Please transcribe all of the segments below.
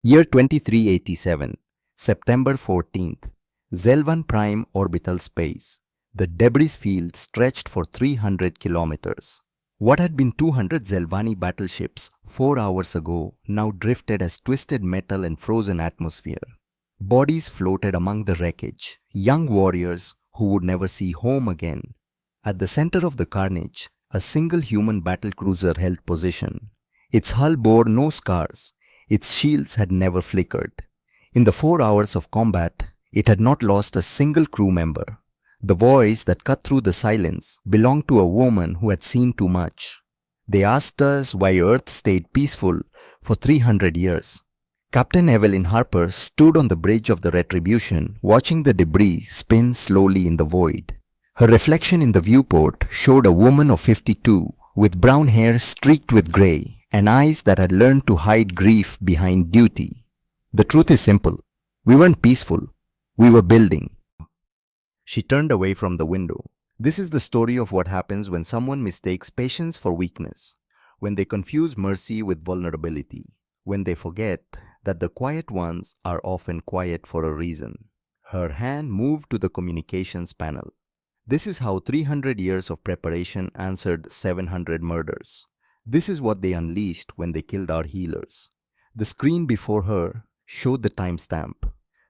Year 2387, September 14th, Zelvan Prime Orbital Space. The debris field stretched for 300 kilometers. What had been 200 Zelvani battleships 4 hours ago now drifted as twisted metal and frozen atmosphere. Bodies floated among the wreckage, young warriors who would never see home again. At the center of the carnage, a single human battlecruiser held position. Its hull bore no scars. Its shields had never flickered. In the 4 hours of combat, it had not lost a single crew member. The voice that cut through the silence belonged to a woman who had seen too much. They asked us why Earth stayed peaceful for 300 years. Captain Evelyn Harper stood on the bridge of the Retribution, watching the debris spin slowly in the void. Her reflection in the viewport showed a woman of 52 with brown hair streaked with grey and eyes that had learned to hide grief behind duty. The truth is simple. We weren't peaceful. We were building. She turned away from the window. This is the story of what happens when someone mistakes patience for weakness, when they confuse mercy with vulnerability, when they forget that the quiet ones are often quiet for a reason. Her hand moved to the communications panel. This is how 300 years of preparation answered 700 murders. This is what they unleashed when they killed our healers. The screen before her showed the timestamp.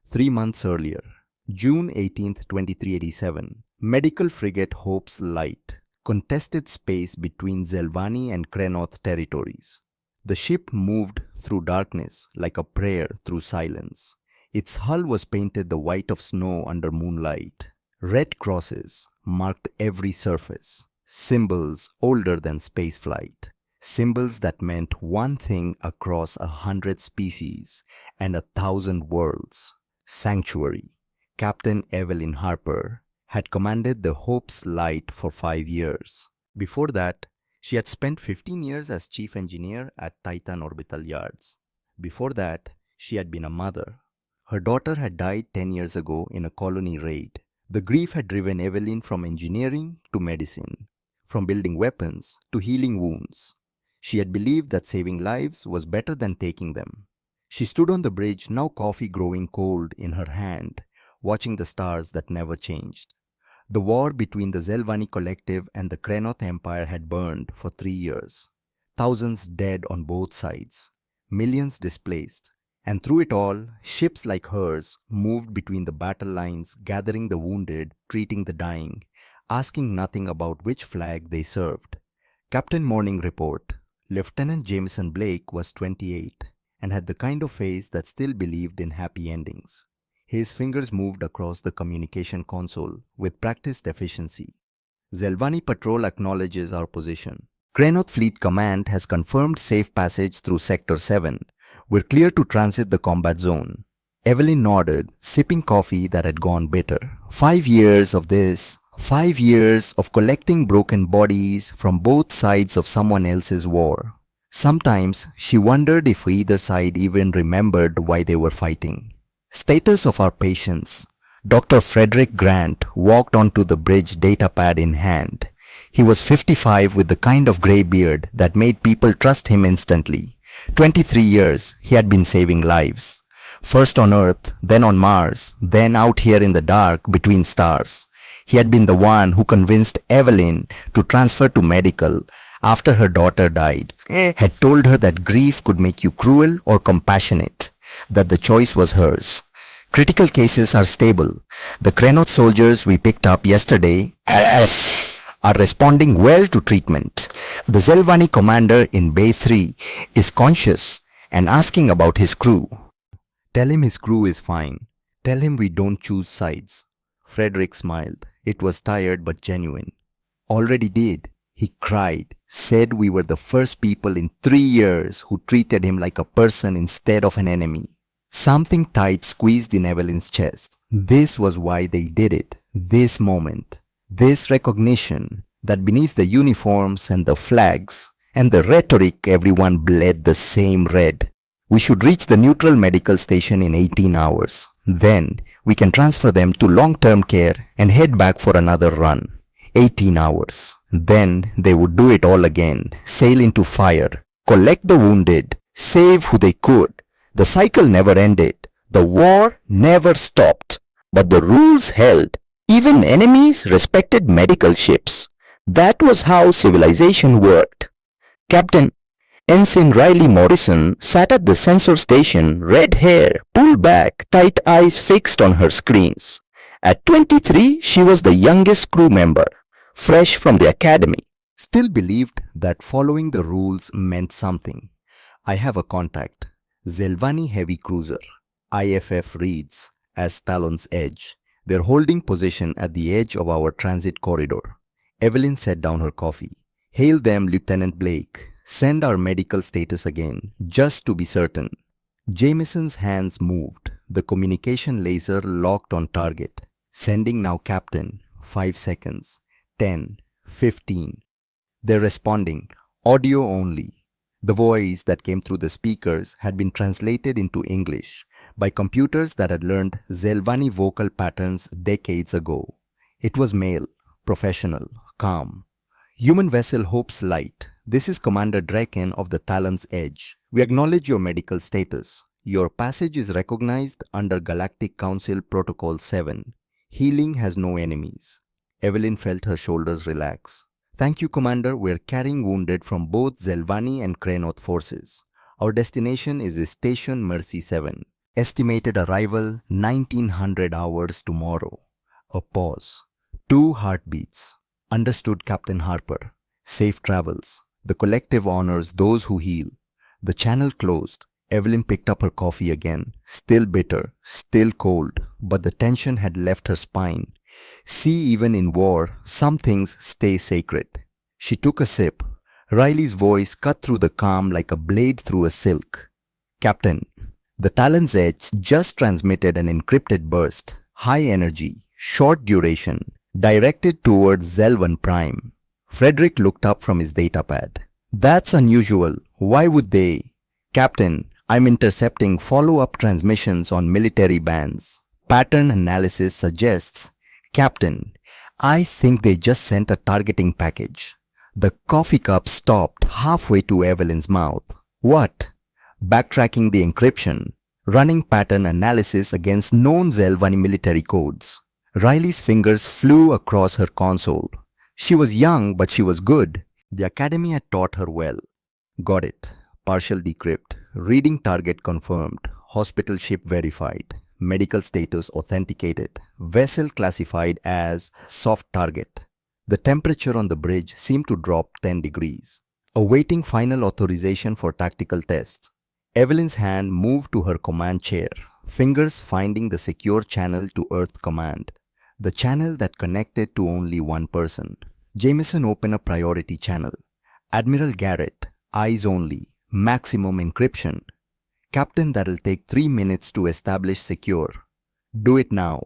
3 months earlier, June 18, 2387, medical frigate Hope's Light contested space between Zelvani and Krenoth territories. The ship moved through darkness like a prayer through silence. Its hull was painted the white of snow under moonlight. Red crosses marked every surface, symbols older than spaceflight. Symbols that meant one thing across 100 species and 1,000 worlds. Sanctuary. Captain Evelyn Harper had commanded the Hope's Light for 5 years. Before that, she had spent 15 years as chief engineer at Titan Orbital Yards. Before that, she had been a mother. Her daughter had died 10 years ago in a colony raid. The grief had driven Evelyn from engineering to medicine, from building weapons to healing wounds. She had believed that saving lives was better than taking them. She stood on the bridge, now coffee growing cold in her hand, watching the stars that never changed. The war between the Zelvani Collective and the Krenoth Empire had burned for 3 years. Thousands dead on both sides, millions displaced, and through it all, ships like hers moved between the battle lines, gathering the wounded, treating the dying, asking nothing about which flag they served. Captain Morning report. Lieutenant Jameson Blake was 28 and had the kind of face that still believed in happy endings. His fingers moved across the communication console with practiced efficiency. Zelvani Patrol acknowledges our position. Krenoth Fleet Command has confirmed safe passage through Sector 7. We're clear to transit the combat zone. Evelyn nodded, sipping coffee that had gone bitter. 5 years of this. 5 years of collecting broken bodies from both sides of someone else's war. Sometimes she wondered if either side even remembered why they were fighting. Status of our patients. Dr. Frederick Grant walked onto the bridge datapad in hand. He was 55 with the kind of grey beard that made people trust him instantly. 23 years he had been saving lives. First on Earth, then on Mars, then out here in the dark between stars. He had been the one who convinced Evelyn to transfer to medical after her daughter died. Had told her that grief could make you cruel or compassionate, that the choice was hers. Critical cases are stable. The Krenoth soldiers we picked up yesterday are responding well to treatment. The Zelvani commander in Bay 3 is conscious and asking about his crew. Tell him his crew is fine. Tell him we don't choose sides. Frederick smiled. It was tired but genuine. Already did. He cried, said we were the first people in 3 years who treated him like a person instead of an enemy. Something tight squeezed in Evelyn's chest. This was why they did it. This moment. This recognition that beneath the uniforms and the flags and the rhetoric everyone bled the same red. We should reach the neutral medical station in 18 hours. Then we can transfer them to long-term care and head back for another run. 18 hours. Then they would do it all again, sail into fire, collect the wounded, save who they could, The cycle never ended. The war never stopped. But the rules held. Even enemies respected medical ships. That was how civilization worked. Captain Ensign Riley Morrison sat at the sensor station, red hair, pulled back, tight eyes fixed on her screens. At 23, she was the youngest crew member, fresh from the academy. Still believed that following the rules meant something. I have a contact. Zelvani Heavy Cruiser. IFF reads as Talon's Edge. They're holding position at the edge of our transit corridor. Evelyn set down her coffee. Hail them, Lieutenant Blake. Send our medical status again, just to be certain. Jameson's hands moved. The communication laser locked on target. Sending now, Captain. 5 seconds. 10. 15. They're responding. Audio only. The voice that came through the speakers had been translated into English by computers that had learned Zelvani vocal patterns decades ago. It was male, professional, calm. Human vessel Hope's Light. This is Commander Draken of the Talon's Edge. We acknowledge your medical status. Your passage is recognized under Galactic Council Protocol 7. Healing has no enemies. Evelyn felt her shoulders relax. Thank you, Commander. We're carrying wounded from both Zelvani and Krenoth forces. Our destination is Station Mercy 7. Estimated arrival 1900 hours tomorrow. A pause. 2 heartbeats. Understood, Captain Harper. Safe travels. The collective honors those who heal. The channel closed. Evelyn picked up her coffee again. Still bitter, still cold, but the tension had left her spine. See, even in war, some things stay sacred. She took a sip. Riley's voice cut through the calm like a blade through a silk. Captain, the Talon's Edge just transmitted an encrypted burst, high energy, short duration, directed towards Zelvan Prime. Frederick looked up from his datapad. That's unusual. Why would they? Captain, I'm intercepting follow-up transmissions on military bands. Pattern analysis suggests. Captain, I think they just sent a targeting package. The coffee cup stopped halfway to Evelyn's mouth. What? Backtracking the encryption. Running pattern analysis against known Zelvani military codes. Riley's fingers flew across her console. She was young, but she was good. The academy had taught her well. Got it. Partial decrypt. Reading target confirmed. Hospital ship verified. Medical status authenticated. Vessel classified as soft target. The temperature on the bridge seemed to drop 10 degrees. Awaiting final authorization for tactical tests. Evelyn's hand moved to her command chair, fingers finding the secure channel to Earth Command. The channel that connected to only one person. Jameson opened a priority channel. Admiral Garrett, eyes only, maximum encryption. Captain, that'll take 3 minutes to establish secure. Do it now.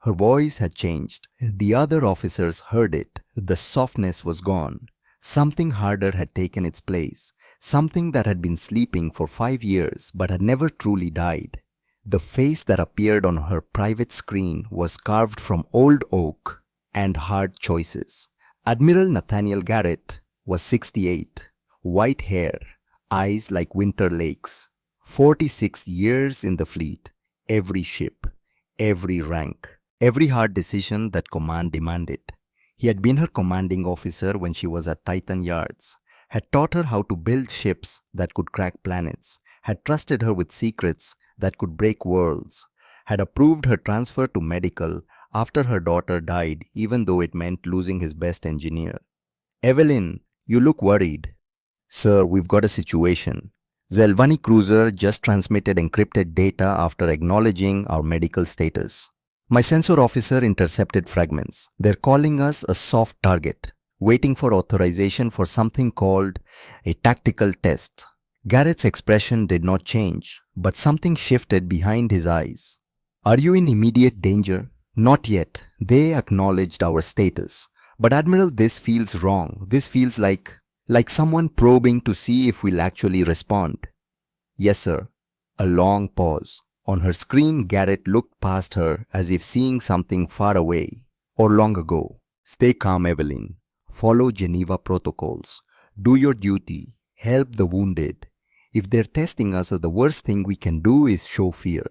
Her voice had changed. The other officers heard it. The softness was gone. Something harder had taken its place. Something that had been sleeping for 5 years but had never truly died. The face that appeared on her private screen was carved from old oak and hard choices. Admiral Nathaniel Garrett was 68. White hair, eyes like winter lakes. 46 years in the fleet, every ship, every rank, every hard decision that command demanded. He had been her commanding officer when she was at Titan Yards, had taught her how to build ships that could crack planets, had trusted her with secrets that could break worlds, had approved her transfer to medical after her daughter died even though it meant losing his best engineer. Evelyn, you look worried. Sir, we've got a situation. Zelvani cruiser just transmitted encrypted data after acknowledging our medical status. My sensor officer intercepted fragments. They're calling us a soft target, waiting for authorization for something called a tactical test. Garrett's expression did not change, but something shifted behind his eyes. Are you in immediate danger? Not yet. They acknowledged our status. But Admiral, this feels wrong. This feels like someone probing to see if we'll actually respond. Yes, sir. A long pause. On her screen, Garrett looked past her as if seeing something far away or long ago. Stay calm, Evelyn. Follow Geneva protocols. Do your duty. Help the wounded. If they're testing us, the worst thing we can do is show fear.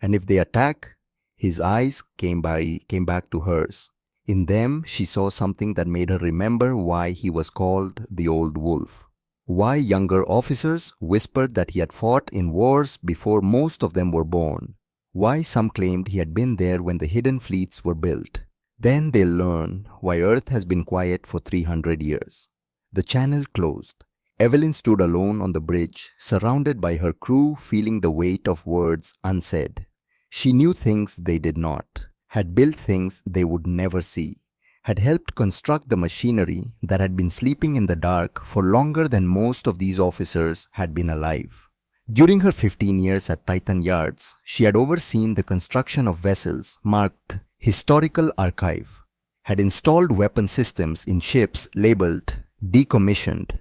And if they attack, his eyes came back to hers. In them, she saw something that made her remember why he was called the Old Wolf. Why younger officers whispered that he had fought in wars before most of them were born. Why some claimed he had been there when the hidden fleets were built. Then they'll learn why Earth has been quiet for 300 years. The channel closed. Evelyn stood alone on the bridge, surrounded by her crew, feeling the weight of words unsaid. She knew things they did not, had built things they would never see, had helped construct the machinery that had been sleeping in the dark for longer than most of these officers had been alive. During her 15 years at Titan Yards, she had overseen the construction of vessels marked Historical Archive, had installed weapon systems in ships labeled Decommissioned,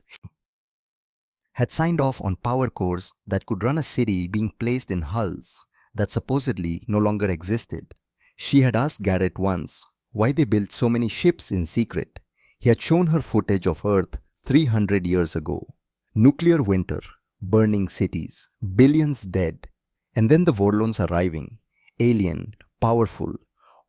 had signed off on power cores that could run a city being placed in hulls that supposedly no longer existed. She had asked Garrett once why they built so many ships in secret. He had shown her footage of Earth 300 years ago. Nuclear winter, burning cities, billions dead, and then the Vorlons arriving, alien, powerful,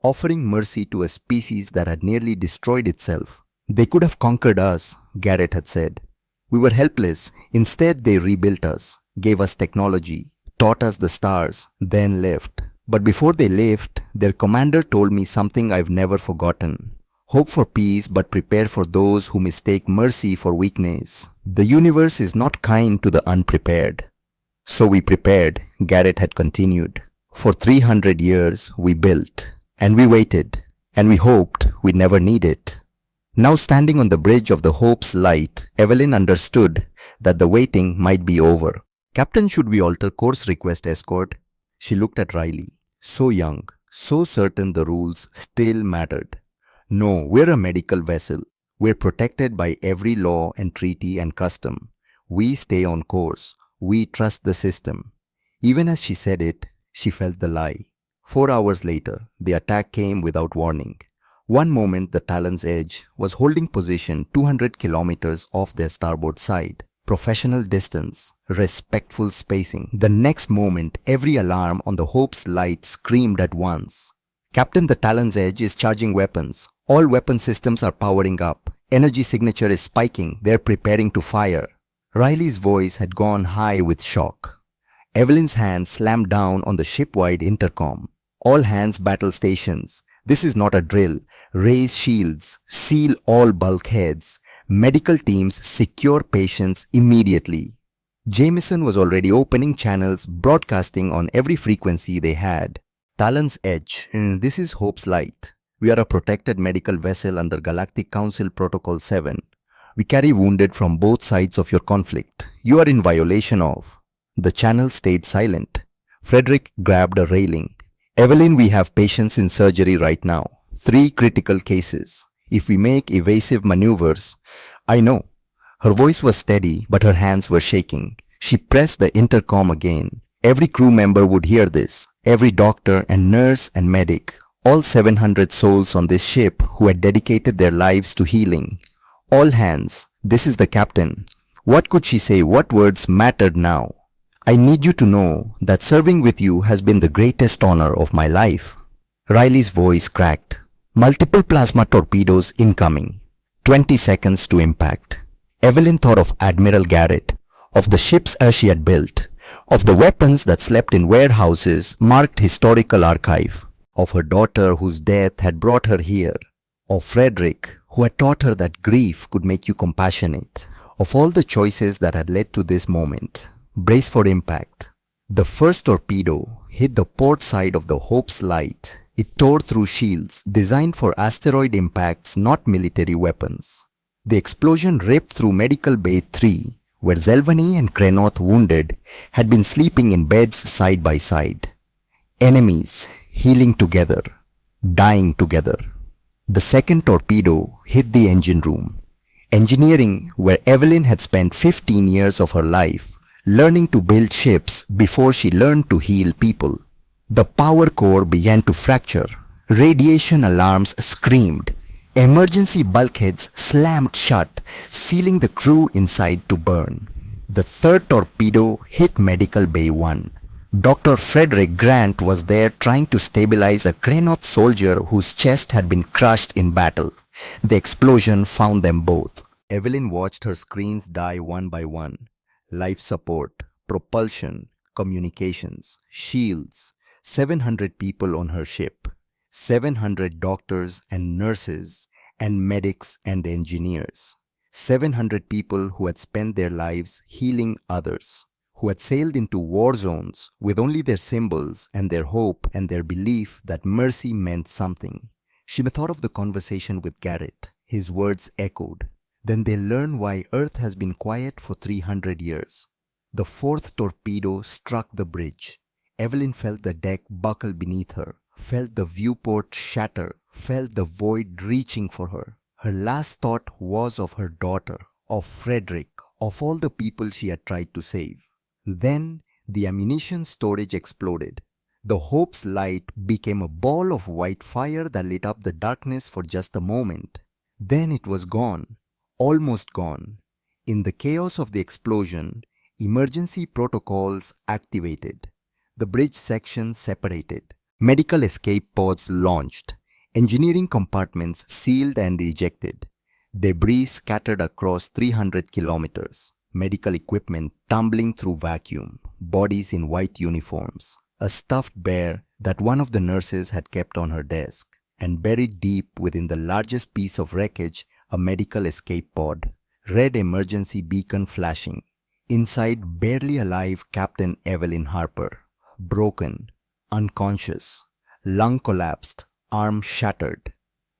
offering mercy to a species that had nearly destroyed itself. They could have conquered us, Garrett had said. We were helpless. Instead, they rebuilt us, gave us technology, taught us the stars, then left. But before they left, their commander told me something I've never forgotten. Hope for peace, but prepare for those who mistake mercy for weakness. The universe is not kind to the unprepared. So we prepared, Garrett had continued. For 300 years, we built, and we waited, and we hoped we'd never need it. Now standing on the bridge of the Hope's Light, Evelyn understood that the waiting might be over. Captain, should we alter course, request escort? She looked at Riley. So young, so certain the rules still mattered. No, we're a medical vessel. We're protected by every law and treaty and custom. We stay on course. We trust the system. Even as she said it, she felt the lie. 4 hours later, the attack came without warning. One moment the Talon's Edge was holding position 200 kilometers off their starboard side. Professional distance, respectful spacing. The next moment, every alarm on the Hope's Light screamed at once. Captain, the Talon's Edge is charging weapons. All weapon systems are powering up. Energy signature is spiking. They're preparing to fire. Riley's voice had gone high with shock. Evelyn's hand slammed down on the ship-wide intercom. All hands battle stations. This is not a drill. Raise shields. Seal all bulkheads. Medical teams secure patients immediately. Jameson was already opening channels, broadcasting on every frequency they had. Talon's Edge. This is Hope's Light. We are a protected medical vessel under Galactic Council Protocol 7. We carry wounded from both sides of your conflict. You are in violation of. The channel stayed silent. Frederick grabbed a railing. Evelyn, we have patients in surgery right now. 3 critical cases. If we make evasive maneuvers, I know. Her voice was steady, but her hands were shaking. She pressed the intercom again. Every crew member would hear this. Every doctor and nurse and medic. All 700 souls on this ship who had dedicated their lives to healing. All hands. This is the captain. What could she say? What words mattered now? I need you to know that serving with you has been the greatest honor of my life. Riley's voice cracked. Multiple plasma torpedoes incoming. 20 seconds to impact. Evelyn thought of Admiral Garrett, of the ships as she had built, of the weapons that slept in warehouses marked historical archive, of her daughter whose death had brought her here, of Frederick who had taught her that grief could make you compassionate, of all the choices that had led to this moment. Brace for impact. The first torpedo hit the port side of the Hope's Light. It tore through shields designed for asteroid impacts, not military weapons. The explosion ripped through Medical Bay 3, where Zelvani and Krenoth, wounded, had been sleeping in beds side by side. Enemies healing together, dying together. The second torpedo hit the engine room. Engineering, where Evelyn had spent 15 years of her life, learning to build ships before she learned to heal people. The power core began to fracture. Radiation alarms screamed. Emergency bulkheads slammed shut, sealing the crew inside to burn. The third torpedo hit Medical Bay 1. Dr. Frederick Grant was there trying to stabilize a Greenoth soldier whose chest had been crushed in battle. The explosion found them both. Evelyn watched her screens die one by one. Life support, propulsion, communications, shields, 700 people on her ship, 700 doctors and nurses and medics and engineers, 700 people who had spent their lives healing others, who had sailed into war zones with only their symbols and their hope and their belief that mercy meant something. She thought of the conversation with Garrett. His words echoed. Then they learn why Earth has been quiet for 300 years. The fourth torpedo struck the bridge. Evelyn felt the deck buckle beneath her, felt the viewport shatter, felt the void reaching for her. Her last thought was of her daughter, of Frederick, of all the people she had tried to save. Then the ammunition storage exploded. The Hope's light became a ball of white fire that lit up the darkness for just a moment. Then it was gone, almost gone. In the chaos of the explosion, emergency protocols activated. The bridge section separated. Medical escape pods launched. Engineering compartments sealed and ejected. Debris scattered across 300 kilometers. Medical equipment tumbling through vacuum. Bodies in white uniforms. A stuffed bear that one of the nurses had kept on her desk. And buried deep within the largest piece of wreckage, a medical escape pod. Red emergency beacon flashing. Inside, barely alive Captain Evelyn Harper. Broken, unconscious, lung collapsed, arm shattered.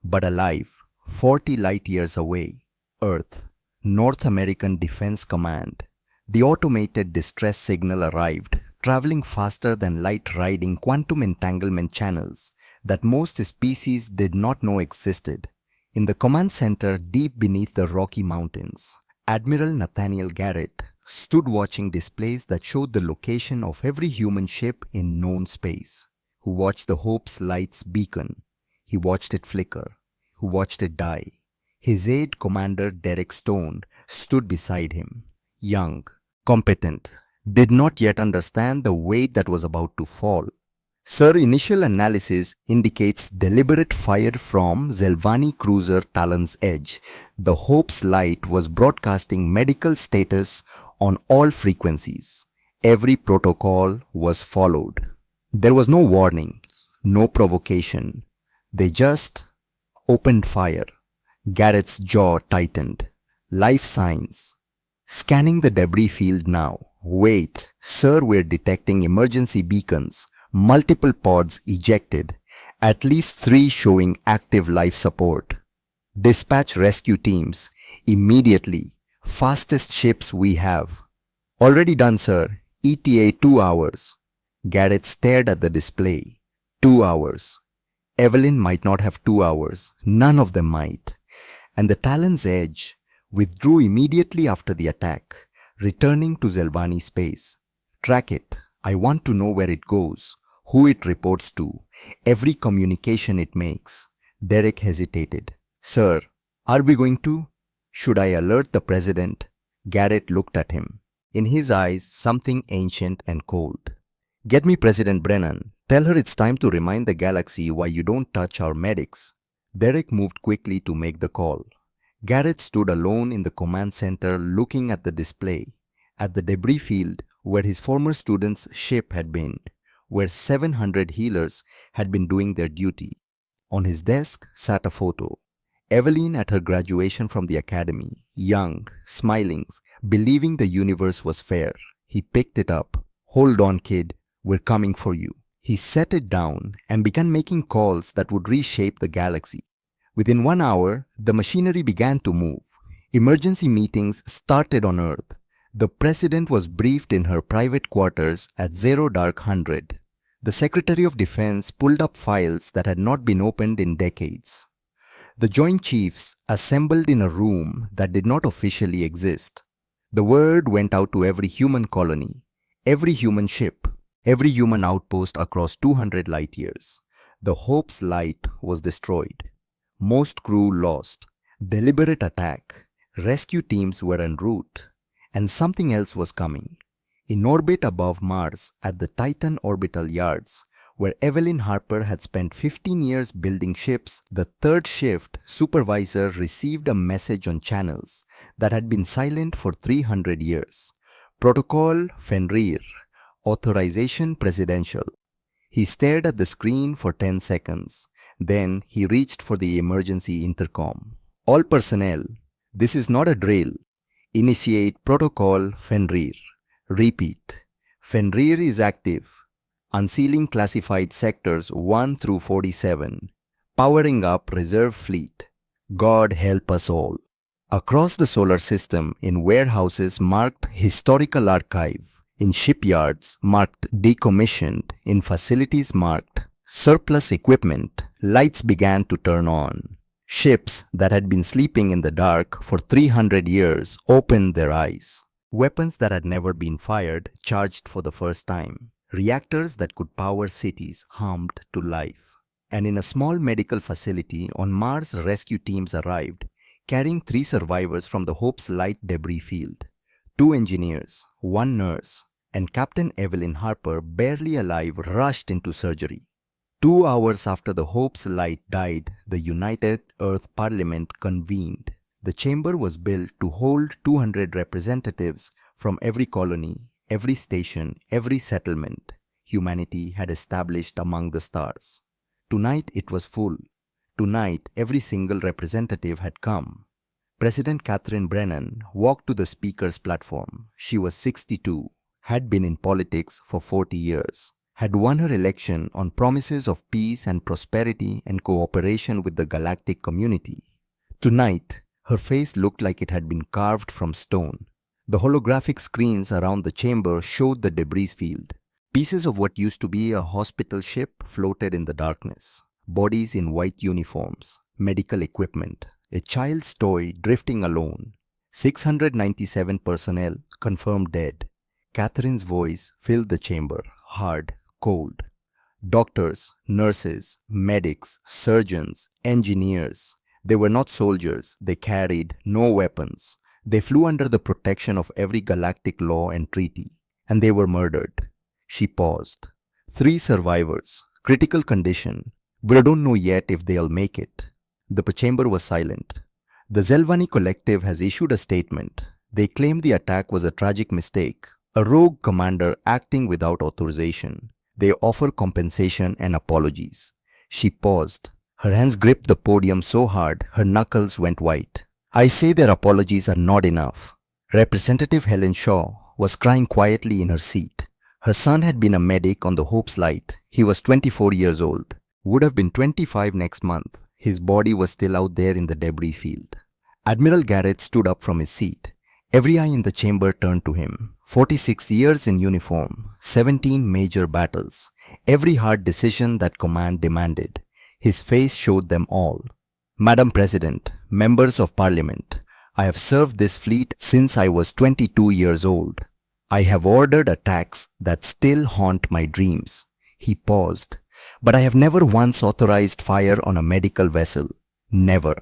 But alive, 40 light years away, Earth, North American Defense Command. The automated distress signal arrived, traveling faster than light riding quantum entanglement channels that most species did not know existed. In the command center deep beneath the Rocky Mountains, Admiral Nathaniel Garrett stood watching displays that showed the location of every human ship in known space, who watched the Hope's lights beacon. He watched it flicker, who watched it die. His aide commander Derek Stone stood beside him, young, competent, did not yet understand the weight that was about to fall. Sir, initial analysis indicates deliberate fire from Zelvani cruiser Talon's Edge. The Hope's light was broadcasting medical status on all frequencies. Every protocol was followed. There was no warning, no provocation. They just opened fire. Garrett's jaw tightened. Life signs. Scanning the debris field now. Wait, sir, we're detecting emergency beacons. Multiple pods ejected, at least 3 showing active life support. Dispatch rescue teams, immediately, fastest ships we have. Already done, sir, ETA 2 hours. Garrett stared at the display. 2 hours. Evelyn might not have 2 hours, none of them might. And the Talon's Edge withdrew immediately after the attack, returning to Zelvani space. Track it, I want to know where it goes. Who it reports to, every communication it makes. Derek hesitated. Sir, are we going to? Should I alert the president? Garrett looked at him. In his eyes, something ancient and cold. Get me President Brennan. Tell her it's time to remind the galaxy why you don't touch our medics. Derek moved quickly to make the call. Garrett stood alone in the command center looking at the display, at the debris field where his former student's ship had been, where 700 healers had been doing their duty. On his desk sat a photo. Evelyn at her graduation from the academy, young, smiling, believing the universe was fair. He picked it up. Hold on, kid, we're coming for you. He set it down and began making calls that would reshape the galaxy. Within 1 hour, the machinery began to move. Emergency meetings started on Earth. The president was briefed in her private quarters at 00:00. The Secretary of Defense pulled up files that had not been opened in decades. The Joint Chiefs assembled in a room that did not officially exist. The word went out to every human colony, every human ship, every human outpost across 200 light years. The Hope's light was destroyed. Most crew lost. Deliberate attack. Rescue teams were en route. And something else was coming. In orbit above Mars at the Titan orbital yards, where Evelyn Harper had spent 15 years building ships, the third shift supervisor received a message on channels that had been silent for 300 years. Protocol Fenrir. Authorization Presidential. He stared at the screen for 10 seconds. Then he reached for the emergency intercom. All personnel, this is not a drill. Initiate Protocol Fenrir. Repeat. Fenrir is active. Unsealing classified sectors 1 through 47. Powering up reserve fleet. God help us all. Across the solar system, in warehouses marked Historical Archive, in shipyards marked Decommissioned, in facilities marked Surplus Equipment, lights began to turn on. Ships that had been sleeping in the dark for 300 years opened their eyes. Weapons that had never been fired charged for the first time. Reactors that could power cities hummed to life. And in a small medical facility on Mars, rescue teams arrived, carrying 3 survivors from the Hope's light debris field. 2 engineers, 1 nurse, and Captain Evelyn Harper, barely alive, rushed into surgery. 2 hours after the Hope's light died, the United Earth Parliament convened. The chamber was built to hold 200 representatives from every colony, every station, every settlement humanity had established among the stars. Tonight it was full. Tonight every single representative had come. President Catherine Brennan walked to the speaker's platform. She was 62, had been in politics for 40 years, had won her election on promises of peace and prosperity and cooperation with the galactic community. Tonight, her face looked like it had been carved from stone. The holographic screens around the chamber showed the debris field. Pieces of what used to be a hospital ship floated in the darkness. Bodies in white uniforms, medical equipment, a child's toy drifting alone. 697 personnel confirmed dead. Catherine's voice filled the chamber, hard, cold. Doctors, nurses, medics, surgeons, engineers. They were not soldiers. They carried no weapons. They flew under the protection of every galactic law and treaty. And they were murdered. She paused. 3 survivors. Critical condition. We don't know yet if they'll make it. The chamber was silent. The Zelvani Collective has issued a statement. They claim the attack was a tragic mistake. A rogue commander acting without authorization. They offer compensation and apologies. She paused. Her hands gripped the podium so hard, her knuckles went white. I say their apologies are not enough. Representative Helen Shaw was crying quietly in her seat. Her son had been a medic on the Hope's Light. He was 24 years old. Would have been 25 next month. His body was still out there in the debris field. Admiral Garrett stood up from his seat. Every eye in the chamber turned to him. 46 years in uniform, 17 major battles, every hard decision that command demanded. His face showed them all. Madam President, members of Parliament, I have served this fleet since I was 22 years old. I have ordered attacks that still haunt my dreams. He paused. But I have never once authorized fire on a medical vessel. Never.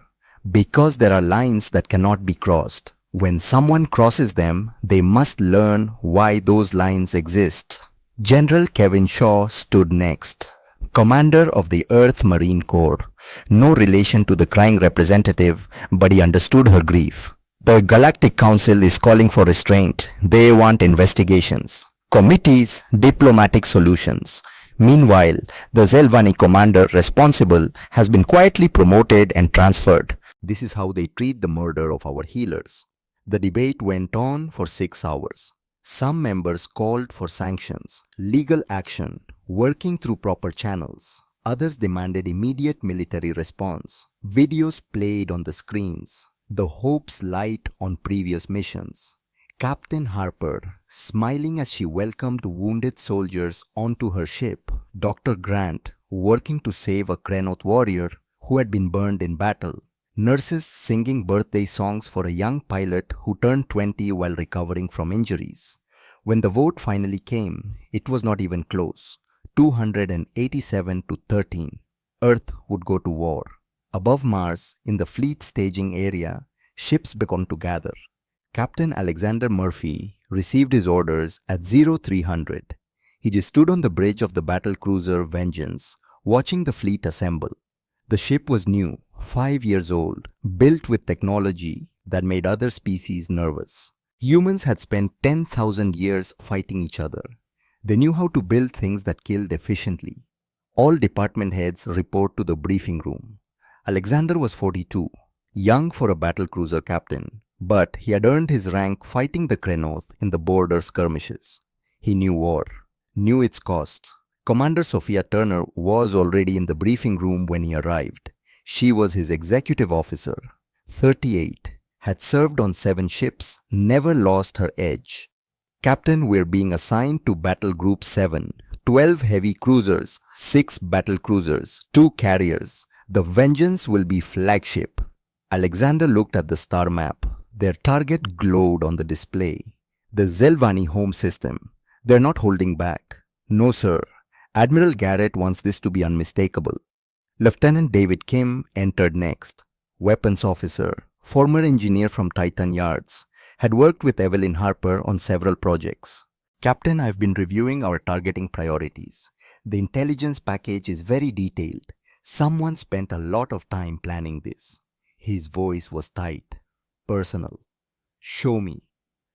Because there are lines that cannot be crossed. When someone crosses them, they must learn why those lines exist. General Kevin Shaw stood next. Commander of the Earth Marine Corps. No relation to the crying representative, but he understood her grief. The Galactic Council is calling for restraint. They want investigations. Committees, diplomatic solutions. Meanwhile, the Zelvani commander responsible has been quietly promoted and transferred. This is how they treat the murder of our healers. The debate went on for 6 hours. Some members called for sanctions, legal action, working through proper channels. Others demanded immediate military response. Videos played on the screens. The Hope's Light on previous missions. Captain Harper, smiling as she welcomed wounded soldiers onto her ship. Dr. Grant, working to save a Krenoth warrior who had been burned in battle. Nurses singing birthday songs for a young pilot who turned 20 while recovering from injuries. When the vote finally came, it was not even close. 287 to 13. Earth would go to war. Above Mars, in the fleet staging area, ships began to gather. Captain Alexander Murphy received his orders at 0300. He just stood on the bridge of the battle cruiser Vengeance, watching the fleet assemble. The ship was new, 5 years old, built with technology that made other species nervous. Humans had spent 10,000 years fighting each other. They knew how to build things that killed efficiently. All department heads report to the briefing room. Alexander was 42, young for a battlecruiser captain, but he had earned his rank fighting the Krenoth in the border skirmishes. He knew war, knew its costs. Commander Sophia Turner was already in the briefing room when he arrived. She was his executive officer, 38, had served on 7 ships, never lost her edge. Captain, we're being assigned to Battle Group 7, 12 heavy cruisers, 6 battle cruisers, 2 carriers. The Vengeance will be flagship. Alexander looked at the star map. Their target glowed on the display. The Zelvani home system. They're not holding back. No, sir. Admiral Garrett wants this to be unmistakable. Lieutenant David Kim entered next. Weapons officer, former engineer from Titan Yards, had worked with Evelyn Harper on several projects. Captain, I've been reviewing our targeting priorities. The intelligence package is very detailed. Someone spent a lot of time planning this. His voice was tight, personal. Show me.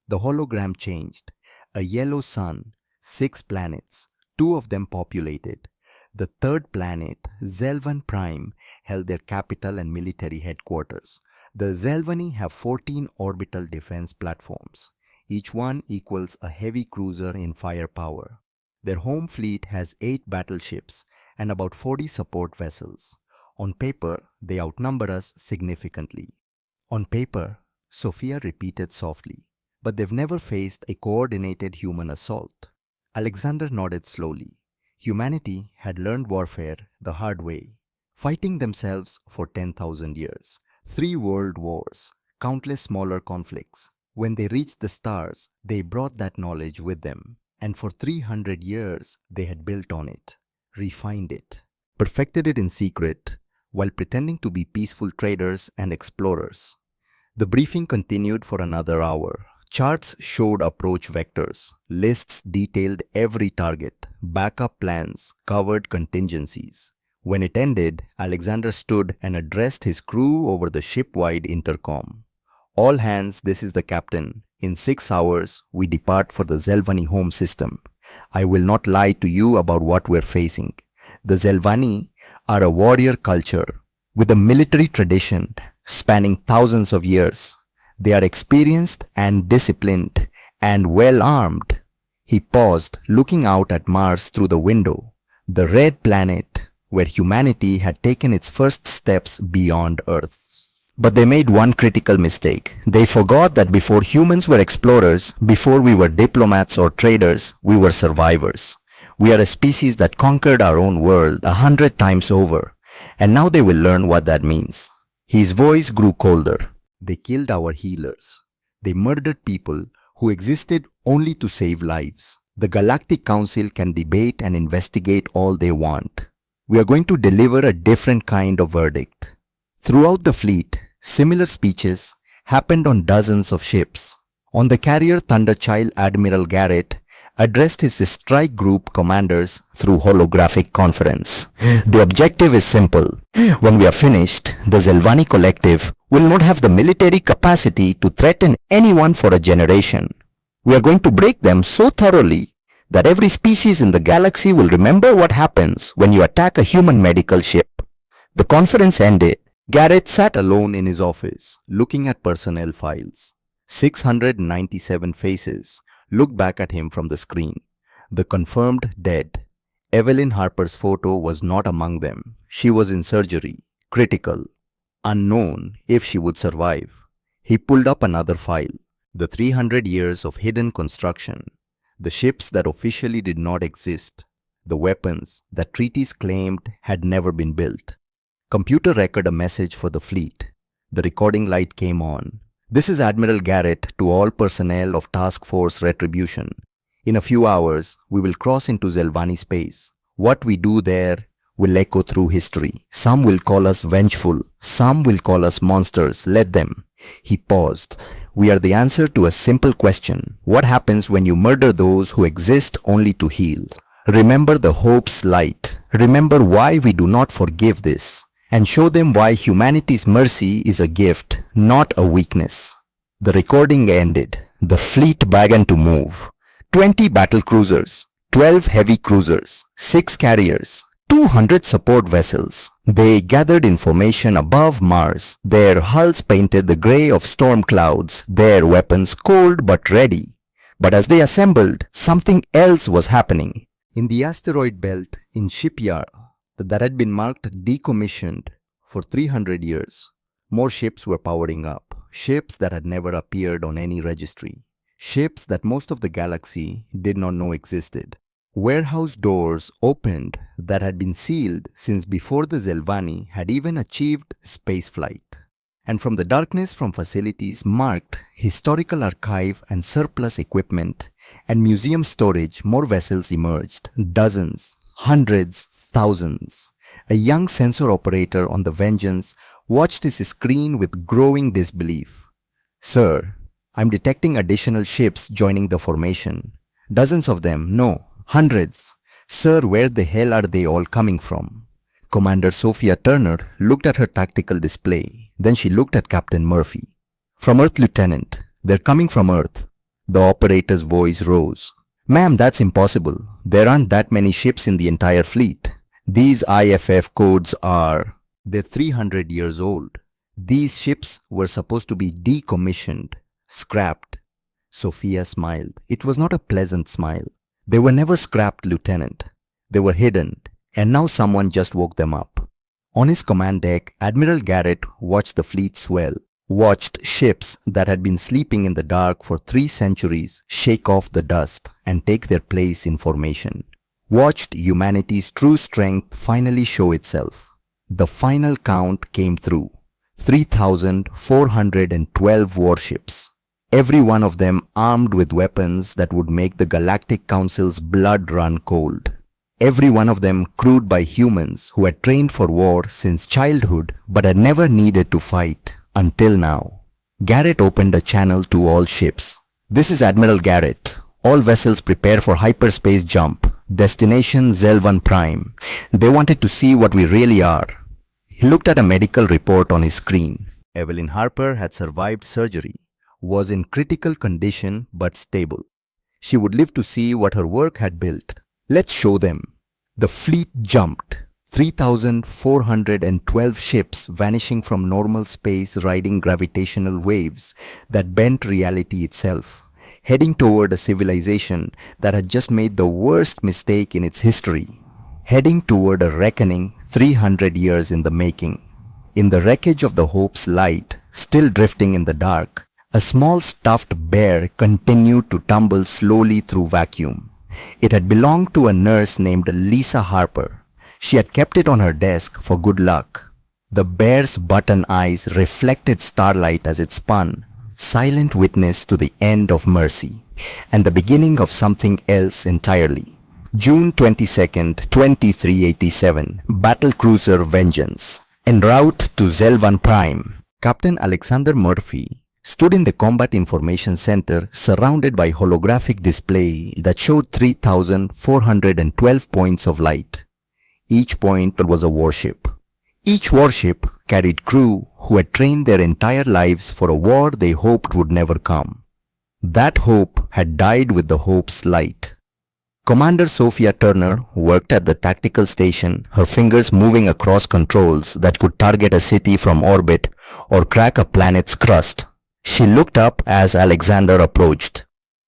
The hologram changed. A yellow sun, 6 planets, 2 of them populated. The third planet, Zelvan Prime, held their capital and military headquarters. The Zelvani have 14 orbital defense platforms. Each one equals a heavy cruiser in firepower. Their home fleet has 8 battleships and about 40 support vessels. On paper, they outnumber us significantly. On paper, Sophia repeated softly, but they've never faced a coordinated human assault. Alexander nodded slowly. Humanity had learned warfare the hard way, fighting themselves for 10,000 years, 3 world wars, countless smaller conflicts. When they reached the stars, they brought that knowledge with them, and for 300 years they had built on it, refined it, perfected it in secret, while pretending to be peaceful traders and explorers. The briefing continued for another hour. Charts showed approach vectors, lists detailed every target, backup plans, covered contingencies. When it ended, Alexander stood and addressed his crew over the ship-wide intercom. All hands, this is the captain. In 6 hours, we depart for the Zelvani home system. I will not lie to you about what we're facing. The Zelvani are a warrior culture with a military tradition spanning thousands of years. They are experienced and disciplined and well armed. He paused, looking out at Mars through the window, the red planet where humanity had taken its first steps beyond Earth. But they made one critical mistake. They forgot that before humans were explorers, before we were diplomats or traders, we were survivors. We are a species that conquered our own world 100 times over, and now they will learn what that means. His voice grew colder. They killed our healers. They murdered people who existed only to save lives. The Galactic Council can debate and investigate all they want. We are going to deliver a different kind of verdict. Throughout the fleet, similar speeches happened on dozens of ships. On the carrier Thunderchild, Admiral Garrett addressed his strike group commanders through holographic conference. The objective is simple. When we are finished, the Zelvani collective will not have the military capacity to threaten anyone for a generation. We are going to break them so thoroughly that every species in the galaxy will remember what happens when you attack a human medical ship. The conference ended. Garrett sat alone in his office, looking at personnel files. 697 faces looked back at him from the screen. The confirmed dead. Evelyn Harper's photo was not among them. She was in surgery, critical, unknown if she would survive. He pulled up another file. The 300 years of hidden construction. The ships that officially did not exist. The weapons that treaties claimed had never been built. Computer record a message for the fleet. The recording light came on. This is Admiral Garrett to all personnel of Task Force Retribution. In a few hours, we will cross into Zelvani space. What we do there will echo through history. Some will call us vengeful. Some will call us monsters. Let them. He paused. we are the answer to a simple question. What happens when you murder those who exist only to heal? Remember the hope's light. Remember why we do not forgive this. And show them why humanity's mercy is a gift, not a weakness. The recording ended. The fleet began to move. 20 battle cruisers, 12 heavy cruisers, 6 carriers, 200 support vessels. They gathered information above Mars, their hulls painted the grey of storm clouds, their weapons cold but ready. But as they assembled, something else was happening. In the asteroid belt in shipyard that had been marked decommissioned for 300 years, more ships were powering up. Ships that had never appeared on any registry. Ships that most of the galaxy did not know existed. Warehouse doors opened that had been sealed since before the Zelvani had even achieved spaceflight. And from the darkness from facilities marked historical archive and surplus equipment and museum storage, more vessels emerged. Dozens, hundreds, thousands. A young sensor operator on the Vengeance watched his screen with growing disbelief. "Sir, I'm detecting additional ships joining the formation. Dozens of them, no, hundreds. Sir, where the hell are they all coming from?" Commander Sophia Turner looked at her tactical display. Then she looked at Captain Murphy. "From Earth, Lieutenant. They're coming from Earth." The operator's voice rose. "Ma'am, that's impossible. There aren't that many ships in the entire fleet. These IFF codes they're 300 years old. These ships were supposed to be decommissioned, scrapped." Sophia smiled. It was not a pleasant smile. "They were never scrapped, Lieutenant. They were hidden, and now someone just woke them up." On his command deck, Admiral Garrett watched the fleet swell, watched ships that had been sleeping in the dark for 3 centuries shake off the dust and take their place in formation, watched humanity's true strength finally show itself. The final count came through. 3,412 warships. Every one of them armed with weapons that would make the Galactic Council's blood run cold. Every one of them crewed by humans who had trained for war since childhood but had never needed to fight until now. Garrett opened a channel to all ships. "This is Admiral Garrett. All vessels prepare for hyperspace jump. Destination Zelvan Prime. They wanted to see what we really are." He looked at a medical report on his screen. Evelyn Harper had survived surgery, was in critical condition but stable. She would live to see what her work had built. "Let's show them." The fleet jumped. 3,412 ships vanishing from normal space riding gravitational waves that bent reality itself, heading toward a civilization that had just made the worst mistake in its history, heading toward a reckoning 300 years in the making. In the wreckage of the Hope's light, still drifting in the dark, a small stuffed bear continued to tumble slowly through vacuum. It had belonged to a nurse named Lisa Harper. She had kept it on her desk for good luck. The bear's button eyes reflected starlight as it spun, silent witness to the end of mercy and the beginning of something else entirely. June 22nd, 2387, Battlecruiser Vengeance. En route to Zelvan Prime, Captain Alexander Murphy stood in the Combat Information Center surrounded by holographic display that showed 3,412 points of light. Each point was a warship. Each warship carried crew who had trained their entire lives for a war they hoped would never come. That hope had died with the Hope's light. Commander Sophia Turner worked at the tactical station, her fingers moving across controls that could target a city from orbit or crack a planet's crust. She looked up as Alexander approached.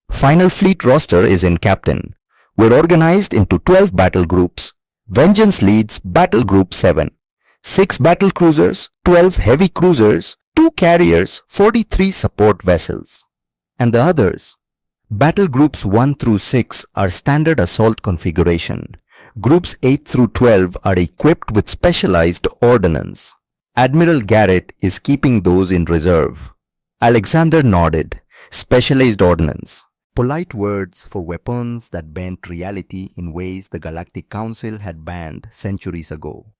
"Final fleet roster is in, Captain. We're organized into 12 battle groups. Vengeance leads Battle Group 7. 6 battle cruisers, 12 heavy cruisers, 2 carriers, 43 support vessels. And the others? Battle Groups 1 through 6 are standard assault configuration. Groups 8 through 12 are equipped with specialized ordnance. Admiral Garrett is keeping those in reserve." Alexander nodded. Specialized ordnance. Polite words for weapons that bent reality in ways the Galactic Council had banned centuries ago.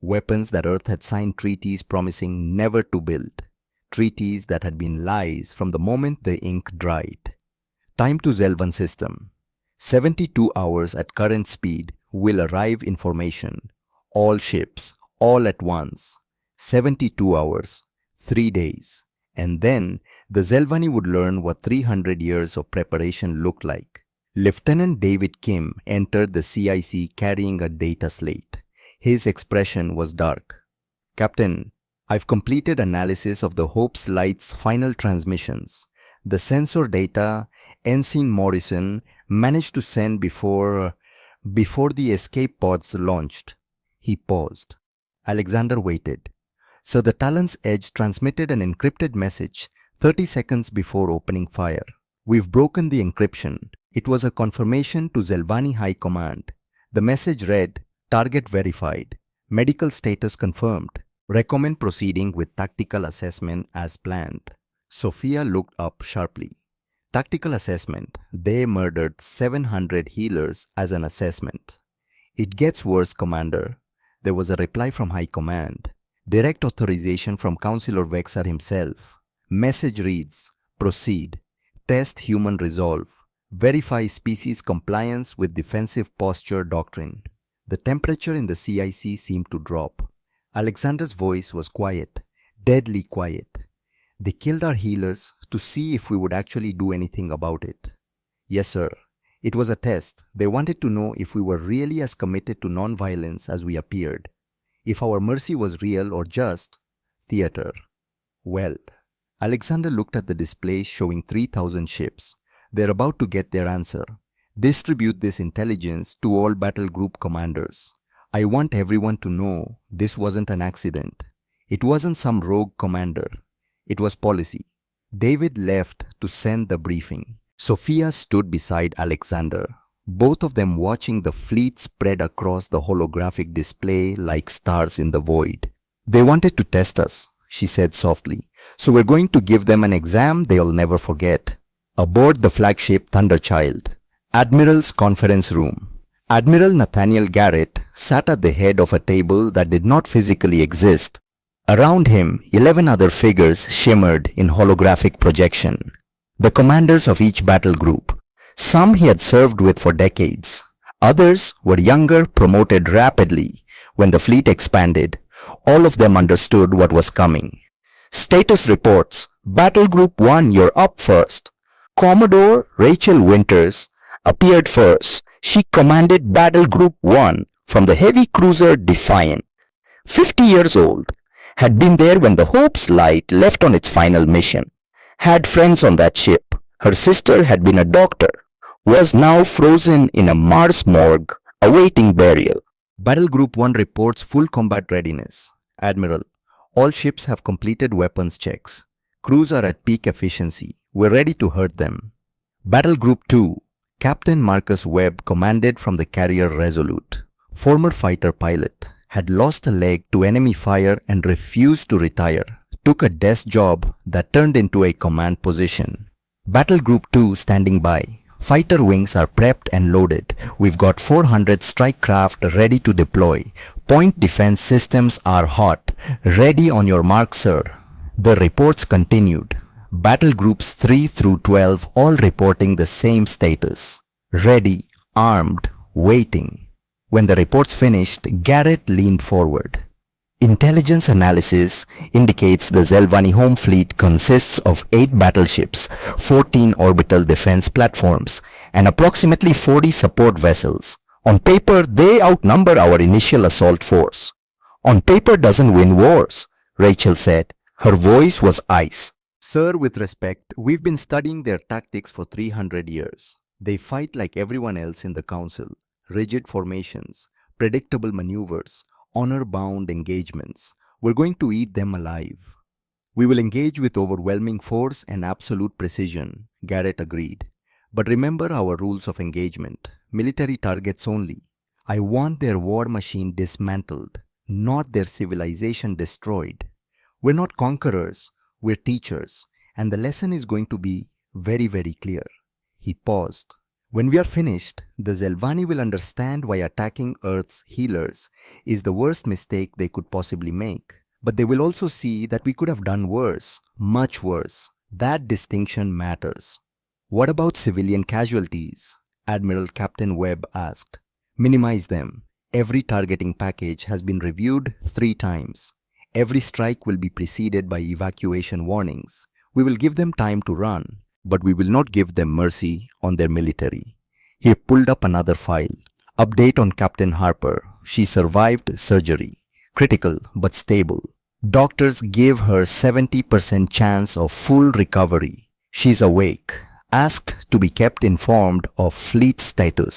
Weapons that Earth had signed treaties promising never to build. treaties that had been lies from the moment the ink dried. Time to Zelvan system. 72 hours at current speed will arrive information. All ships, all at once. 72 hours, 3 days. And then the Zelvani would learn what 300 years of preparation looked like. Lieutenant David Kim entered the CIC carrying a data slate. His expression was dark. Captain, I've completed analysis of the Hope's Light's final transmissions. The sensor data Ensign Morrison managed to send before the escape pods launched. He paused. Alexander waited. So the Talon's Edge transmitted an encrypted message 30 seconds before opening fire. We've broken the encryption. It was a confirmation to Zelvani High Command. The message read, target verified, medical status confirmed, recommend proceeding with tactical assessment as planned. Sophia looked up sharply. Tactical assessment. They murdered 700 healers as an assessment. It gets worse, Commander. There was a reply from High Command. Direct authorization from Councillor Vexar himself. Message reads, proceed. Test human resolve. Verify species compliance with defensive posture doctrine. The temperature in the CIC seemed to drop. Alexander's voice was quiet, deadly quiet. They killed our healers to see if we would actually do anything about it. Yes, sir. It was a test. They wanted to know if we were really as committed to non-violence as we appeared. If our mercy was real or just theater. Well, Alexander looked at the display showing 3,000 ships. They're about to get their answer. Distribute this intelligence to all battle group commanders. I want everyone to know this wasn't an accident. It wasn't some rogue commander. It was policy. David left to send the briefing. Sophia stood beside Alexander, both of them watching the fleet spread across the holographic display like stars in the void. They wanted to test us, she said softly, so we're going to give them an exam they'll never forget. Aboard the flagship Thunderchild, Admiral's conference room. Admiral Nathaniel Garrett sat at the head of a table that did not physically exist. Around him, 11 other figures shimmered in holographic projection. The commanders of each battle group. Some he had served with for decades. Others were younger, promoted rapidly. When the fleet expanded, all of them understood what was coming. Status reports. Battle Group 1, you're up first. Commodore Rachel Winters appeared first. She commanded Battle Group 1 from the heavy cruiser Defiant. 50 years old. Had been there when the Hope's Light left on its final mission. Had friends on that ship. Her sister had been a doctor. Was now frozen in a Mars morgue, awaiting burial. Battle Group 1 reports full combat readiness. Admiral, all ships have completed weapons checks. Crews are at peak efficiency. We're ready to hurt them. Battle Group 2, Captain Marcus Webb commanded from the carrier Resolute. Former fighter pilot. Had lost a leg to enemy fire and refused to retire. Took a desk job that turned into a command position. Battle Group 2 standing by. Fighter wings are prepped and loaded. We've got 400 strike craft ready to deploy. Point defense systems are hot. Ready on your mark, sir. The reports continued. Battle Groups 3 through 12 all reporting the same status. Ready, armed, waiting. When the reports finished, Garrett leaned forward. Intelligence analysis indicates the Zelvani home fleet consists of 8 battleships, 14 orbital defense platforms, and approximately 40 support vessels. On paper, they outnumber our initial assault force. On paper doesn't win wars, Rachel said. Her voice was ice. Sir, with respect, we've been studying their tactics for 300 years. They fight like everyone else in the Council. Rigid formations, predictable maneuvers, honor-bound engagements. We're going to eat them alive. We will engage with overwhelming force and absolute precision, Garrett agreed. But remember our rules of engagement. Military targets only. I want their war machine dismantled, not their civilization destroyed. We're not conquerors, we're teachers, and the lesson is going to be very, very clear. He paused. When we are finished, the Zelvani will understand why attacking Earth's healers is the worst mistake they could possibly make. But they will also see that we could have done worse, much worse. That distinction matters. What about civilian casualties? Admiral Captain Webb asked. Minimize them. Every targeting package has been reviewed 3 times. Every strike will be preceded by evacuation warnings. We will give them time to run, but we will not give them mercy on their military. He pulled up another file. Update on Captain Harper. She survived surgery. Critical but stable. Doctors gave her 70% chance of full recovery. She's awake. Asked to be kept informed of fleet status.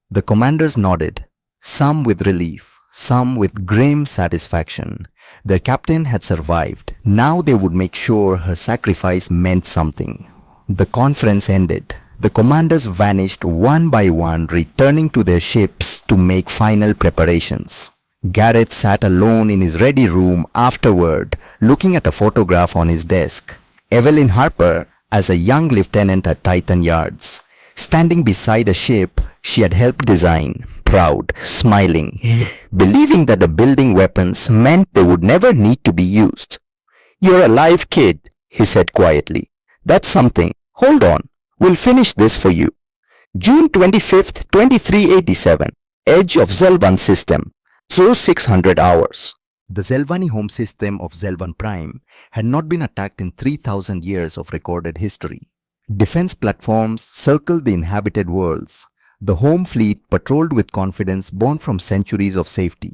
The commanders nodded, some with relief, some with grim satisfaction. Their captain had survived. Now they would make sure her sacrifice meant something. The conference ended. The commanders vanished one by one, returning to their ships to make final preparations. Garrett sat alone in his ready room afterward, looking at a photograph on his desk. Evelyn Harper as a young lieutenant at Titan Yards, standing beside a ship she had helped design, proud, smiling, believing that the building weapons meant they would never need to be used. "You're alive, kid," he said quietly. "That's something. Hold on. We'll finish this for you." June 25th, 2387. Edge of Zelvan system. 0600 hours. The Zelvani home system of Zelvan Prime had not been attacked in 3,000 years of recorded history. Defense platforms circled the inhabited worlds. The home fleet patrolled with confidence born from centuries of safety.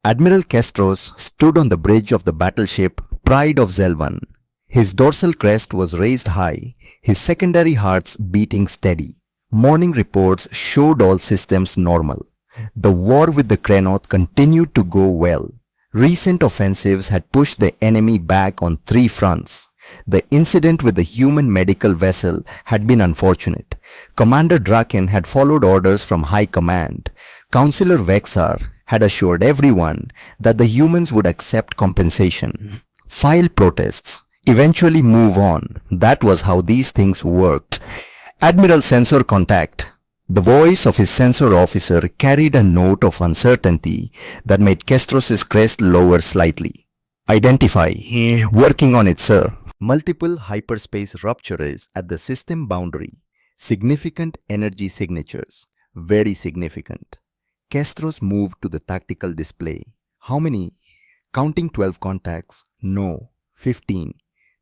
Admiral Kestros stood on the bridge of the battleship Pride of Zelvan. His dorsal crest was raised high, his secondary hearts beating steady. Morning reports showed all systems normal. The war with the Krenoth continued to go well. Recent offensives had pushed the enemy back on 3 fronts. The incident with the human medical vessel had been unfortunate. Commander Draken had followed orders from High Command. Councillor Vexar had assured everyone that the humans would accept compensation. File protests. Eventually move on. That was how these things worked. Admiral Sensor Contact. The voice of his sensor officer carried a note of uncertainty that made Kestros's crest lower slightly. Identify. Working on it, sir. Multiple hyperspace ruptures at the system boundary. Significant energy signatures. Very significant. Kestros moved to the tactical display. How many? Counting 12 contacts. No. 15.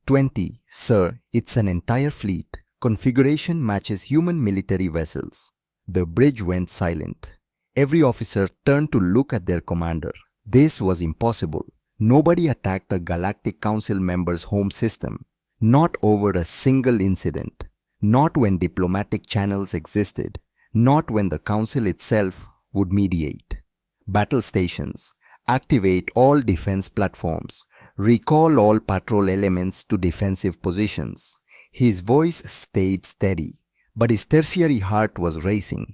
20. Sir, it's an entire fleet. Configuration matches human military vessels. The bridge went silent. Every officer turned to look at their commander. This was impossible. Nobody attacked a Galactic Council member's home system. Not over a single incident. Not when diplomatic channels existed. Not when the Council itself would mediate. Battle stations. Activate all defense platforms. Recall all patrol elements to defensive positions. His voice stayed steady, but his tertiary heart was racing.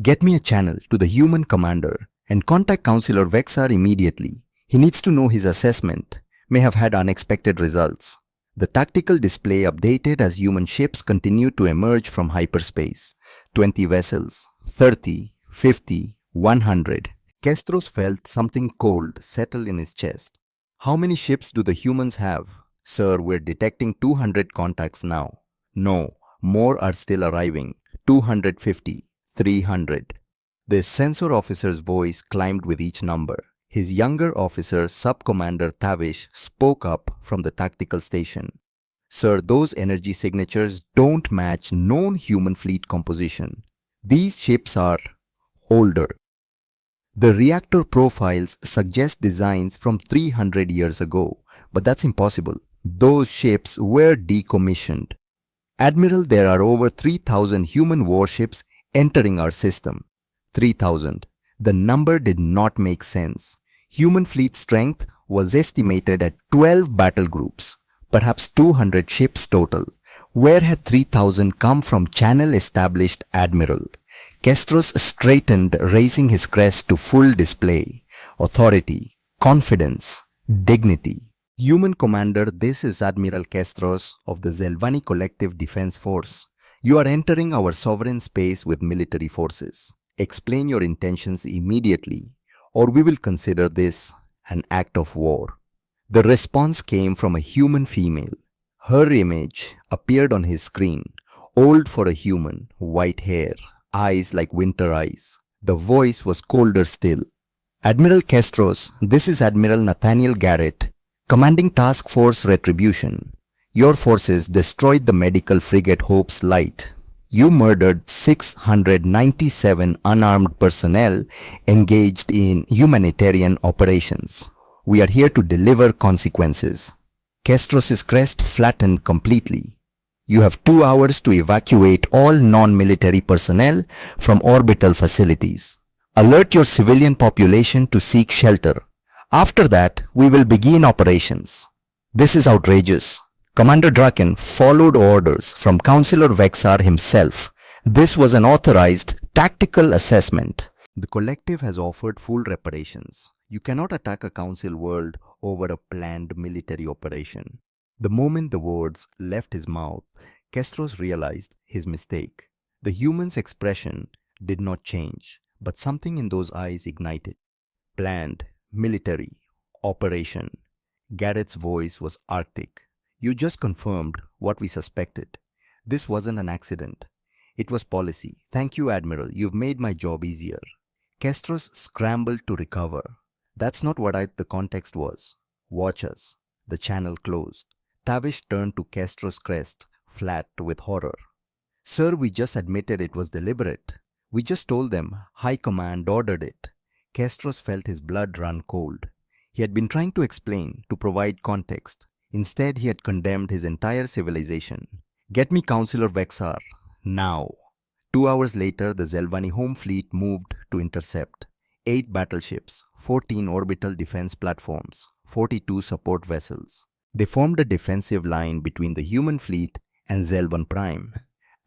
Get me a channel to the human commander and contact Councillor Vexar immediately. He needs to know his assessment may have had unexpected results. The tactical display updated as human ships continued to emerge from hyperspace. 20 vessels, 30, 50, 100. Kestros felt something cold settle in his chest. How many ships do the humans have? Sir, we're detecting 200 contacts now. No, more are still arriving. 250, 300. The sensor officer's voice climbed with each number. His younger officer, Sub-Commander Tavish, spoke up from the tactical station. Sir, those energy signatures don't match known human fleet composition. These ships are older. The reactor profiles suggest designs from 300 years ago, but that's impossible. Those ships were decommissioned. Admiral, there are over 3,000 human warships entering our system. 3,000. The number did not make sense. Human fleet strength was estimated at 12 battle groups, perhaps 200 ships total. Where had 3,000 come from? Channel established, Admiral. Kestros straightened, raising his crest to full display. Authority, confidence, dignity. Human Commander, this is Admiral Kestros of the Zelvani Collective Defense Force. You are entering our sovereign space with military forces. Explain your intentions immediately, or we will consider this an act of war. The response came from a human female. Her image appeared on his screen, old for a human, white hair, eyes like winter ice. The voice was colder still. Admiral Castros, this is Admiral Nathaniel Garrett, commanding Task Force Retribution. Your forces destroyed the medical frigate Hope's Light. You murdered 697 unarmed personnel engaged in humanitarian operations. We are here to deliver consequences. Castros' crest flattened completely. You have 2 hours to evacuate all non-military personnel from orbital facilities. Alert your civilian population to seek shelter. After that, we will begin operations. This is outrageous. Commander Draken followed orders from Councillor Vexar himself. This was an authorized tactical assessment. The collective has offered full reparations. You cannot attack a council world over a planned military operation. The moment the words left his mouth, Castros realized his mistake. The human's expression did not change, but something in those eyes ignited. Planned, military, operation. Garrett's voice was arctic. You just confirmed what we suspected. This wasn't an accident. It was policy. Thank you, Admiral. You've made my job easier. Castros scrambled to recover. That's not what the context was. Watch us. The channel closed. Tavish turned to Castros' crest, flat with horror. Sir, we just admitted it was deliberate. We just told them High Command ordered it. Castros felt his blood run cold. He had been trying to explain, to provide context. Instead, he had condemned his entire civilization. Get me Councillor Vexar. Now. 2 hours later, the Zelvani home fleet moved to intercept. 8 battleships, 14 orbital defense platforms, 42 support vessels. They formed a defensive line between the human fleet and Zelvan Prime.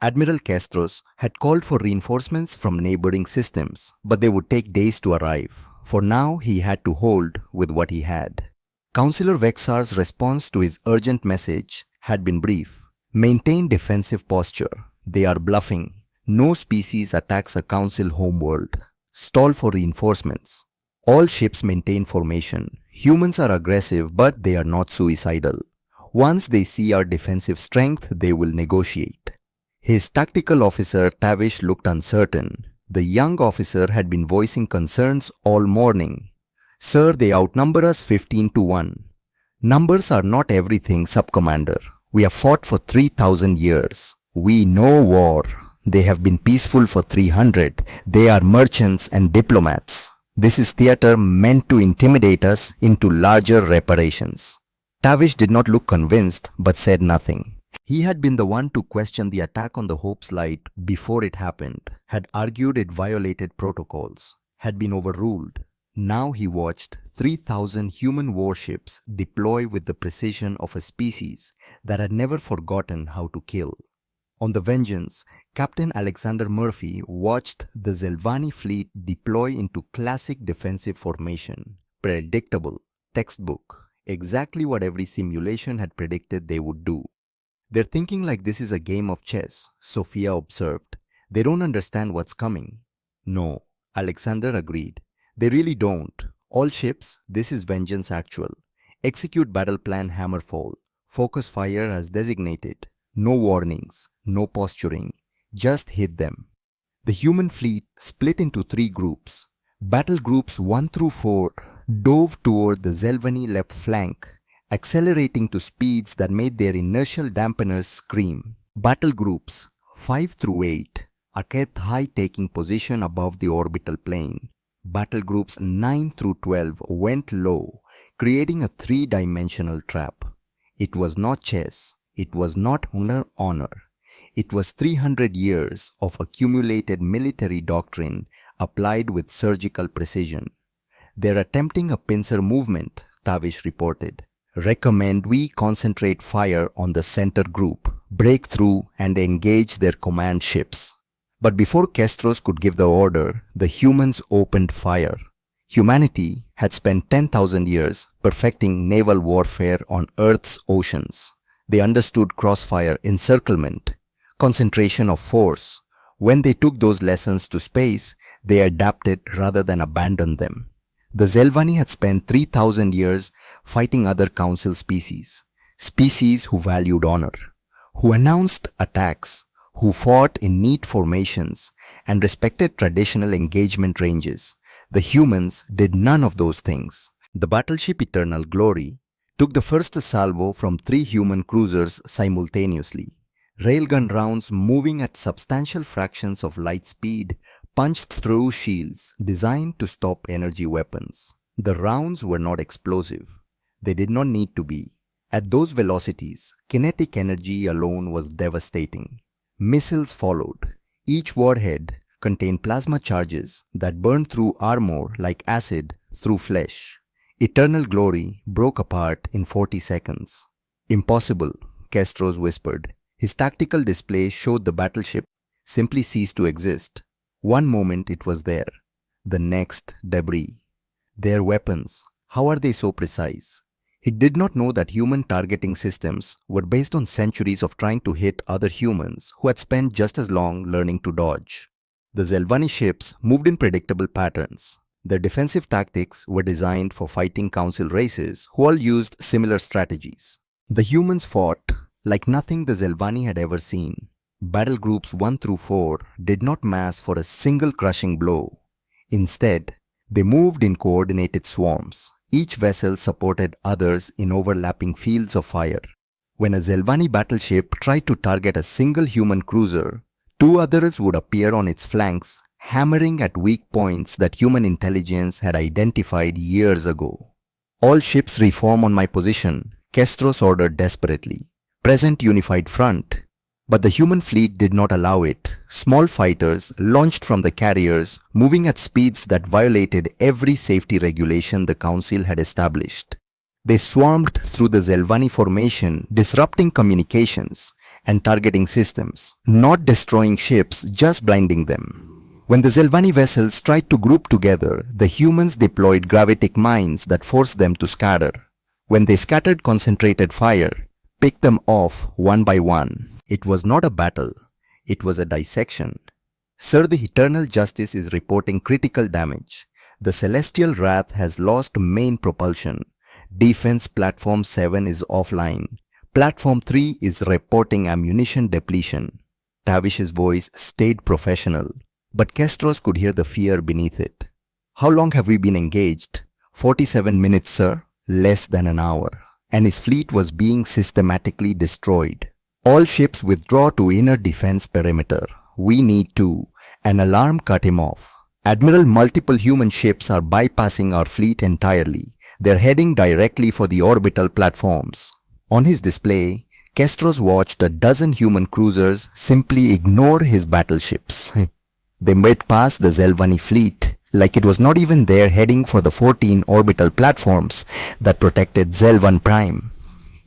Admiral Castros had called for reinforcements from neighboring systems, but they would take days to arrive. For now, he had to hold with what he had. Councillor Vexar's response to his urgent message had been brief. Maintain defensive posture. They are bluffing. No species attacks a council homeworld. Stall for reinforcements. All ships maintain formation. Humans are aggressive, but they are not suicidal. Once they see our defensive strength, they will negotiate. His tactical officer Tavish looked uncertain. The young officer had been voicing concerns all morning. Sir, they outnumber us 15-1. Numbers are not everything, Sub-Commander. We have fought for 3,000 years. We know war. They have been peaceful for 300. They are merchants and diplomats. This is theater meant to intimidate us into larger reparations. Tavish did not look convinced, but said nothing. He had been the one to question the attack on the Hope's Light before it happened, had argued it violated protocols, had been overruled. Now he watched 3,000 human warships deploy with the precision of a species that had never forgotten how to kill. On the Vengeance, Captain Alexander Murphy watched the Zelvani fleet deploy into classic defensive formation. Predictable, textbook, exactly what every simulation had predicted they would do. They're thinking like this is a game of chess, Sophia observed. They don't understand what's coming. No, Alexander agreed. They really don't. All ships, this is Vengeance Actual. Execute battle plan Hammerfall. Focus fire as designated. No warnings, no posturing. Just hit them. The human fleet split into 3 groups. Battle groups 1 through 4 dove toward the Zelvani left flank, accelerating to speeds that made their inertial dampeners scream. Battle groups 5 through 8 are kept high, taking position above the orbital plane. Battle groups 9 through 12 went low, creating a 3-dimensional trap. It was not chess. It was not honor. It was 300 years of accumulated military doctrine applied with surgical precision. They're attempting a pincer movement, Tavish reported. Recommend we concentrate fire on the center group, break through and engage their command ships. But before Castros could give the order, the humans opened fire. Humanity had spent 10,000 years perfecting naval warfare on Earth's oceans. They understood crossfire, encirclement, concentration of force. When they took those lessons to space, they adapted rather than abandoned them. The Zelvani had spent 3,000 years fighting other council species, species who valued honor, who announced attacks, who fought in neat formations and respected traditional engagement ranges. The humans did none of those things. The battleship Eternal Glory took the first salvo from 3 human cruisers simultaneously. Railgun rounds moving at substantial fractions of light speed punched through shields designed to stop energy weapons. The rounds were not explosive. They did not need to be. At those velocities, kinetic energy alone was devastating. Missiles followed. Each warhead contained plasma charges that burned through armor like acid through flesh. Eternal Glory broke apart in 40 seconds. Impossible, Castros whispered. His tactical display showed the battleship simply ceased to exist. One moment it was there, the next debris. Their weapons, how are they so precise? He did not know that human targeting systems were based on centuries of trying to hit other humans who had spent just as long learning to dodge. The Zelvani ships moved in predictable patterns. Their defensive tactics were designed for fighting council races who all used similar strategies. The humans fought like nothing the Zelvani had ever seen. Battle groups 1 through 4 did not mass for a single crushing blow. Instead, they moved in coordinated swarms. Each vessel supported others in overlapping fields of fire. When a Zelvani battleship tried to target a single human cruiser, 2 others would appear on its flanks, hammering at weak points that human intelligence had identified years ago. All ships reform on my position, Castros ordered desperately. Present unified front. But the human fleet did not allow it. Small fighters launched from the carriers, moving at speeds that violated every safety regulation the Council had established. They swarmed through the Zelvani formation, disrupting communications and targeting systems, not destroying ships, just blinding them. When the Zelvani vessels tried to group together, the humans deployed gravitic mines that forced them to scatter. When they scattered concentrated fire, picked them off one by one. It was not a battle, it was a dissection. Sir, the Eternal Justice is reporting critical damage. The Celestial Wrath has lost main propulsion. Defense Platform 7 is offline. Platform 3 is reporting ammunition depletion. Tavish's voice stayed professional, but Castros could hear the fear beneath it. How long have we been engaged? 47 minutes, sir. Less than an hour. And his fleet was being systematically destroyed. All ships withdraw to inner defense perimeter. We need to. An alarm cut him off. Admiral, multiple human ships are bypassing our fleet entirely. They're heading directly for the orbital platforms. On his display, Castros watched a dozen human cruisers simply ignore his battleships. They made past the Zelvani fleet like it was not even there, heading for the 14 orbital platforms that protected Zelvan Prime.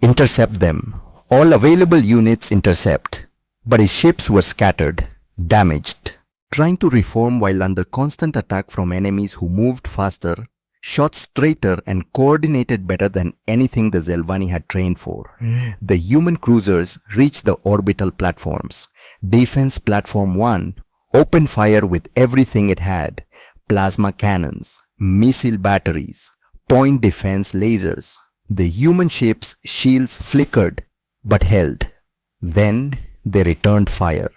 Intercept them. All available units intercept. But his ships were scattered, damaged. Trying to reform while under constant attack from enemies who moved faster, shot straighter and coordinated better than anything the Zelvani had trained for. The human cruisers reached the orbital platforms. Defense Platform 1 opened fire with everything it had. Plasma cannons, missile batteries, point defense lasers. The human ships' shields flickered but held. Then they returned fire.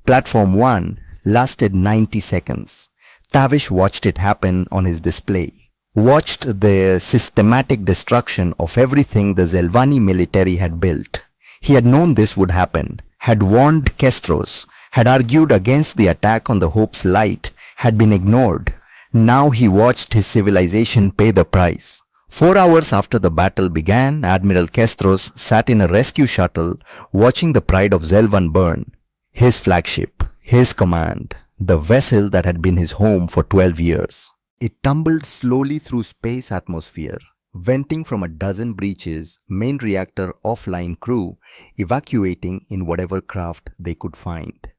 Platform 1 lasted 90 seconds. Tavish watched it happen on his display. Watched the systematic destruction of everything the Zelvani military had built. He had known this would happen, had warned Castros, had argued against the attack on the Hope's Light, had been ignored. Now he watched his civilization pay the price. 4 hours after the battle began, Admiral Castros sat in a rescue shuttle watching the pride of Zelvan burn. His flagship, his command, the vessel that had been his home for 12 years. It tumbled slowly through space atmosphere, venting from a dozen breaches, main reactor offline, crew evacuating in whatever craft they could find.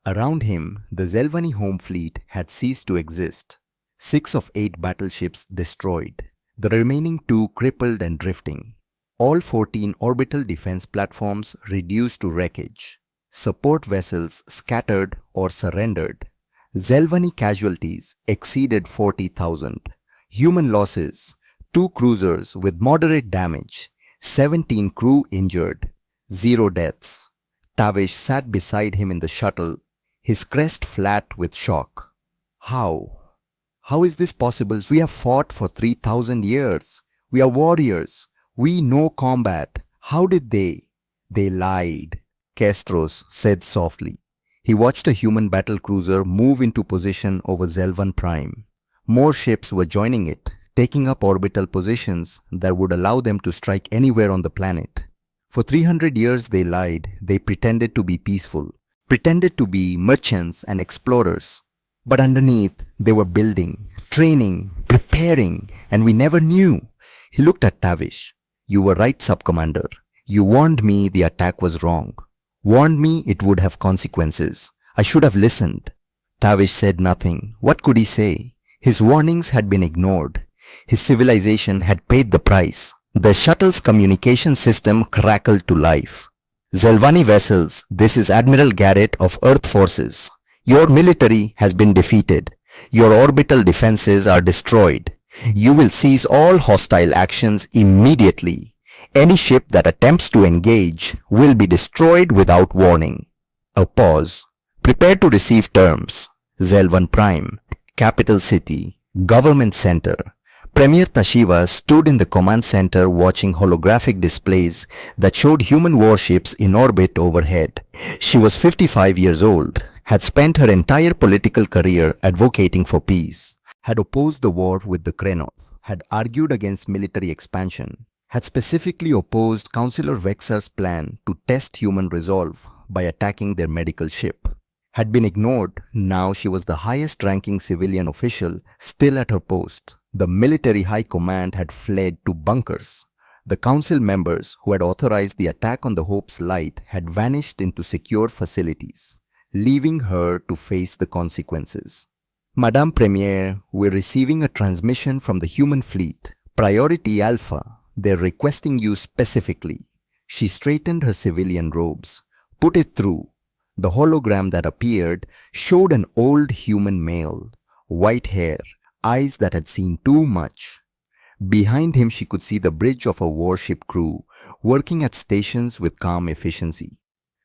Around him, the Zelvani home fleet had ceased to exist. 6 of 8 battleships destroyed. The remaining 2 crippled and drifting. All 14 orbital defense platforms reduced to wreckage. Support vessels scattered or surrendered. Zelvani casualties exceeded 40,000. Human losses: 2 cruisers with moderate damage, 17 crew injured, 0 deaths. Tavish sat beside him in the shuttle, his crest flat with shock. How? How is this possible? We have fought for 3,000 years. We are warriors. We know combat. How did they? They lied, Castros said softly. He watched a human battle cruiser move into position over Zelvan Prime. More ships were joining it, taking up orbital positions that would allow them to strike anywhere on the planet. For 300 years they lied. They pretended to be peaceful, pretended to be merchants and explorers. But underneath, they were building, training, preparing, and we never knew. He looked at Tavish. You were right, Sub-Commander. You warned me the attack was wrong. Warned me it would have consequences. I should have listened. Tavish said nothing. What could he say? His warnings had been ignored. His civilization had paid the price. The shuttle's communication system crackled to life. Zelvani vessels, this is Admiral Garrett of Earth Forces. Your military has been defeated. Your orbital defenses are destroyed. You will cease all hostile actions immediately. Any ship that attempts to engage will be destroyed without warning. A pause. Prepare to receive terms. Zelvan Prime, Capital City, Government Center. Premier Tashiva stood in the command center watching holographic displays that showed human warships in orbit overhead. She was 55 years old, had spent her entire political career advocating for peace, had opposed the war with the Krenoth, had argued against military expansion, had specifically opposed Councillor Vexar's plan to test human resolve by attacking their medical ship. Had been ignored. Now she was the highest-ranking civilian official still at her post. The military high command had fled to bunkers. The council members who had authorized the attack on the Hope's Light had vanished into secure facilities, leaving her to face the consequences. Madame Premier, we're receiving a transmission from the human fleet. Priority Alpha. They're requesting you specifically. She straightened her civilian robes. Put it through. The hologram that appeared showed an old human male, white hair, eyes that had seen too much. Behind him she could see the bridge of a warship crew working at stations with calm efficiency.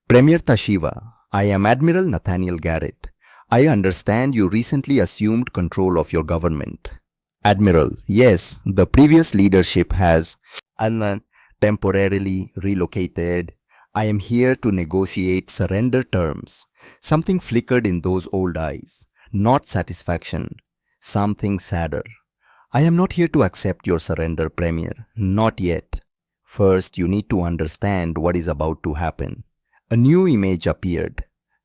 Premier Tashiva, I am Admiral Nathaniel Garrett. I understand you recently assumed control of your government. Admiral, yes, the previous leadership has temporarily relocated. I am here to negotiate surrender terms. Something flickered in those old eyes. Not satisfaction. Something sadder. I am not here to accept your surrender, Premier. Not yet. First, you need to understand what is about to happen. A new image appeared.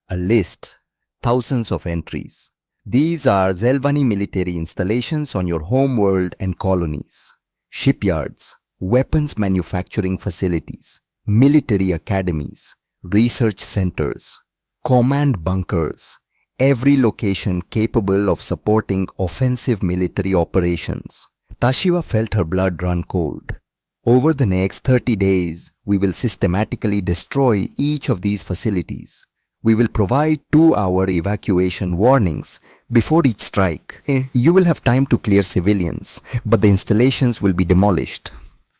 A list. Thousands of entries. These are Zelvani military installations on your home world and colonies. Shipyards. Weapons manufacturing facilities. Military academies. Research centers. Command bunkers. Every location capable of supporting offensive military operations. Tashiva felt her blood run cold. Over the next 30 days, we will systematically destroy each of these facilities. We will provide 2-hour evacuation warnings before each strike. You will have time to clear civilians, but the installations will be demolished.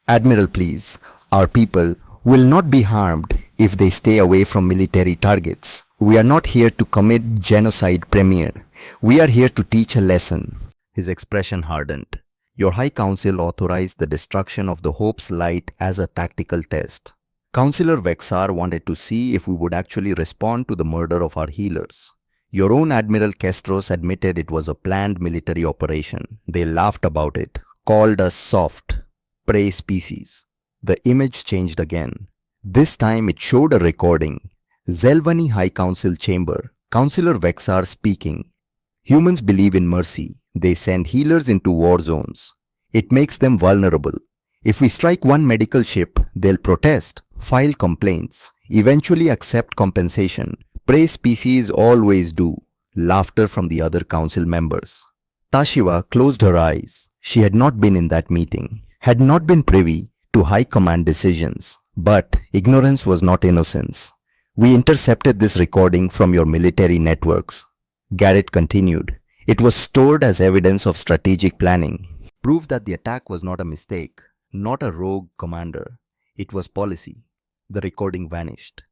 Admiral, please, our people will not be harmed if they stay away from military targets. We are not here to commit genocide, Premier. We are here to teach a lesson. His expression hardened. Your High Council authorized the destruction of the Hope's Light as a tactical test. Councillor Vexar wanted to see if we would actually respond to the murder of our healers. Your own Admiral Castros admitted it was a planned military operation. They laughed about it, called us soft, prey species. The image changed again. This time it showed a recording. Zelvani High Council Chamber, Councillor Vexar speaking. Humans believe in mercy. They send healers into war zones. It makes them vulnerable. If we strike one medical ship, they'll protest, file complaints, eventually accept compensation. Prey species always do. Laughter from the other council members. Tashiva closed her eyes. She had not been in that meeting, had not been privy to high command decisions. But ignorance was not innocence. We intercepted this recording from your military networks. Garrett continued. It was stored as evidence of strategic planning. Proof that the attack was not a mistake, not a rogue commander. It was policy. The recording vanished.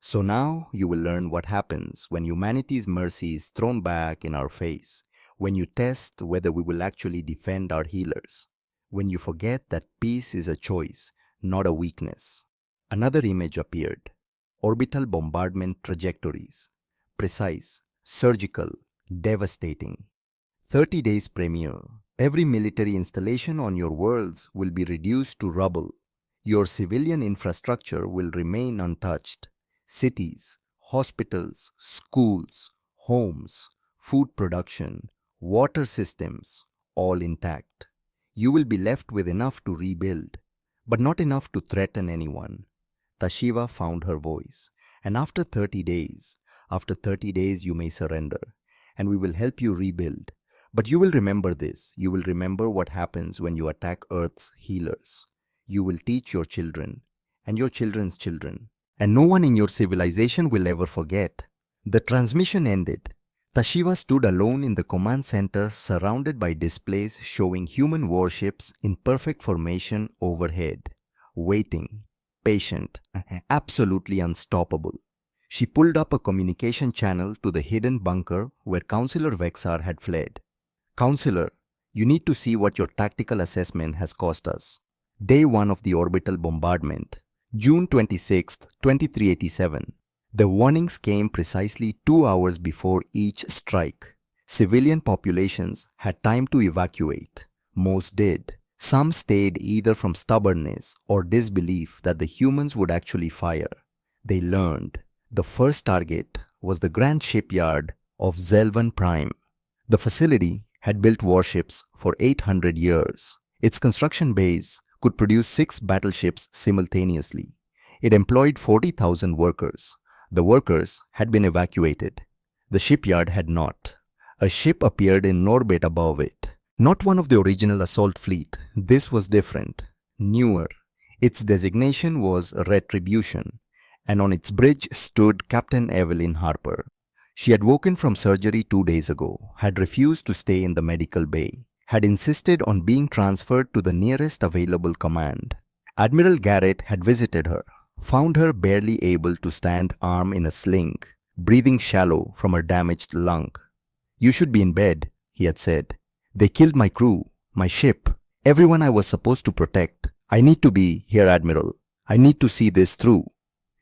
So now you will learn what happens when humanity's mercy is thrown back in our face, when you test whether we will actually defend our healers, when you forget that peace is a choice, not a weakness. Another image appeared. Orbital bombardment trajectories. Precise, surgical, devastating. 30 days premiere. Every military installation on your worlds will be reduced to rubble. Your civilian infrastructure will remain untouched. Cities, hospitals, schools, homes, food production, water systems, all intact. You will be left with enough to rebuild, but not enough to threaten anyone. Tashiva found her voice, and after 30 days you may surrender, and we will help you rebuild. But you will remember this. You will remember what happens when you attack Earth's healers. You will teach your children, and your children's children, and no one in your civilization will ever forget. The transmission ended. Tashiva stood alone in the command center, surrounded by displays showing human warships in perfect formation overhead, waiting, patient, absolutely unstoppable. She pulled up a communication channel to the hidden bunker where Councillor Vexar had fled. Counselor, you need to see what your tactical assessment has cost us. Day 1 of the orbital bombardment, June 26, 2387. The warnings came precisely 2 hours before each strike. Civilian populations had time to evacuate. Most did. Some stayed either from stubbornness or disbelief that the humans would actually fire. They learned. The first target was the grand shipyard of Zelvan Prime. The facility had built warships for 800 years. Its construction base could produce 6 battleships simultaneously. It employed 40,000 workers. The workers had been evacuated. The shipyard had not. A ship appeared in orbit above it. Not one of the original assault fleet. This was different, newer. Its designation was Retribution, and on its bridge stood Captain Evelyn Harper. She had woken from surgery 2 days ago, had refused to stay in the medical bay, had insisted on being transferred to the nearest available command. Admiral Garrett had visited her, found her barely able to stand arm in a sling, breathing shallow from her damaged lung. "You should be in bed," he had said. "They killed my crew, my ship, everyone I was supposed to protect. I need to be here, Admiral. I need to see this through."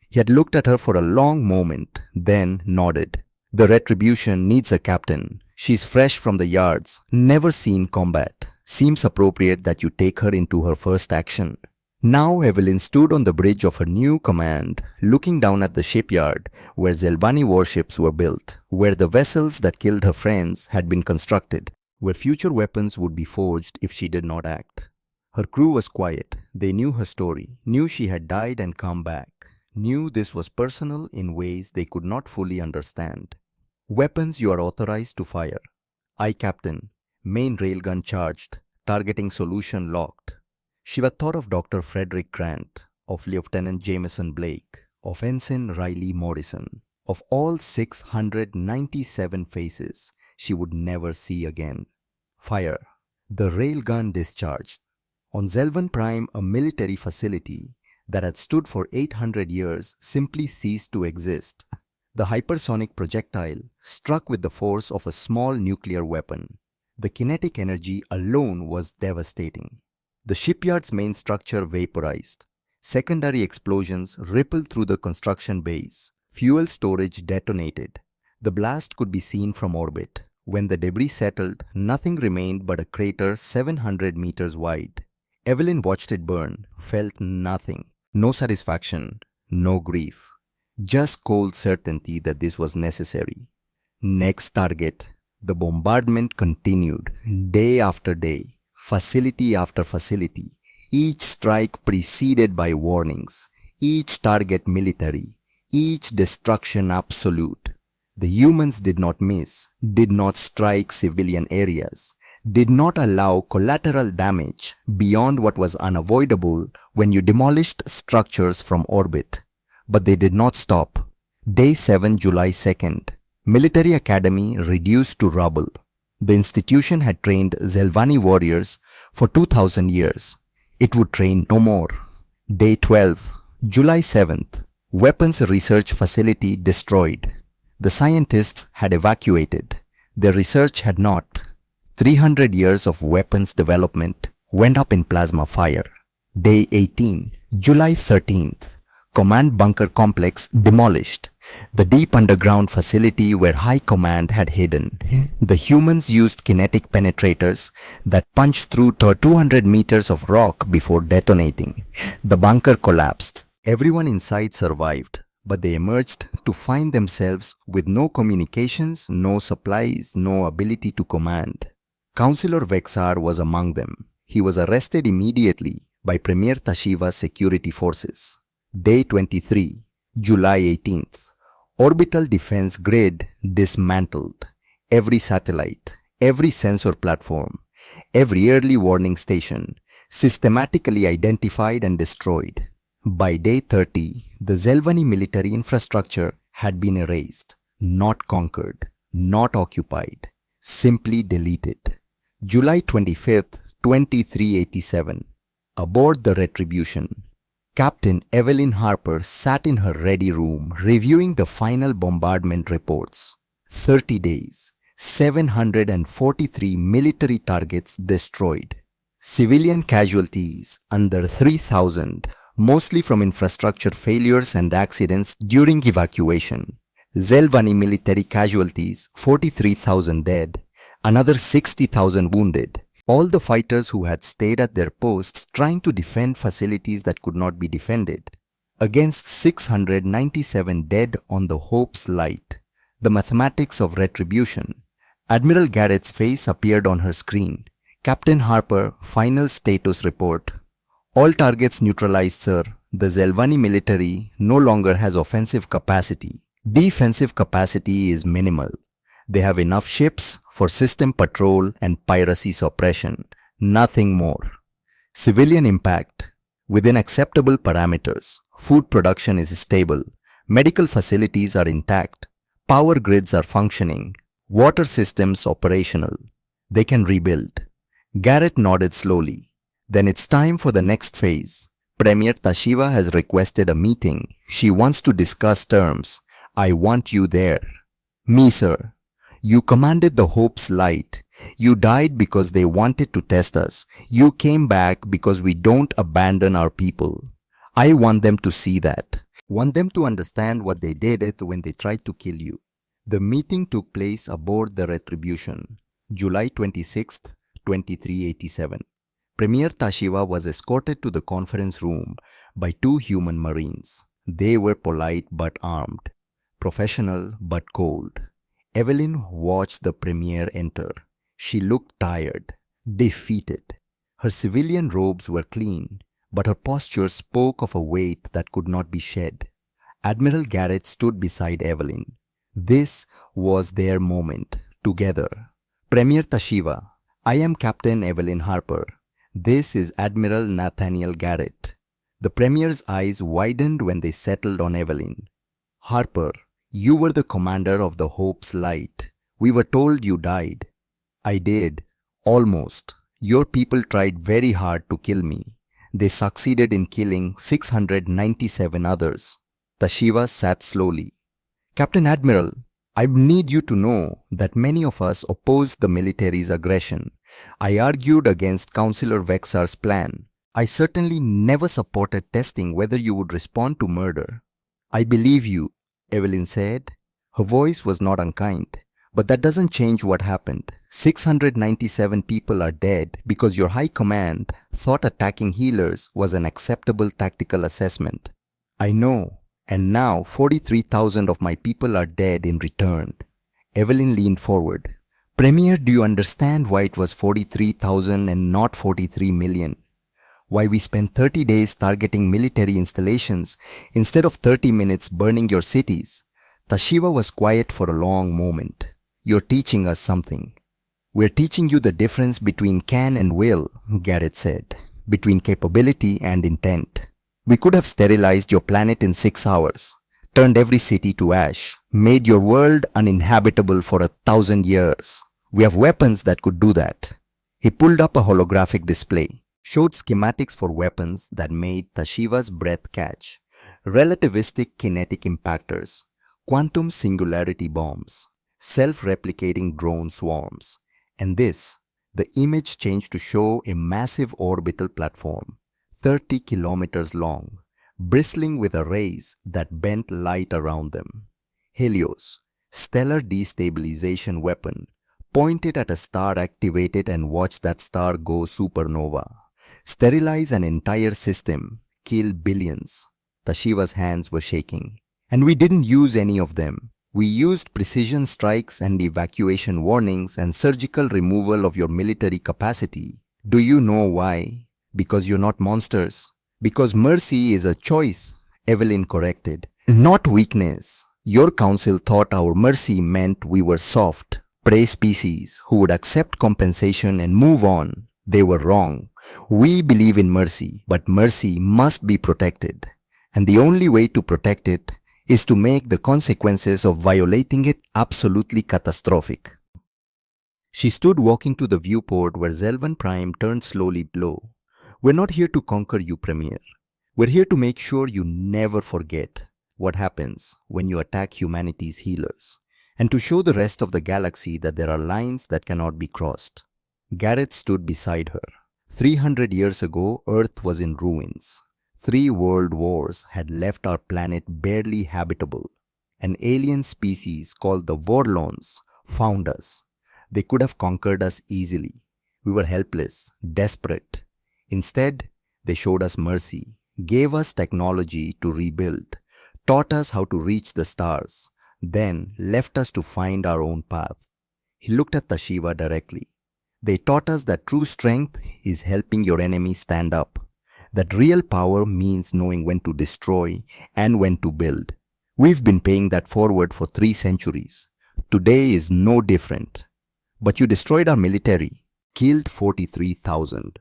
He had looked at her for a long moment, then nodded. "The Retribution needs a captain. She's fresh from the yards, never seen combat. Seems appropriate that you take her into her first action." Now Evelyn stood on the bridge of her new command, looking down at the shipyard where Zelvani warships were built, where the vessels that killed her friends had been constructed, where future weapons would be forged if she did not act. Her crew was quiet. They knew her story, knew she had died and come back, knew this was personal in ways they could not fully understand. "Weapons you are authorized to fire." "Aye, Captain." Main railgun charged, targeting solution locked. Shiva thought of Dr. Frederick Grant, of Lieutenant Jameson Blake, of Ensign Riley Morrison, of all 697 faces she would never see again. Fire. The railgun discharged. On Zelvan Prime, a military facility that had stood for 800 years simply ceased to exist. The hypersonic projectile struck with the force of a small nuclear weapon. The kinetic energy alone was devastating. The shipyard's main structure vaporized. Secondary explosions rippled through the construction base. Fuel storage detonated. The blast could be seen from orbit. When the debris settled, nothing remained but a crater 700 meters wide. Evelyn watched it burn, felt nothing. No satisfaction, no grief. Just cold certainty that this was necessary. Next target. The bombardment continued, day after day, facility after facility, each strike preceded by warnings, each target military, each destruction absolute. The humans did not miss, did not strike civilian areas, did not allow collateral damage beyond what was unavoidable when you demolished structures from orbit. But they did not stop. Day 7, July 2nd. Military Academy reduced to rubble. The institution had trained Zelvani warriors For 2000 years, it would train no more. Day 12, July 7th, weapons research facility destroyed. The scientists had evacuated. Their research had not. 300 years of weapons development went up in plasma fire. Day 18, July 13th, command bunker complex demolished. The deep underground facility where High Command had hidden. The humans used kinetic penetrators that punched through 200 meters of rock before detonating. The bunker collapsed. Everyone inside survived, but they emerged to find themselves with no communications, no supplies, no ability to command. Councillor Vexar was among them. He was arrested immediately by Premier Tashiva's security forces. Day 23, July 18th. Orbital defense grid dismantled. Every satellite, every sensor platform, every early warning station systematically identified and destroyed. By day 30, the Zelvani military infrastructure had been erased, not conquered, not occupied, simply deleted. July 25th, 2387. Aboard the Retribution, Captain Evelyn Harper sat in her ready room reviewing the final bombardment reports. 30 days, 743 military targets destroyed. Civilian casualties under 3,000, mostly from infrastructure failures and accidents during evacuation. Zelvani military casualties, 43,000 dead, another 60,000 wounded. All the fighters who had stayed at their posts trying to defend facilities that could not be defended. Against 697 dead on the Hope's light. The mathematics of retribution. Admiral Garrett's face appeared on her screen. Captain Harper, final status report. All targets neutralized, sir. The Zelvani military no longer has offensive capacity. Defensive capacity is minimal. They have enough ships for system patrol and piracy suppression. Nothing more. Civilian impact. Within acceptable parameters. Food production is stable. Medical facilities are intact. Power grids are functioning. Water systems operational. They can rebuild. Garrett nodded slowly. Then it's time for the next phase. Premier Tashiva has requested a meeting. She wants to discuss terms. I want you there. Me, sir. You commanded the Hope's light. You died because they wanted to test us. You came back because we don't abandon our people. I want them to see that. Want them to understand what they did when they tried to kill you. The meeting took place aboard the Retribution, July 26th, 2387. Premier Tashiva was escorted to the conference room by 2 human marines. They were polite but armed, professional but cold. Evelyn watched the premier enter. She looked tired, defeated. Her civilian robes were clean, but her posture spoke of a weight that could not be shed. Admiral Garrett stood beside Evelyn. This was their moment, together. Premier Tashiva, I am Captain Evelyn Harper. This is Admiral Nathaniel Garrett. The Premier's eyes widened when they settled on Evelyn. Harper, you were the commander of the Hope's light. We were told you died. I did. Almost. Your people tried very hard to kill me. They succeeded in killing 697 others. Tashiva sat slowly. Captain Admiral, I need you to know that many of us opposed the military's aggression. I argued against Councillor Vexar's plan. I certainly never supported testing whether you would respond to murder. I believe you, Evelyn said. Her voice was not unkind. But that doesn't change what happened. 697 people are dead because your high command thought attacking healers was an acceptable tactical assessment. I know, and now 43,000 of my people are dead in return. Evelyn leaned forward. Premier, do you understand why it was 43,000 and not 43 million? Why we spent 30 days targeting military installations instead of 30 minutes burning your cities? Tashiva was quiet for a long moment. You're teaching us something. We're teaching you the difference between can and will, Garrett said. Between capability and intent. We could have sterilized your planet in 6 hours, turned every city to ash, made your world uninhabitable for 1,000 years. We have weapons that could do that. He pulled up a holographic display, showed schematics for weapons that made Tashiva's breath catch, relativistic kinetic impactors, quantum singularity bombs, self-replicating drone swarms, and the image changed to show a massive orbital platform, 30 kilometers long, bristling with arrays that bent light around them. Helios, stellar destabilization weapon, pointed at a star, activated and watch that star go supernova. Sterilize an entire system, kill billions. Tashiva's hands were shaking. And we didn't use any of them. We used precision strikes and evacuation warnings and surgical removal of your military capacity. Do you know why? Because you're not monsters. Because mercy is a choice, Evelyn corrected. Not weakness. Your council thought our mercy meant we were soft, prey species who would accept compensation and move on. They were wrong. We believe in mercy, but mercy must be protected. And the only way to protect it is to make the consequences of violating it absolutely catastrophic. She stood walking to the viewport where Zelvan Prime turned slowly low. We're not here to conquer you, Premier. We're here to make sure you never forget what happens when you attack humanity's healers, and to show the rest of the galaxy that there are lines that cannot be crossed. Garrett stood beside her. 300 years ago, Earth was in ruins. 3 world wars had left our planet barely habitable. An alien species called the Vorlons found us. They could have conquered us easily. We were helpless, desperate. Instead, they showed us mercy, gave us technology to rebuild, taught us how to reach the stars, then left us to find our own path. He looked at Tashiva directly. They taught us that true strength is helping your enemy stand up, that real power means knowing when to destroy and when to build. We've been paying that forward for 3 centuries. Today is no different. But you destroyed our military, killed 43,000.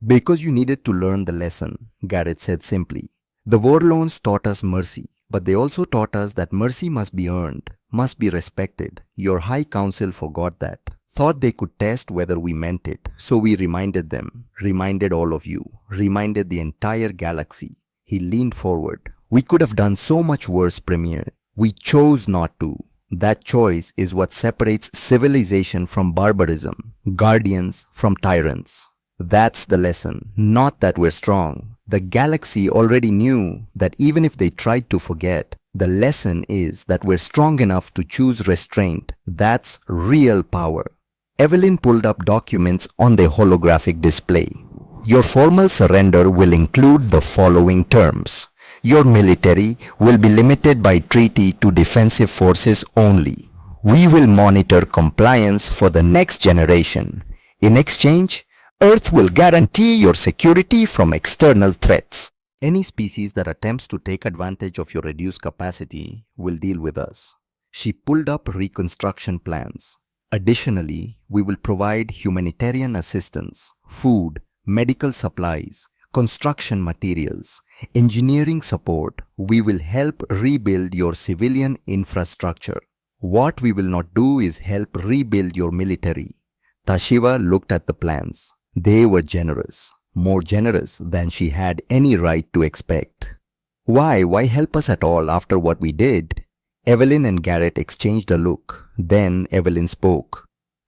Because you needed to learn the lesson, Garrett said simply. The Vorlons taught us mercy, but they also taught us that mercy must be earned, must be respected. Your High Council forgot that, thought they could test whether we meant it, so we reminded them, reminded all of you, reminded the entire galaxy. He leaned forward. We could have done so much worse, Premier. We chose not to. That choice is what separates civilization from barbarism, guardians from tyrants. That's the lesson, not that we're strong. The galaxy already knew that even if they tried to forget, the lesson is that we're strong enough to choose restraint. That's real power. Evelyn pulled up documents on the holographic display. Your formal surrender will include the following terms. Your military will be limited by treaty to defensive forces only. We will monitor compliance for the next generation. In exchange, Earth will guarantee your security from external threats. Any species that attempts to take advantage of your reduced capacity will deal with us. She pulled up reconstruction plans. Additionally, we will provide humanitarian assistance, food, medical supplies, construction materials, engineering support. We will help rebuild your civilian infrastructure. What we will not do is help rebuild your military. Tashiva looked at the plans. They were generous, more generous than she had any right to expect. Why help us at all after what we did? Evelyn and Garrett exchanged a look. Then Evelyn spoke.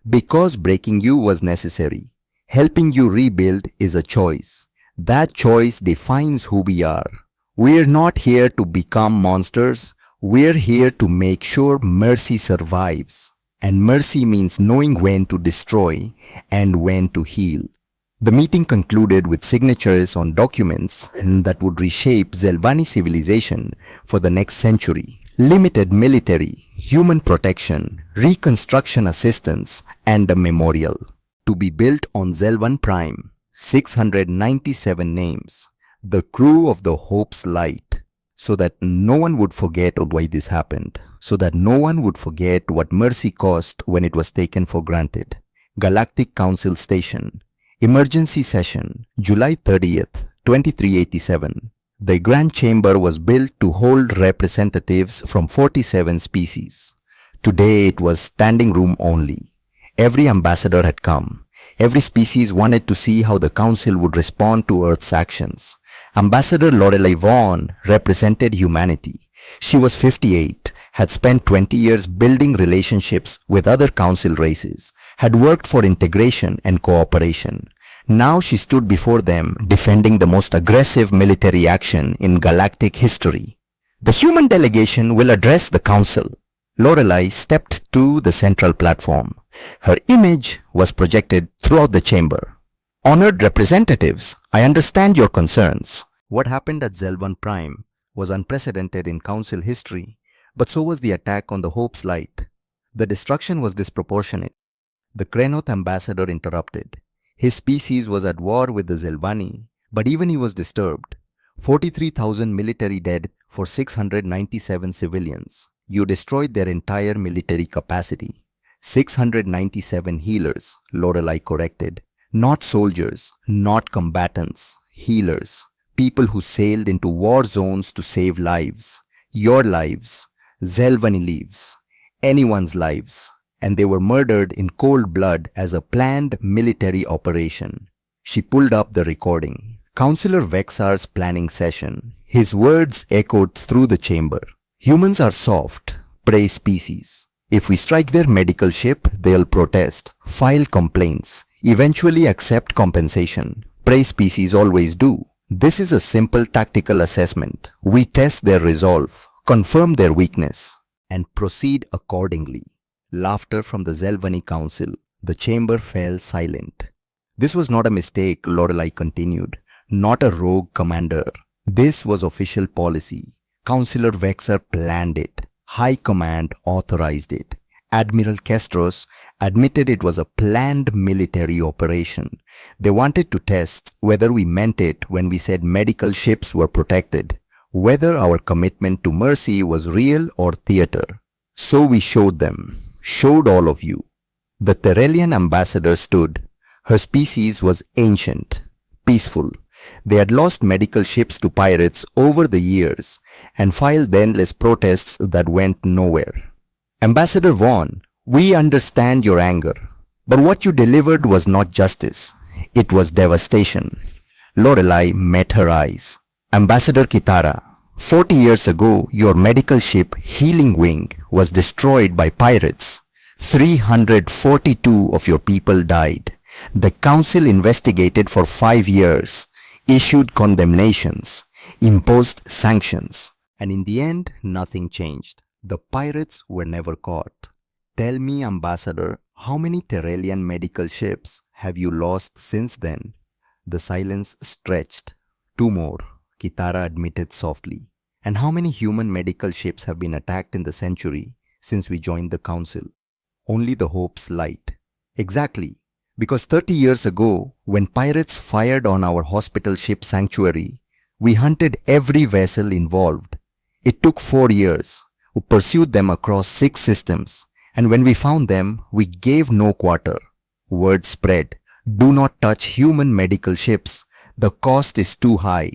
Because breaking you was necessary. Helping you rebuild is a choice. That choice defines who we are. We're not here to become monsters. We're here to make sure mercy survives. And mercy means knowing when to destroy and when to heal. The meeting concluded with signatures on documents that would reshape Zelvani civilization for the next century. Limited military, human protection, reconstruction assistance, and a memorial. To be built on Zelvan Prime. 697 names. The crew of the Hope's Light. So that no one would forget why this happened. So that no one would forget what mercy cost when it was taken for granted. Galactic Council Station. Emergency Session, July 30th, 2387. The Grand Chamber was built to hold representatives from 47 species. Today it was standing room only. Every ambassador had come. Every species wanted to see how the Council would respond to Earth's actions. Ambassador Lorelei Vaughan represented humanity. She was 58, had spent 20 years building relationships with other Council races, had worked for integration and cooperation. Now she stood before them defending the most aggressive military action in galactic history. The human delegation will address the Council. Lorelei stepped to the central platform. Her image was projected throughout the chamber. Honored representatives, I understand your concerns. What happened at Zelvan Prime was unprecedented in Council history, but so was the attack on the Hope's Light. The destruction was disproportionate. The Krenoth ambassador interrupted. His species was at war with the Zelvani, but even he was disturbed. 43,000 military dead for 697 civilians. You destroyed their entire military capacity. 697 healers, Lorelei corrected. Not soldiers, not combatants, healers. People who sailed into war zones to save lives. Your lives, Zelvani lives, anyone's lives. And they were murdered in cold blood as a planned military operation. She pulled up the recording. Councillor Vexar's planning session. His words echoed through the chamber. Humans are soft, prey species. If we strike their medical ship, they'll protest, file complaints, eventually accept compensation. Prey species always do. This is a simple tactical assessment. We test their resolve, confirm their weakness, and proceed accordingly. Laughter from the Zelvani Council. The chamber fell silent. This was not a mistake, Lorelei continued. Not a rogue commander. This was official policy. Councillor Vexar planned it. High Command authorized it. Admiral Kestros admitted it was a planned military operation. They wanted to test whether we meant it when we said medical ships were protected, whether our commitment to mercy was real or theater. So we showed them. Showed all of you. The Therelian ambassador stood. Her species was ancient, peaceful. They had lost medical ships to pirates over the years and filed endless protests that went nowhere. Ambassador Vaughan, we understand your anger, but what you delivered was not justice. It was devastation. Lorelei met her eyes. Ambassador Kitara, 40 years ago, your medical ship Healing Wing was destroyed by pirates. 342 of your people died. The Council investigated for 5 years, issued condemnations, imposed sanctions, and in the end, nothing changed. The pirates were never caught. Tell me, Ambassador, how many Therelian medical ships have you lost since then? The silence stretched. 2 more, Kitara admitted softly. And how many human medical ships have been attacked in the century since we joined the Council? Only the Hope's Light. Exactly, because 30 years ago, when pirates fired on our hospital ship Sanctuary, we hunted every vessel involved. It took 4 years. We pursued them across 6 systems, and when we found them, we gave no quarter. Word spread. Do not touch human medical ships. The cost is too high.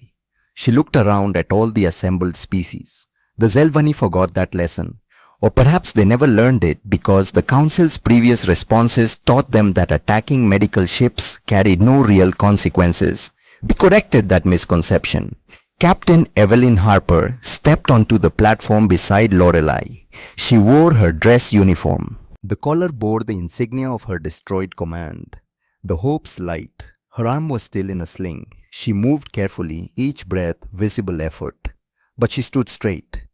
She looked around at all the assembled species. The Zelvani forgot that lesson. Or perhaps they never learned it because the Council's previous responses taught them that attacking medical ships carried no real consequences. We corrected that misconception. Captain Evelyn Harper stepped onto the platform beside Lorelei. She wore her dress uniform. The collar bore the insignia of her destroyed command. The Hope's Light. Her arm was still in a sling. She moved carefully, each breath visible effort. But she stood straight.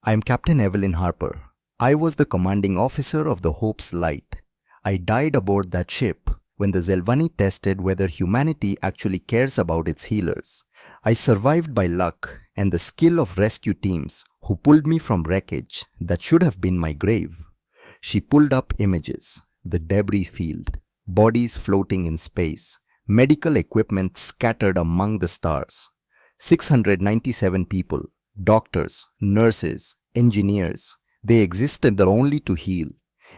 I am Captain Evelyn Harper. I was the commanding officer of the Hope's Light. I died aboard that ship when the Zelvani tested whether humanity actually cares about its healers. I survived by luck and the skill of rescue teams who pulled me from wreckage that should have been my grave. She pulled up images, the debris field, bodies floating in space, medical equipment scattered among the stars. 697 people, doctors, nurses, engineers. They existed only to heal,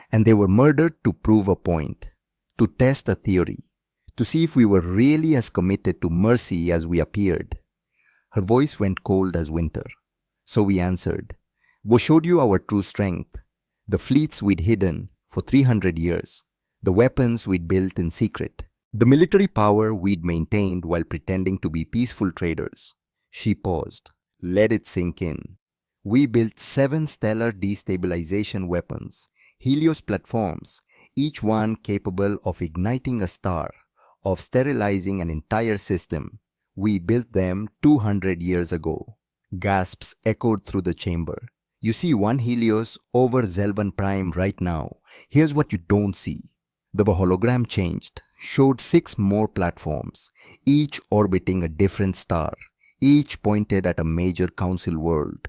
and they were murdered to prove a point, to test a theory, to see if we were really as committed to mercy as we appeared. Her voice went cold as winter. So we answered, we showed you our true strength, the fleets we'd hidden for 300 years, the weapons we'd built in secret. The military power we'd maintained while pretending to be peaceful traders. She paused. Let it sink in. We built 7 stellar destabilization weapons, Helios platforms, each one capable of igniting a star, of sterilizing an entire system. We built them 200 years ago. Gasps echoed through the chamber. You see one Helios over Zelvan Prime right now. Here's what you don't see. The hologram changed, showed 6 more platforms, each orbiting a different star, each pointed at a major council world.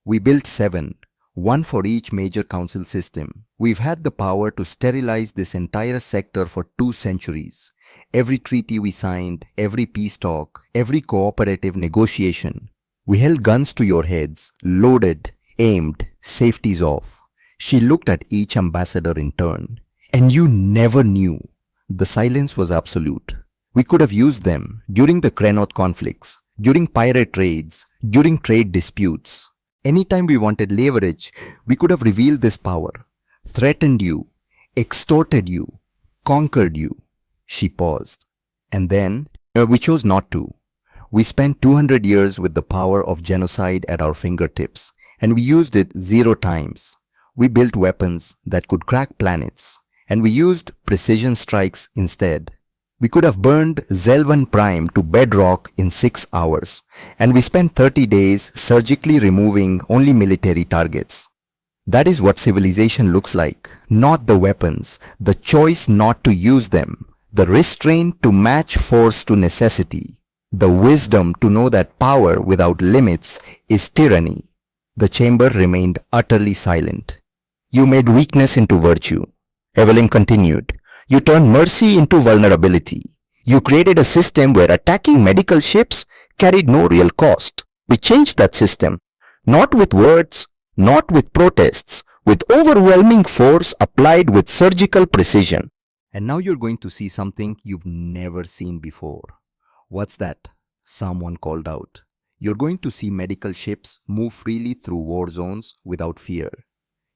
We built 7, one for each major council system. We've had the power to sterilize this entire sector for 2 centuries. Every treaty we signed, every peace talk, every cooperative negotiation. We held guns to your heads, loaded, aimed, safeties off. She looked at each ambassador in turn. And you never knew. The silence was absolute. We could have used them during the Krenoth conflicts, during pirate raids, during trade disputes. Anytime we wanted leverage, we could have revealed this power, threatened you, extorted you, conquered you. She paused. And then, we chose not to. We spent 200 years with the power of genocide at our fingertips, and we used it 0 times. We built weapons that could crack planets, and we used precision strikes instead. We could have burned Zelvan Prime to bedrock in 6 hours, and we spent 30 days surgically removing only military targets. That is what civilization looks like, not the weapons, the choice not to use them, the restraint to match force to necessity, the wisdom to know that power without limits is tyranny. The chamber remained utterly silent. You made weakness into virtue. Evelyn continued. You turned mercy into vulnerability. You created a system where attacking medical ships carried no real cost. We changed that system, not with words, not with protests, with overwhelming force applied with surgical precision. And now you're going to see something you've never seen before. What's that? Someone called out. You're going to see medical ships move freely through war zones without fear.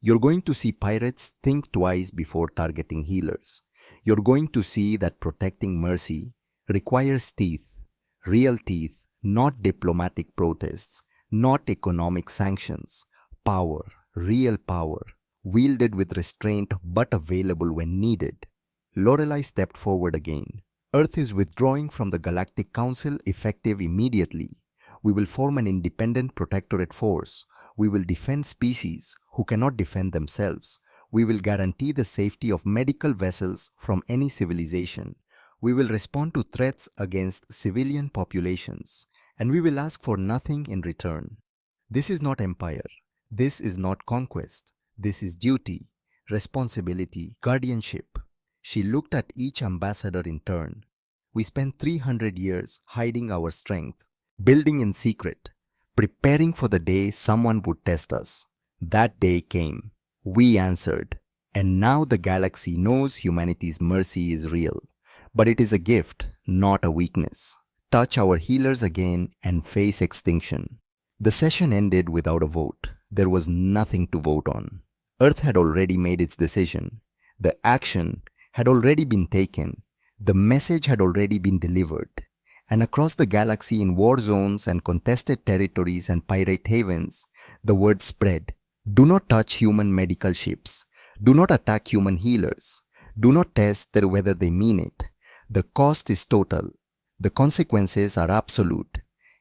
You're going to see pirates think twice before targeting healers. You're going to see that protecting mercy requires teeth, real teeth, not diplomatic protests, not economic sanctions, power, real power, wielded with restraint but available when needed. Lorelei stepped forward again. Earth is withdrawing from the Galactic Council effective immediately. We will form an independent protectorate force. We will defend species who cannot defend themselves. We will guarantee the safety of medical vessels from any civilization. We will respond to threats against civilian populations. And we will ask for nothing in return. This is not empire. This is not conquest. This is duty, responsibility, guardianship. She looked at each ambassador in turn. We spent 300 years hiding our strength, building in secret, preparing for the day someone would test us. That day came. We answered. And now the galaxy knows humanity's mercy is real. But it is a gift, not a weakness. Touch our healers again and face extinction. The session ended without a vote. There was nothing to vote on. Earth had already made its decision. The action had already been taken. The message had already been delivered. And across the galaxy in war zones and contested territories and pirate havens, the word spread. Do not touch human medical ships. Do not attack human healers. Do not test whether they mean it. The cost is total. The consequences are absolute.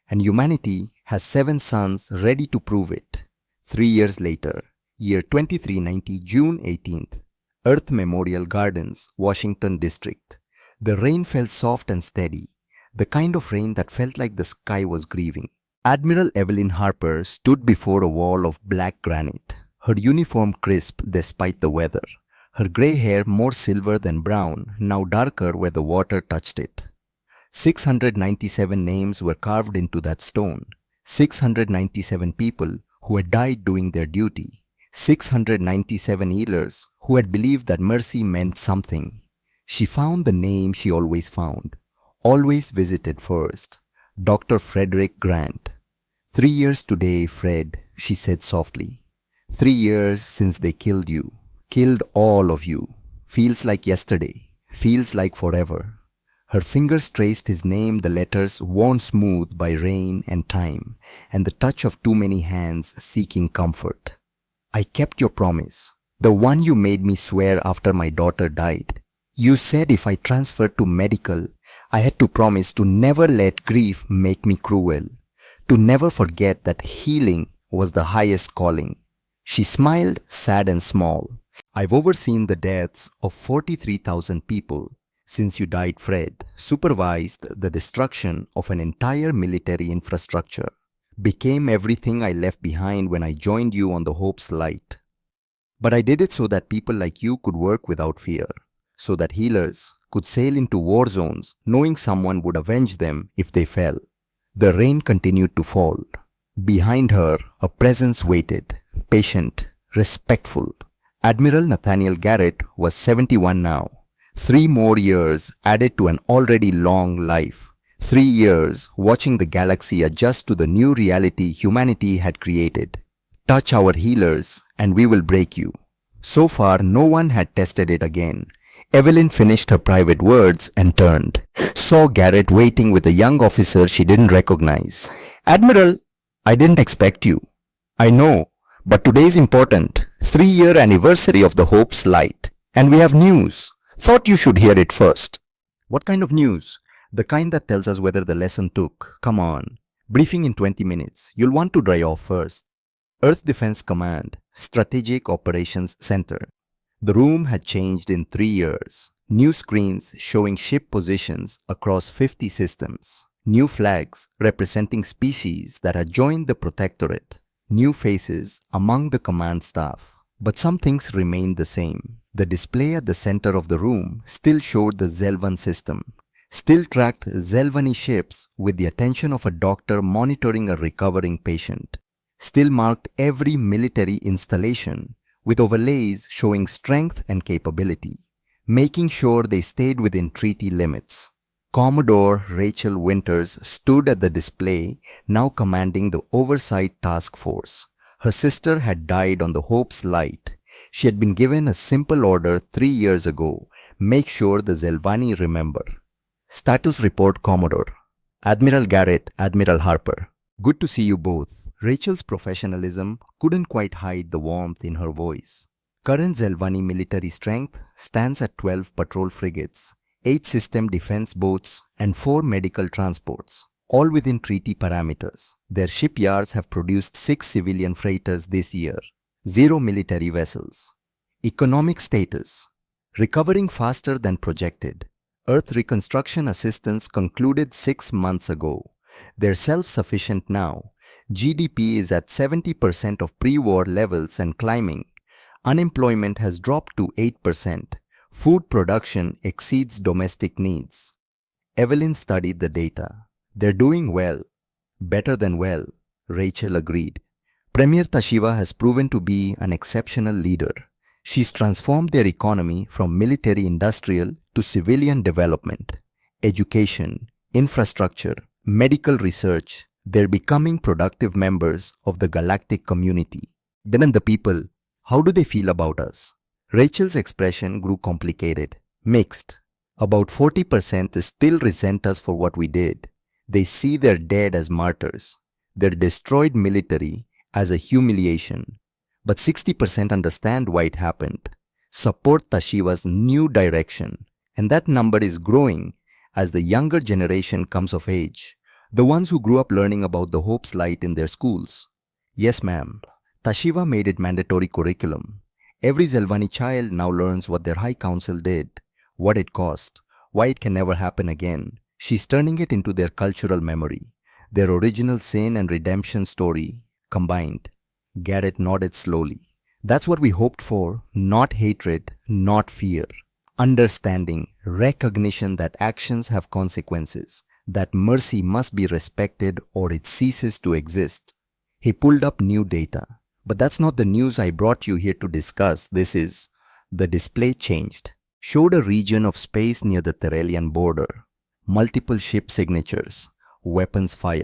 And humanity has 7 sons ready to prove it. 3 years later, year 2390, June 18th, Earth Memorial Gardens, Washington District. The rain fell soft and steady, the kind of rain that felt like the sky was grieving. Admiral Evelyn Harper stood before a wall of black granite, her uniform crisp despite the weather, her grey hair more silver than brown, now darker where the water touched it. 697 names were carved into that stone, 697 people who had died doing their duty, 697 healers who had believed that mercy meant something. She found the name she always found, always visited first, Dr. Frederick Grant. 3 years today, Fred, she said softly. 3 years since they killed you, killed all of you. Feels like yesterday, feels like forever. Her fingers traced his name, the letters worn smooth by rain and time, and the touch of too many hands seeking comfort. I kept your promise, the one you made me swear after my daughter died. You said if I transferred to medical, I had to promise to never let grief make me cruel, to never forget that healing was the highest calling. She smiled, sad and small. I've overseen the deaths of 43,000 people since you died, Fred, supervised the destruction of an entire military infrastructure, became everything I left behind when I joined you on the Hope's light. But I did it so that people like you could work without fear, so that healers could sail into war zones knowing someone would avenge them if they fell. The rain continued to fall. Behind her, a presence waited, patient, respectful. Admiral Nathaniel Garrett was 71 now. 3 more years added to an already long life. 3 years watching the galaxy adjust to the new reality humanity had created. Touch our healers and we will break you. So far, no one had tested it again. Evelyn finished her private words and turned. Saw Garrett waiting with a young officer she didn't recognize. Admiral, I didn't expect you. I know, but today's important. 3-year anniversary of the Hope's light. And we have news. Thought you should hear it first. What kind of news? The kind that tells us whether the lesson took. Come on. Briefing in 20 minutes. You'll want to dry off first. Earth Defense Command, Strategic Operations Center. The room had changed in 3 years. New screens showing ship positions across 50 systems. New flags representing species that had joined the Protectorate. New faces among the command staff. But some things remained the same. The display at the center of the room still showed the Zelvan system. Still tracked Zelvani ships with the attention of a doctor monitoring a recovering patient. Still marked every military installation with overlays showing strength and capability, making sure they stayed within treaty limits. Commodore Rachel Winters stood at the display, now commanding the Oversight Task Force. Her sister had died on the Hope's light. She had been given a simple order 3 years ago, make sure the Zelvani remember. Status report, Commodore. Admiral Garrett, Admiral Harper. Good to see you both. Rachel's professionalism couldn't quite hide the warmth in her voice. Current Zelvani military strength stands at 12 patrol frigates, 8 system defense boats, and 4 medical transports, all within treaty parameters. Their shipyards have produced 6 civilian freighters this year. 0 military vessels. Economic status. Recovering faster than projected. Earth reconstruction assistance concluded 6 months ago. They're self-sufficient now. GDP is at 70% of pre-war levels and climbing. Unemployment has dropped to 8%. Food production exceeds domestic needs. Evelyn studied the data. They're doing well. Better than well, Rachel agreed. Premier Tashiva has proven to be an exceptional leader. She's transformed their economy from military-industrial to civilian development, education, infrastructure, medical research. They're becoming productive members of the galactic community. Then the people, how do they feel about us? Rachel's expression grew complicated, mixed. About 40% still resent us for what we did. They see their dead as martyrs, their destroyed military as a humiliation. But 60% understand why it happened, support Tashiva's new direction, and that number is growing as the younger generation comes of age, the ones who grew up learning about the Hope's light in their schools. Yes, ma'am. Tashiva made it mandatory curriculum. Every Zelvani child now learns what their High Council did, what it cost, why it can never happen again. She's turning it into their cultural memory, their original sin and redemption story combined. Garrett nodded slowly. That's what we hoped for, not hatred, not fear. Understanding, recognition that actions have consequences, that mercy must be respected or it ceases to exist. He pulled up new data. But that's not the news I brought you here to discuss. This is, the display changed. Showed a region of space near the Therelian border. Multiple ship signatures, weapons fire,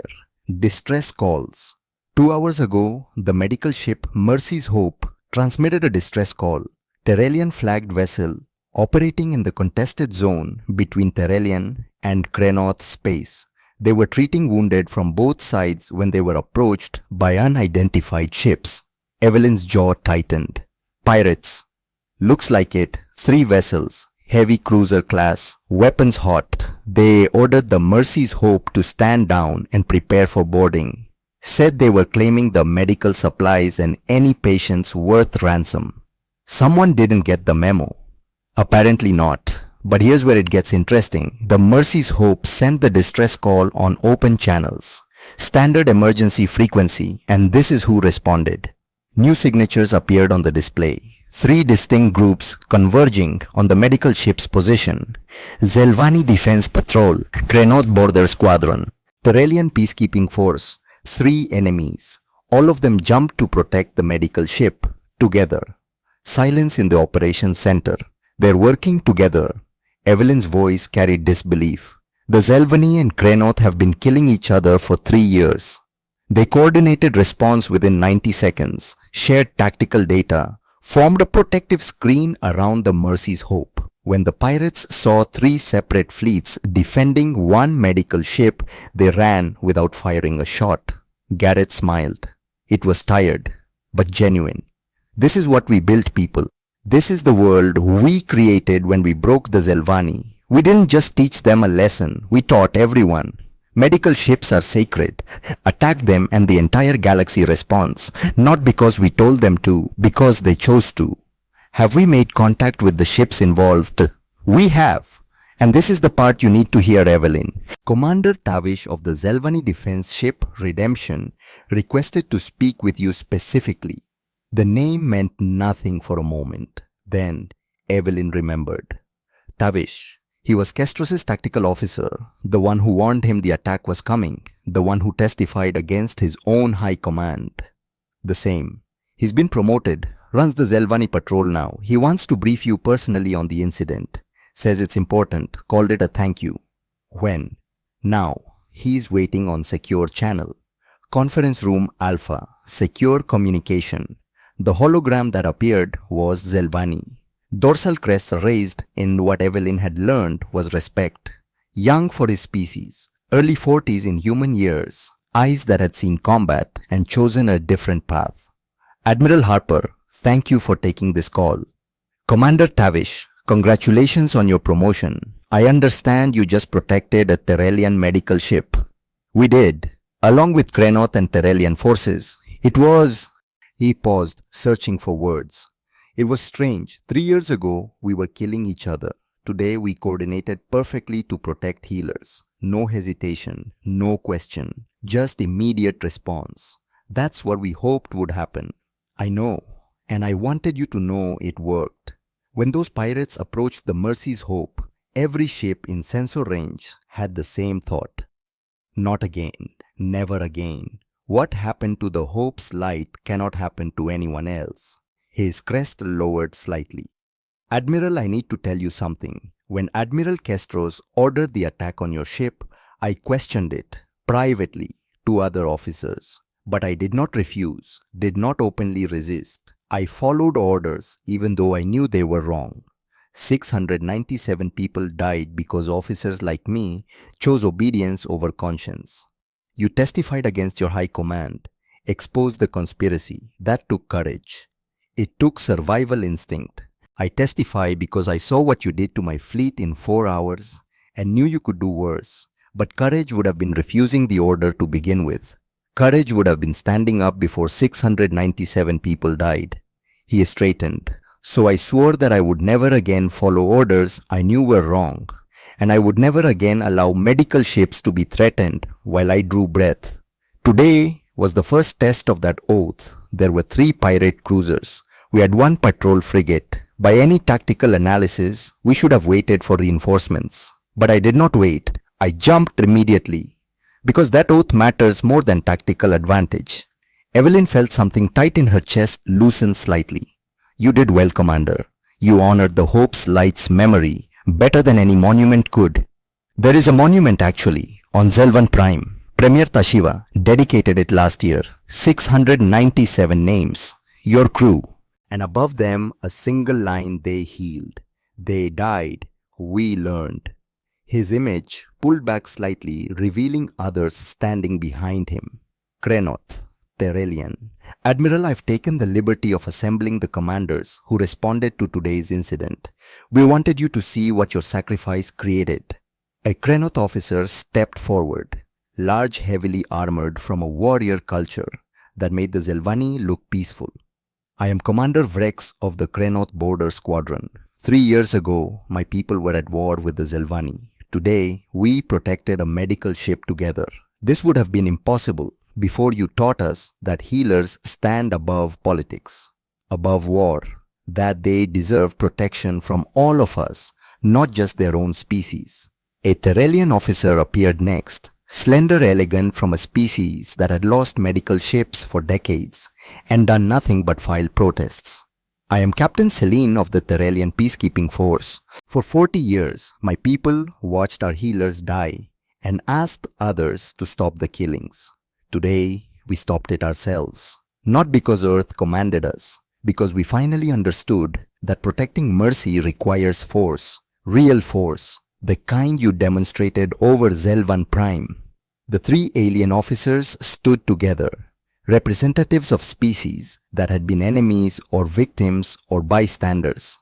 distress calls. 2 hours ago, the medical ship Mercy's Hope transmitted a distress call. Therelian flagged vessel operating in the contested zone between Therelian and Krenoth space. They were treating wounded from both sides when they were approached by unidentified ships. Evelyn's jaw tightened. Pirates. Looks like it. 3 vessels. Heavy cruiser class. Weapons hot. They ordered the Mercy's Hope to stand down and prepare for boarding. Said they were claiming the medical supplies and any patients worth ransom. Someone didn't get the memo. Apparently not. But here's where it gets interesting. The Mercy's Hope sent the distress call on open channels. Standard emergency frequency, and this is who responded. New signatures appeared on the display. 3 distinct groups converging on the medical ship's position. Zelvani Defense Patrol, Krenoth Border Squadron, Terrelian Peacekeeping Force. 3 enemies. All of them jumped to protect the medical ship. Together. Silence in the operations center. They're working together. Evelyn's voice carried disbelief. The Zelvani and Krenoth have been killing each other for 3 years. They coordinated response within 90 seconds, shared tactical data, formed a protective screen around the Mercy's Hope. When the pirates saw 3 separate fleets defending 1 medical ship, they ran without firing a shot. Garrett smiled. It was tired, but genuine. This is what we built, people. This is the world we created when we broke the Zelvani. We didn't just teach them a lesson, we taught everyone. Medical ships are sacred. Attack them and the entire galaxy responds, not because we told them to, because they chose to. Have we made contact with the ships involved? We have. And this is the part you need to hear, Evelyn. Commander Tavish of the Zelvani defense ship Redemption requested to speak with you specifically. The name meant nothing for a moment. Then Evelyn remembered. Tavish. He was Kestros' tactical officer, the one who warned him the attack was coming, the one who testified against his own high command. The same. He's been promoted, runs the Zelvani patrol now. He wants to brief you personally on the incident. Says it's important, called it a thank you. When? Now. He's waiting on secure channel. Conference room Alpha. Secure communication. The hologram that appeared was Zelvani. Dorsal crest raised in what Evelyn had learned was respect. Young for his species, early 40s in human years, eyes that had seen combat and chosen a different path. Admiral Harper, thank you for taking this call. Commander Tavish, congratulations on your promotion. I understand you just protected a Terrelian medical ship. We did, along with Krenoth and Terrelian forces. It was... He paused, searching for words. It was strange. 3 years ago, we were killing each other. Today, we coordinated perfectly to protect healers. No hesitation, no question, just immediate response. That's what we hoped would happen. I know, and I wanted you to know it worked. When those pirates approached the Mercy's Hope, every ship in sensor range had the same thought. Not again, never again. What happened to the Hope's light cannot happen to anyone else. His crest lowered slightly. Admiral, I need to tell you something. When Admiral Kestros ordered the attack on your ship, I questioned it privately to other officers. But I did not refuse, did not openly resist. I followed orders even though I knew they were wrong. 697 people died because officers like me chose obedience over conscience. You testified against your high command, exposed the conspiracy. That took courage. It took survival instinct. I testify because I saw what you did to my fleet in 4 hours and knew you could do worse. But courage would have been refusing the order to begin with. Courage would have been standing up before 697 people died. He straightened. So I swore that I would never again follow orders I knew were wrong. And I would never again allow medical ships to be threatened while I drew breath. Today was the first test of that oath. There were 3 pirate cruisers. We had 1 patrol frigate. By any tactical analysis, we should have waited for reinforcements. But I did not wait. I jumped immediately. Because that oath matters more than tactical advantage. Evelyn felt something tight in her chest loosen slightly. You did well, Commander. You honored the Hope's Light's memory better than any monument could. There is a monument actually, on Zelvan Prime. Premier Tashiva dedicated it last year. 697 names. Your crew. And above them, a single line: they healed. They died. We learned. His image pulled back slightly, revealing others standing behind him. Krenoth, Terrelian. Admiral, I've taken the liberty of assembling the commanders who responded to today's incident. We wanted you to see what your sacrifice created. A Krenoth officer stepped forward, large, heavily armored, from a warrior culture that made the Zelvani look peaceful. I am Commander Vrex of the Krenoth Border Squadron. 3 years ago, my people were at war with the Zelvani. Today, we protected a medical ship together. This would have been impossible before you taught us that healers stand above politics, above war, that they deserve protection from all of us, not just their own species. A Terrelian officer appeared next, slender, elegant, from a species that had lost medical ships for decades and done nothing but file protests. I am Captain Celine of the Terrelian Peacekeeping Force. For 40 years, my people watched our healers die and asked others to stop the killings. Today, we stopped it ourselves. Not because Earth commanded us, because we finally understood that protecting mercy requires force, real force, the kind you demonstrated over Zelvan Prime. The 3 alien officers stood together, representatives of species that had been enemies or victims or bystanders,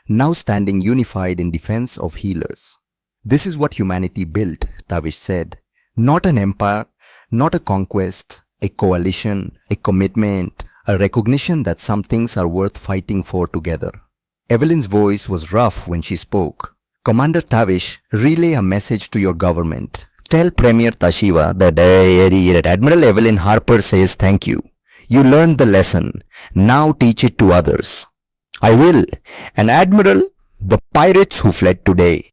now standing unified in defense of healers. This is what humanity built, Tavish said. Not an empire, not a conquest, a coalition, a commitment, a recognition that some things are worth fighting for together. Evelyn's voice was rough when she spoke. Commander Tavish, relay a message to your government. Tell Premier Tashiva that Admiral Evelyn Harper says thank you. You learned the lesson. Now teach it to others. I will. And Admiral, the pirates who fled today,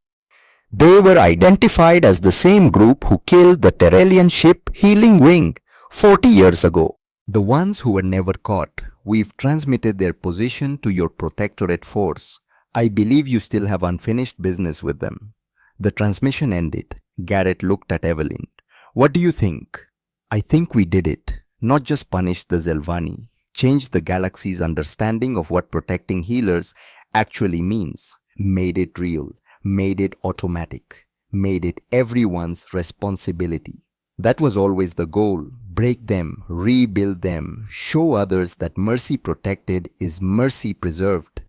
they were identified as the same group who killed the Terrelian ship Healing Wing 40 years ago. The ones who were never caught, we've transmitted their position to your protectorate force. I believe you still have unfinished business with them. The transmission ended. Garrett looked at Evelyn. What do you think? I think we did it. Not just punished the Zelvani. Changed the galaxy's understanding of what protecting healers actually means. Made it real. Made it automatic. Made it everyone's responsibility. That was always the goal. Break them, rebuild them, show others that mercy protected is mercy preserved.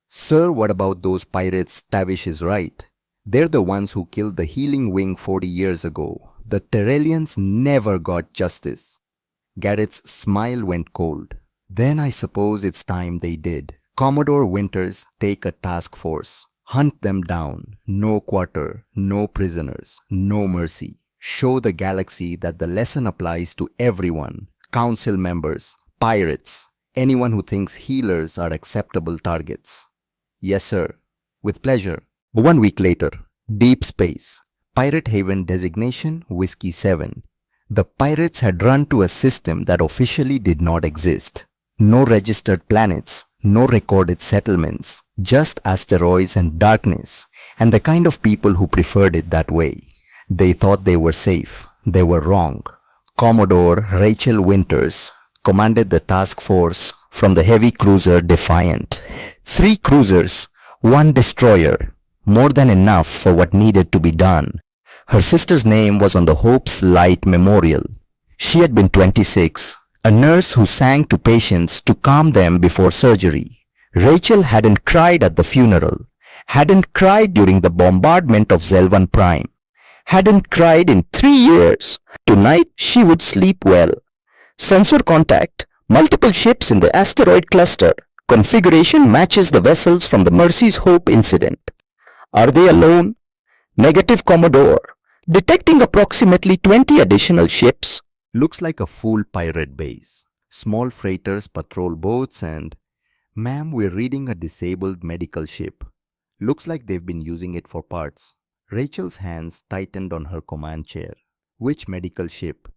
Sir, what about those pirates? Tavish is right. They're the ones who killed the Healing Wing 40 years ago. The Terrelians never got justice. Garrett's smile went cold. Then I suppose it's time they did. Commodore Winters, take a task force. Hunt them down. No quarter, no prisoners, no mercy. Show the galaxy that the lesson applies to everyone. Council members, pirates, anyone who thinks healers are acceptable targets. Yes, sir. With pleasure. 1 week later, Deep Space, Pirate Haven designation Whiskey 7. The pirates had run to a system that officially did not exist. No registered planets, no recorded settlements, just asteroids and darkness, and the kind of people who preferred it that way. They thought they were safe. They were wrong. Commodore Rachel Winters commanded the task force from the heavy cruiser Defiant. 3 cruisers, 1 destroyer. More than enough for what needed to be done. Her sister's name was on the Hope's Light Memorial. She had been 26, a nurse who sang to patients to calm them before surgery. Rachel hadn't cried at the funeral, hadn't cried during the bombardment of Zelvan Prime, hadn't cried in 3 years. Tonight she would sleep well. Sensor contact, multiple ships in the asteroid cluster. Configuration matches the vessels from the Mercy's Hope incident. Are they alone? Negative, Commodore. Detecting approximately 20 additional ships. Looks like a full pirate base. Small freighters, patrol boats and... Ma'am, we're reading a disabled medical ship. Looks like they've been using it for parts. Rachel's hands tightened on her command chair. Which medical ship?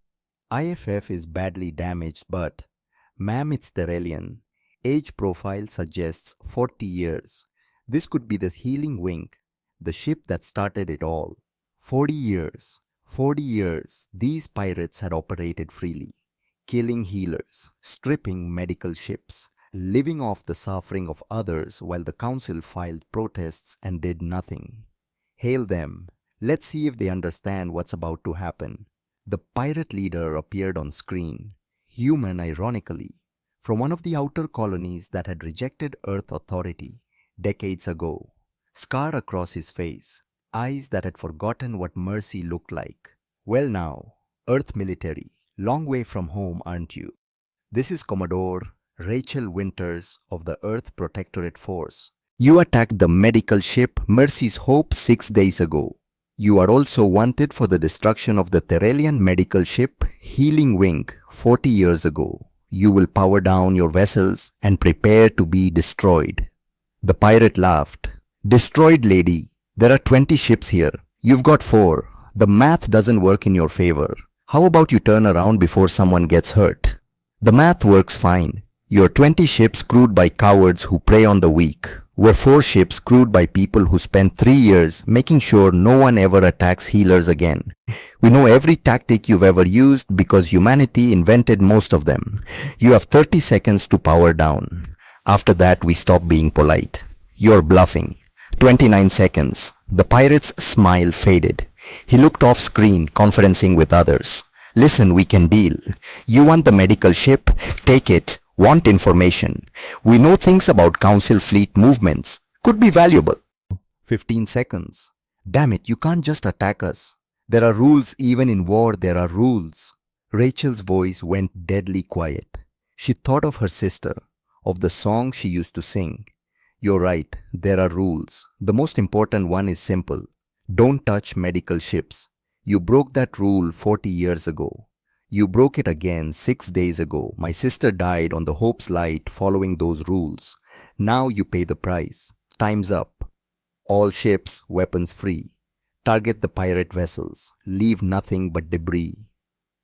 IFF is badly damaged but... Ma'am, it's Terrelian. Age profile suggests 40 years. This could be the Healing Wing. The ship that started it all. 40 years. 40 years, these pirates had operated freely, killing healers, stripping medical ships, living off the suffering of others while the council filed protests and did nothing. Hail them, Let's see if they understand what's about to happen. The pirate leader appeared on screen, human ironically, from one of the outer colonies that had rejected Earth authority decades ago. Scar across his face, eyes that had forgotten what mercy looked like. Well now, Earth military, long way from home, aren't you? This is Commodore Rachel Winters of the Earth Protectorate Force. You attacked the medical ship Mercy's Hope 6 days ago. You are also wanted for the destruction of the Theralian medical ship Healing Wing 40 years ago. You will power down your vessels and prepare to be destroyed. The pirate laughed. Destroyed, lady. There are 20 ships here. You've got 4. The math doesn't work in your favor. How about you turn around before someone gets hurt? The math works fine. Your 20 ships crewed by cowards who prey on the weak were 4 ships crewed by people who spent 3 years making sure no one ever attacks healers again. We know every tactic you've ever used because humanity invented most of them. You have 30 seconds to power down. After that, we stop being polite. You're bluffing. 29 seconds. The pirate's smile faded. He looked off screen, conferencing with others. Listen, we can deal. You want the medical ship? Take it. Want information. We know things about Council fleet movements. Could be valuable. 15 seconds. Damn it, you can't just attack us. There are rules. Even in war, there are rules. Rachel's voice went deadly quiet. She thought of her sister, of the song she used to sing. You're right, there are rules. The most important one is simple. Don't touch medical ships. You broke that rule 40 years ago. You broke it again 6 days ago. My sister died on the Hope's Light following those rules. Now you pay the price. Time's up. All ships, weapons free. Target the pirate vessels. Leave nothing but debris.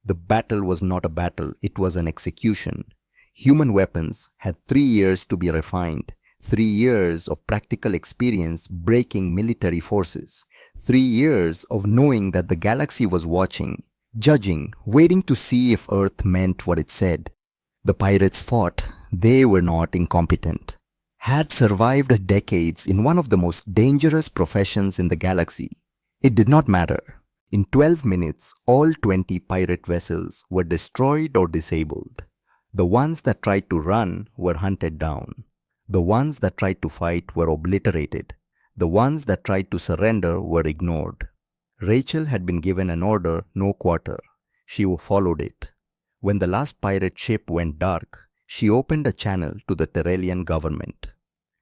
The battle was not a battle, it was an execution. Human weapons had 3 years to be refined. 3 years of practical experience breaking military forces. 3 years of knowing that the galaxy was watching, judging, waiting to see if Earth meant what it said. The pirates fought. They were not incompetent. Had survived decades in one of the most dangerous professions in the galaxy. It did not matter. In 12 minutes, all 20 pirate vessels were destroyed or disabled. The ones that tried to run were hunted down. The ones that tried to fight were obliterated. The ones that tried to surrender were ignored. Rachel had been given an order, no quarter. She followed it. When the last pirate ship went dark, she opened a channel to the Theralian government.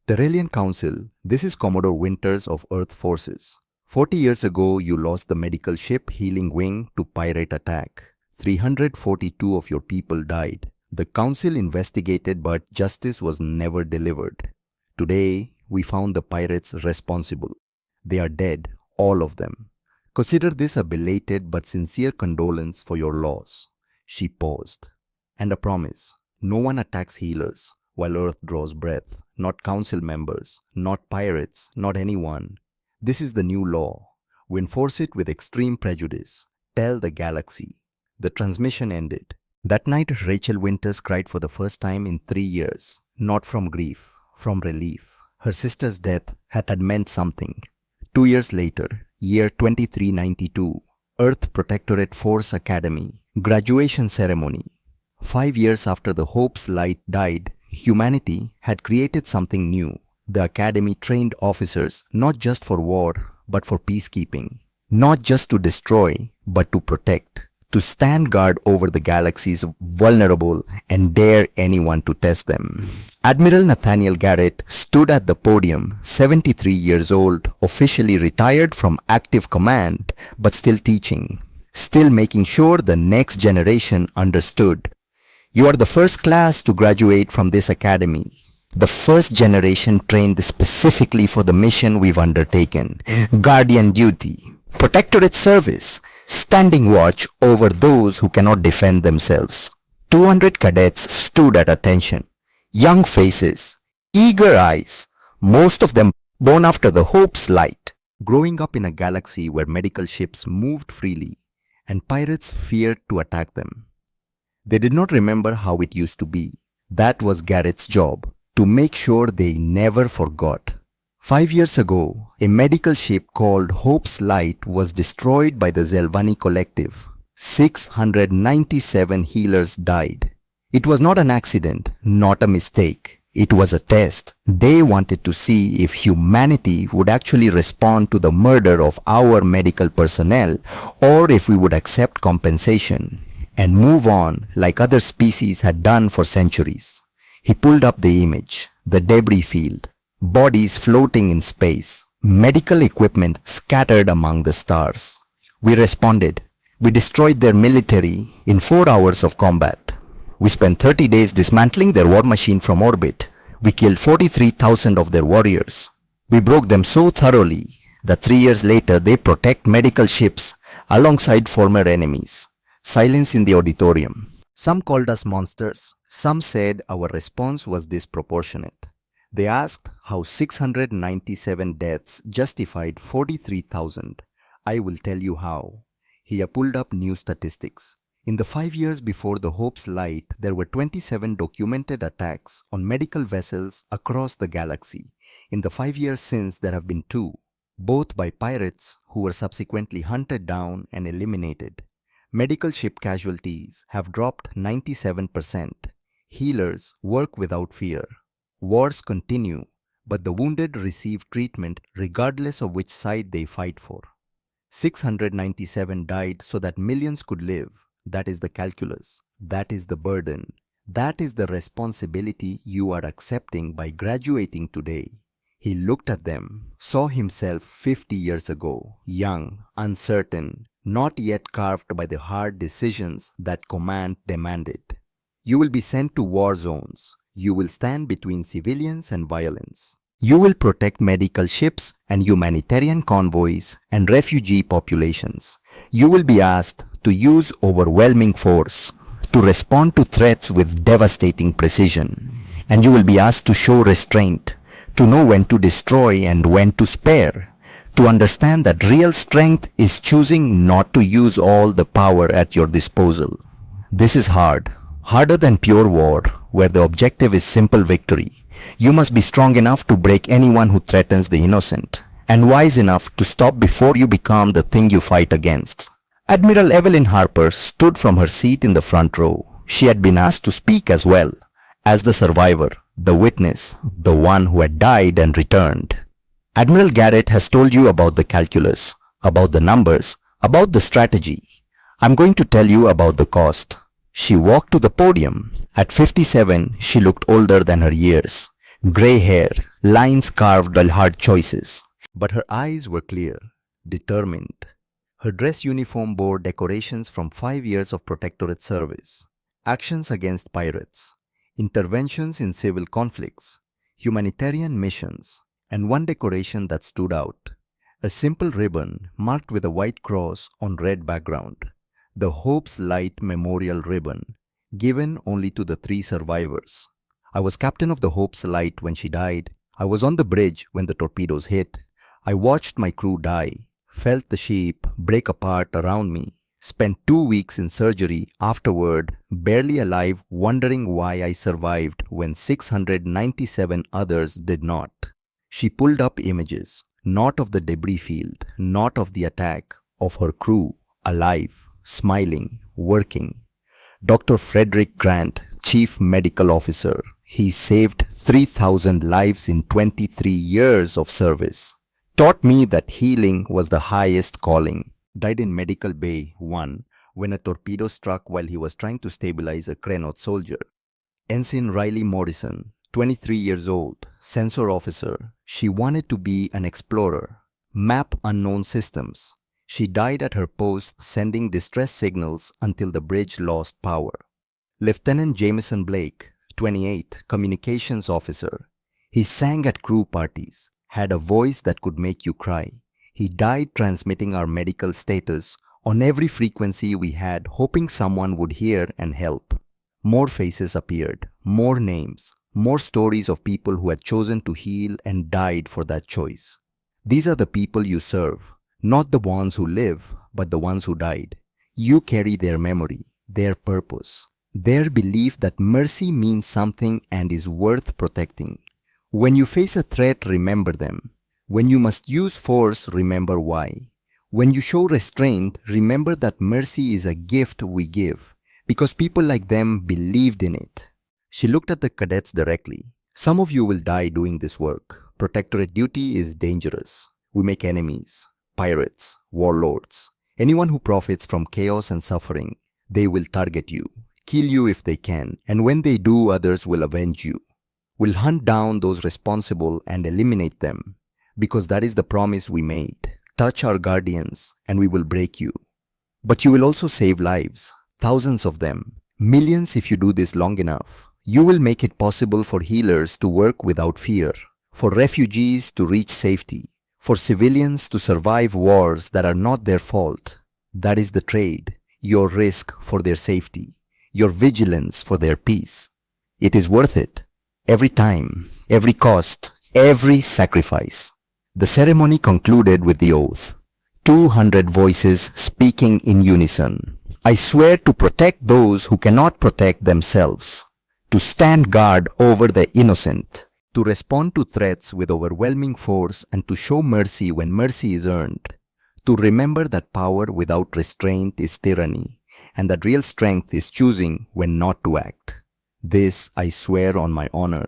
Theralian Council, this is Commodore Winters of Earth Forces. 40 years ago, you lost the medical ship Healing Wing to pirate attack. 342 of your people died. The council investigated, but justice was never delivered. Today, we found the pirates responsible. They are dead, all of them. Consider this a belated but sincere condolence for your loss. She paused. And a promise. No one attacks healers while Earth draws breath. Not council members, not pirates, not anyone. This is the new law. We enforce it with extreme prejudice. Tell the galaxy. The transmission ended. That night, Rachel Winters cried for the first time in 3 years. Not from grief, from relief. Her sister's death had meant something. 2 years later, year 2392, Earth Protectorate Force Academy, graduation ceremony. 5 years after the Hope's Light died, humanity had created something new. The Academy trained officers not just for war, but for peacekeeping. Not just to destroy, but to protect. To stand guard over the galaxy's vulnerable and dare anyone to test them. Admiral Nathaniel Garrett stood at the podium, 73 years old, officially retired from active command, but still teaching. Still making sure the next generation understood. You are the first class to graduate from this academy. The first generation trained specifically for the mission we've undertaken. Guardian duty. Protectorate service. Standing watch over those who cannot defend themselves. 200 cadets stood at attention. Young faces, eager eyes, most of them born after the Hope's Light. Growing up in a galaxy where medical ships moved freely and pirates feared to attack them. They did not remember how it used to be. That was Garrett's job, to make sure they never forgot. 5 years ago, a medical ship called Hope's Light was destroyed by the Zelvani collective. 697 healers died. It was not an accident, not a mistake. It was a test. They wanted to see if humanity would actually respond to the murder of our medical personnel or if we would accept compensation and move on like other species had done for centuries. He pulled up the image, the debris field, bodies floating in space, medical equipment scattered among the stars. We responded. We destroyed their military in 4 hours of combat. We spent 30 days dismantling their war machine from orbit. We killed 43,000 of their warriors. We broke them so thoroughly that 3 years later they protect medical ships alongside former enemies. Silence in the auditorium. Some called us monsters. Some said our response was disproportionate. They asked how 697 deaths justified 43,000. I will tell you how. He pulled up new statistics. In the 5 years before the Hope's Light, there were 27 documented attacks on medical vessels across the galaxy. In the 5 years since, there have been 2, both by pirates who were subsequently hunted down and eliminated. Medical ship casualties have dropped 97%. Healers work without fear. Wars continue, but the wounded receive treatment regardless of which side they fight for. 697 died so that millions could live. That is the calculus. That is the burden. That is the responsibility you are accepting by graduating today. He looked at them, saw himself 50 years ago, young, uncertain, not yet carved by the hard decisions that command demanded. You will be sent to war zones. You will stand between civilians and violence. You will protect medical ships and humanitarian convoys and refugee populations. You will be asked to use overwhelming force, to respond to threats with devastating precision. And you will be asked to show restraint, to know when to destroy and when to spare, to understand that real strength is choosing not to use all the power at your disposal. This is hard, harder than pure war, where the objective is simple victory. You must be strong enough to break anyone who threatens the innocent, and wise enough to stop before you become the thing you fight against. Admiral Evelyn Harper stood from her seat in the front row. She had been asked to speak as well, as the survivor, the witness, the one who had died and returned. Admiral Garrett has told you about the calculus, about the numbers, about the strategy. I'm going to tell you about the cost. She walked to the podium. At 57, she looked older than her years. Gray hair, lines carved by hard choices. But her eyes were clear, determined. Her dress uniform bore decorations from 5 years of protectorate service, actions against pirates, interventions in civil conflicts, humanitarian missions, and one decoration that stood out. A simple ribbon marked with a white cross on red background. The Hope's Light Memorial Ribbon, given only to the 3 survivors. I was captain of the Hope's Light when she died. I was on the bridge when the torpedoes hit. I watched my crew die, felt the ship break apart around me, spent 2 weeks in surgery afterward, barely alive, wondering why I survived when 697 others did not. She pulled up images, not of the debris field, not of the attack, of her crew, alive, smiling, working. Dr. Frederick Grant, Chief Medical Officer. He saved 3,000 lives in 23 years of service. Taught me that healing was the highest calling. Died in Medical Bay 1 when a torpedo struck while he was trying to stabilize a Krenot soldier. Ensign Riley Morrison, 23 years old, sensor officer. She wanted to be an explorer. Map unknown systems. She died at her post sending distress signals until the bridge lost power. Lieutenant Jameson Blake, 28, communications officer. He sang at crew parties, had a voice that could make you cry. He died transmitting our medical status on every frequency we had, hoping someone would hear and help. More faces appeared, more names, more stories of people who had chosen to heal and died for that choice. These are the people you serve. Not the ones who live, but the ones who died. You carry their memory, their purpose, their belief that mercy means something and is worth protecting. When you face a threat, remember them. When you must use force, remember why. When you show restraint, remember that mercy is a gift we give, because people like them believed in it. She looked at the cadets directly. Some of you will die doing this work. Protectorate duty is dangerous. We make enemies, pirates, warlords, anyone who profits from chaos and suffering. They will target you, kill you if they can, and when they do, others will avenge you. We'll hunt down those responsible and eliminate them, because that is the promise we made. Touch our guardians and we will break you. But you will also save lives, thousands of them, millions if you do this long enough. You will make it possible for healers to work without fear, for refugees to reach safety, for civilians to survive wars that are not their fault. That is the trade, your risk for their safety, your vigilance for their peace. It is worth it. Every time, every cost, every sacrifice. The ceremony concluded with the oath. 200 voices speaking in unison. I swear to protect those who cannot protect themselves, to stand guard over the innocent, to respond to threats with overwhelming force and to show mercy when mercy is earned, to remember that power without restraint is tyranny and that real strength is choosing when not to act. This I swear on my honor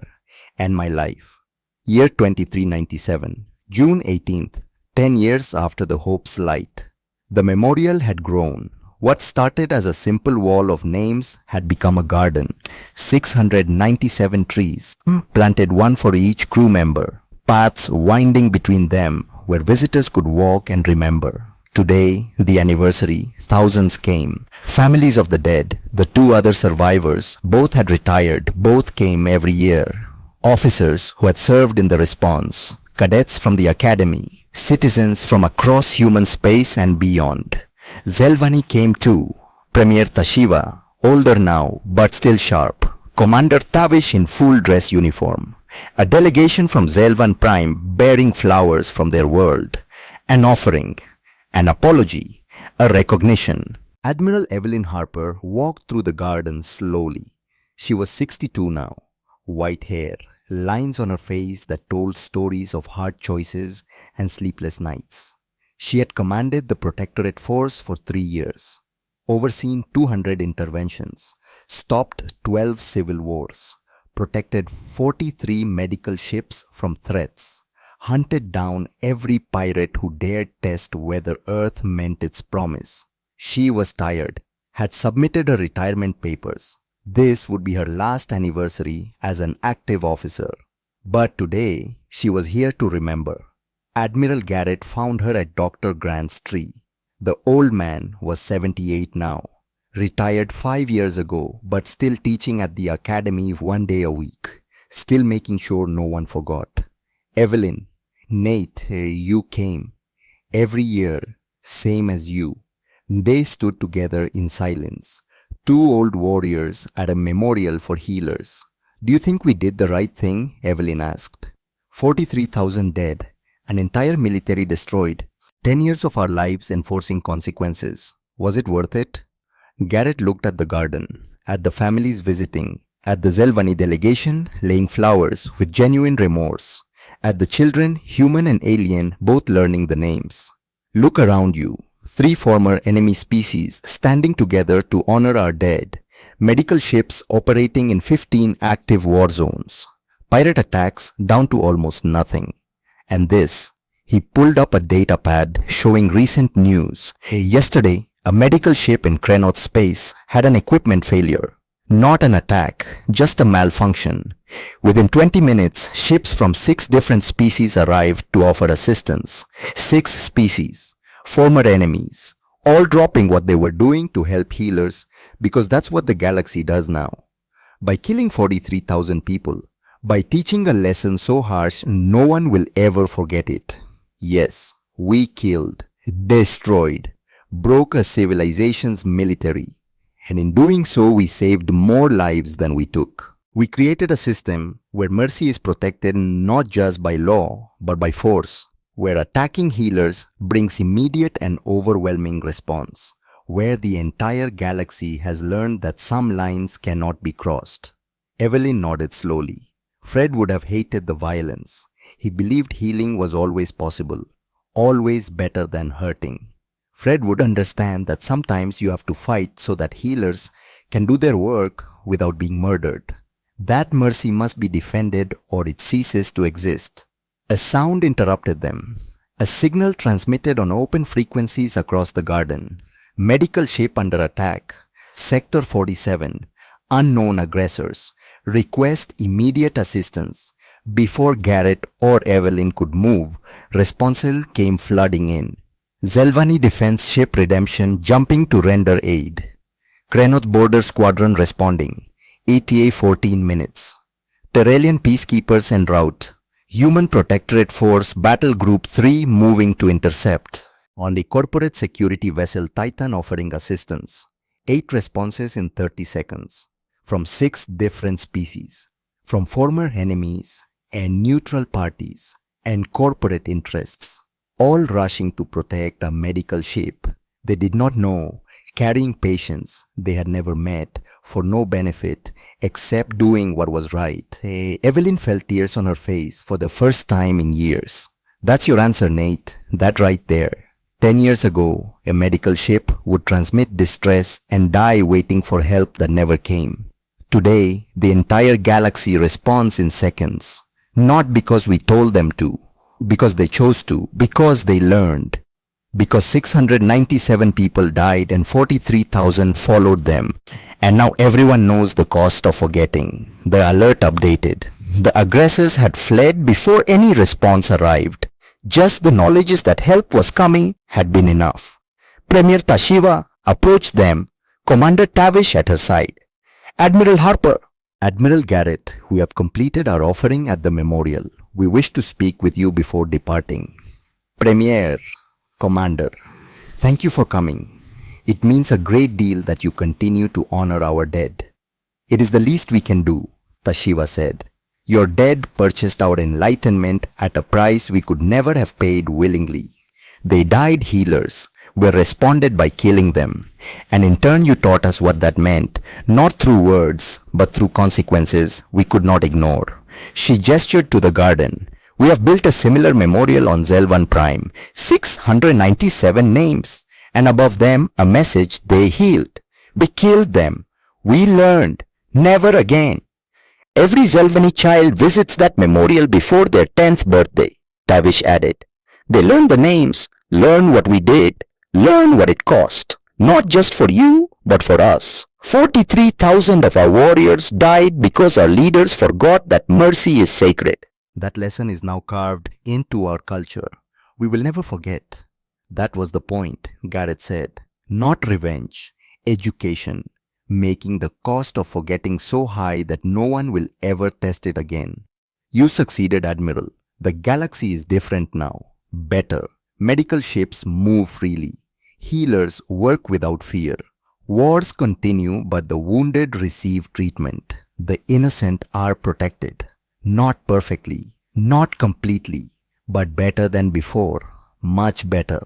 and my life. Year 2397. June 18th, 10 years after the Hope's light. The memorial had grown. What started as a simple wall of names had become a garden. 697 trees, planted one for each crew member. Paths winding between them where visitors could walk and remember. Today, the anniversary, thousands came. Families of the dead, the two other survivors, both had retired, both came every year. Officers who had served in the response. Cadets from the academy, citizens from across human space and beyond. Zelvani came too. Premier Tashiva, older now but still sharp. Commander Tavish in full dress uniform. A delegation from Zelvan Prime bearing flowers from their world. An offering, an apology, a recognition. Admiral Evelyn Harper walked through the garden slowly. She was 62 now. White hair, lines on her face that told stories of hard choices and sleepless nights. She had commanded the Protectorate Force for 3 years, overseen 200 interventions, stopped 12 civil wars, protected 43 medical ships from threats, hunted down every pirate who dared test whether Earth meant its promise. She was tired, had submitted her retirement papers. This would be her last anniversary as an active officer. But today, she was here to remember. Admiral Garrett found her at Dr. Grant's tree. The old man was 78 now, retired 5 years ago, but still teaching at the academy 1 day a week, still making sure no one forgot. Evelyn, Nate, you came. Every year, same as you. They stood together in silence. Two old warriors at a memorial for healers. Do you think we did the right thing? Evelyn asked. 43,000 dead, an entire military destroyed, 10 years of our lives enforcing consequences. Was it worth it? Garrett looked at the garden, at the families visiting, at the Zelvani delegation laying flowers with genuine remorse, at the children, human and alien, both learning the names. Look around you. 3 former enemy species standing together to honor our dead. Medical ships operating in 15 active war zones. Pirate attacks down to almost nothing. And this, he pulled up a data pad showing recent news. Yesterday, a medical ship in Krenoth space had an equipment failure. Not an attack, just a malfunction. Within 20 minutes, ships from 6 different species arrived to offer assistance. 6 species. Former enemies, all dropping what they were doing to help healers because that's what the galaxy does now. By killing 43,000 people, by teaching a lesson so harsh no one will ever forget it. Yes, we killed, destroyed, broke a civilization's military, and in doing so we saved more lives than we took. We created a system where mercy is protected not just by law but by force. Where attacking healers brings immediate and overwhelming response, where the entire galaxy has learned that some lines cannot be crossed. Evelyn nodded slowly. Fred would have hated the violence. He believed healing was always possible, always better than hurting. Fred would understand that sometimes you have to fight so that healers can do their work without being murdered. That mercy must be defended or it ceases to exist. A sound interrupted them. A signal transmitted on open frequencies across the garden. Medical ship under attack. Sector 47. Unknown aggressors. Request immediate assistance. Before Garrett or Evelyn could move, responses came flooding in. Zelvani Defense Ship Redemption jumping to render aid. Krenoth Border Squadron responding. ETA 14 minutes. Terrellian Peacekeepers en route. Human Protectorate Force Battle Group 3 moving to intercept. On the corporate security vessel Titan offering assistance. 8 responses in 30 seconds. From 6 different species. From former enemies and neutral parties and corporate interests. All rushing to protect a medical ship they did not know, carrying patients they had never met for no benefit except doing what was right. Evelyn felt tears on her face for the first time in years. That's your answer, Nate. That right there. 10 years ago, a medical ship would transmit distress and die waiting for help that never came. Today, the entire galaxy responds in seconds. Not because we told them to, because they chose to, because they learned. Because 697 people died and 43,000 followed them. And now everyone knows the cost of forgetting. The alert updated. The aggressors had fled before any response arrived. Just the knowledge that help was coming had been enough. Premier Tashiva approached them, Commander Tavish at her side. Admiral Harper. Admiral Garrett, we have completed our offering at the memorial. We wish to speak with you before departing. Premier, Commander, thank you for coming. It means a great deal that you continue to honor our dead. It is the least we can do, Tashiva said. Your dead purchased our enlightenment at a price we could never have paid willingly. They died healers. We responded by killing them. And in turn you taught us what that meant, not through words, but through consequences we could not ignore. She gestured to the garden. We have built a similar memorial on Zelvan Prime, 697 names, and above them a message they healed. We killed them. We learned. Never again. Every Zelvani child visits that memorial before their 10th birthday, Tavish added. They learn the names, learn what we did, learn what it cost. Not just for you, but for us. 43,000 of our warriors died because our leaders forgot that mercy is sacred. That lesson is now carved into our culture. We will never forget. That was the point, Garrett said. Not revenge, education, making the cost of forgetting so high that no one will ever test it again. You succeeded, Admiral. The galaxy is different now. Better. Medical ships move freely. Healers work without fear. Wars continue, but the wounded receive treatment. The innocent are protected. Not perfectly, not completely, but better than before. Much better.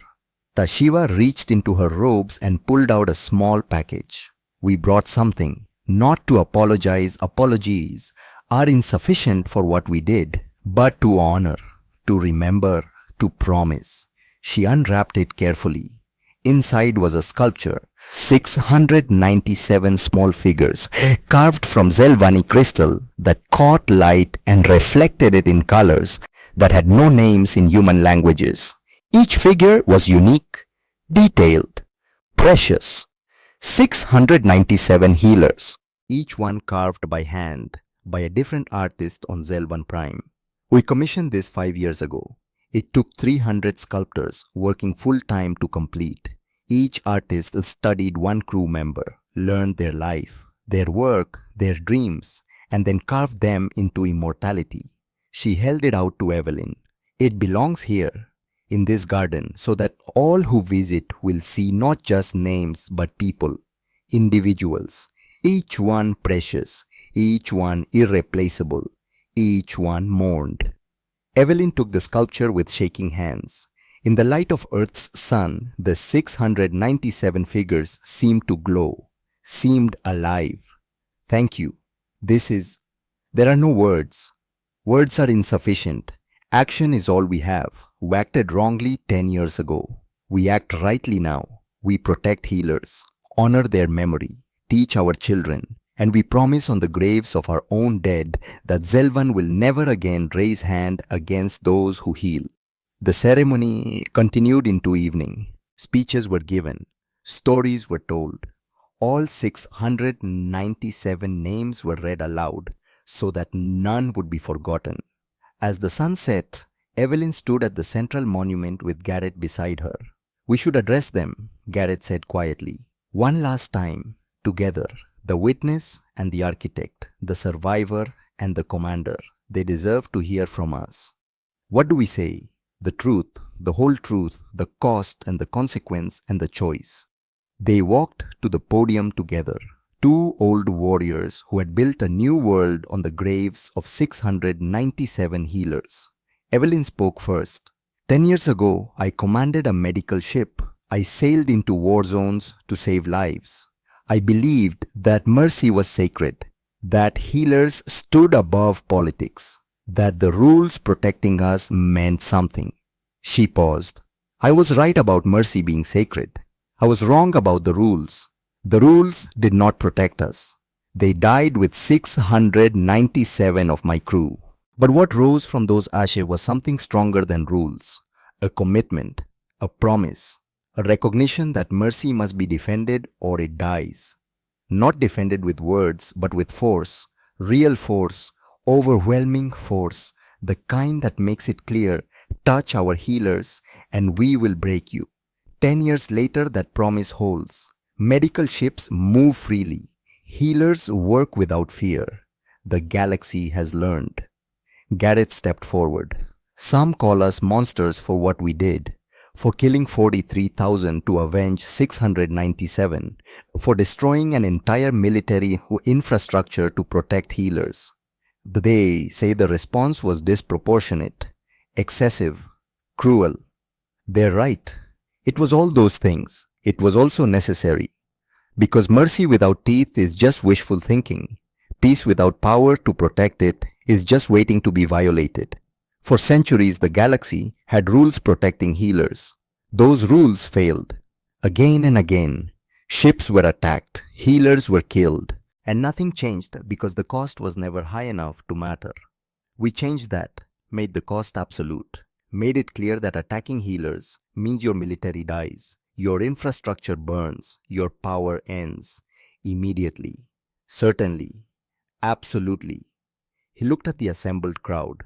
Tashiva reached into her robes and pulled out a small package. We brought something. Not to apologize. Apologies are insufficient for what we did, but to honor, to remember, to promise. She unwrapped it carefully. Inside was a sculpture, 697 small figures carved from Zelvani crystal that caught light and reflected it in colors that had no names in human languages. Each figure was unique, detailed, precious. 697 healers, each one carved by hand by a different artist on Zelvan Prime. We commissioned this 5 years ago. It took 300 sculptors working full-time to complete. Each artist studied one crew member, learned their life, their work, their dreams, and then carved them into immortality. She held it out to Evelyn. It belongs here, in this garden, so that all who visit will see not just names but people, individuals, each one precious, each one irreplaceable, each one mourned. Evelyn took the sculpture with shaking hands. In the light of Earth's sun, the 697 figures seemed to glow, seemed alive. Thank you. There are no words. Words are insufficient. Action is all we have. We acted wrongly 10 years ago. We act rightly now. We protect healers, honor their memory, teach our children, and we promise on the graves of our own dead that Zelvan will never again raise hand against those who heal. The ceremony continued into evening. Speeches were given. Stories were told. All 697 names were read aloud so that none would be forgotten. As the sun set, Evelyn stood at the central monument with Garrett beside her. "We should address them," Garrett said quietly. "One last time, together, the witness and the architect, the survivor and the commander. They deserve to hear from us." "What do we say?" "The truth, the whole truth, the cost and the consequence and the choice." They walked to the podium together. Two old warriors who had built a new world on the graves of 697 healers. Evelyn spoke first. "10 years ago, I commanded a medical ship. I sailed into war zones to save lives. I believed that mercy was sacred, that healers stood above politics, that the rules protecting us meant something." She paused. "I was right about mercy being sacred. I was wrong about the rules. The rules did not protect us. They died with 697 of my crew. But what rose from those ashes was something stronger than rules. A commitment, a promise, a recognition that mercy must be defended or it dies. Not defended with words, but with force, real force, overwhelming force, the kind that makes it clear, touch our healers and we will break you. 10 years later, that promise holds. Medical ships move freely. Healers work without fear. The galaxy has learned. Garrett stepped forward. "Some call us monsters for what we did, for killing 43,000 to avenge 697, for destroying an entire military infrastructure to protect healers. They say the response was disproportionate, excessive, cruel. They're right. It was all those things. It was also necessary. Because mercy without teeth is just wishful thinking. Peace without power to protect it is just waiting to be violated. For centuries, the galaxy had rules protecting healers. Those rules failed. Again and again, ships were attacked, healers were killed, and nothing changed because the cost was never high enough to matter. We changed that, made the cost absolute, made it clear that attacking healers means your military dies, your infrastructure burns, your power ends. Immediately. Certainly. Absolutely." He looked at the assembled crowd.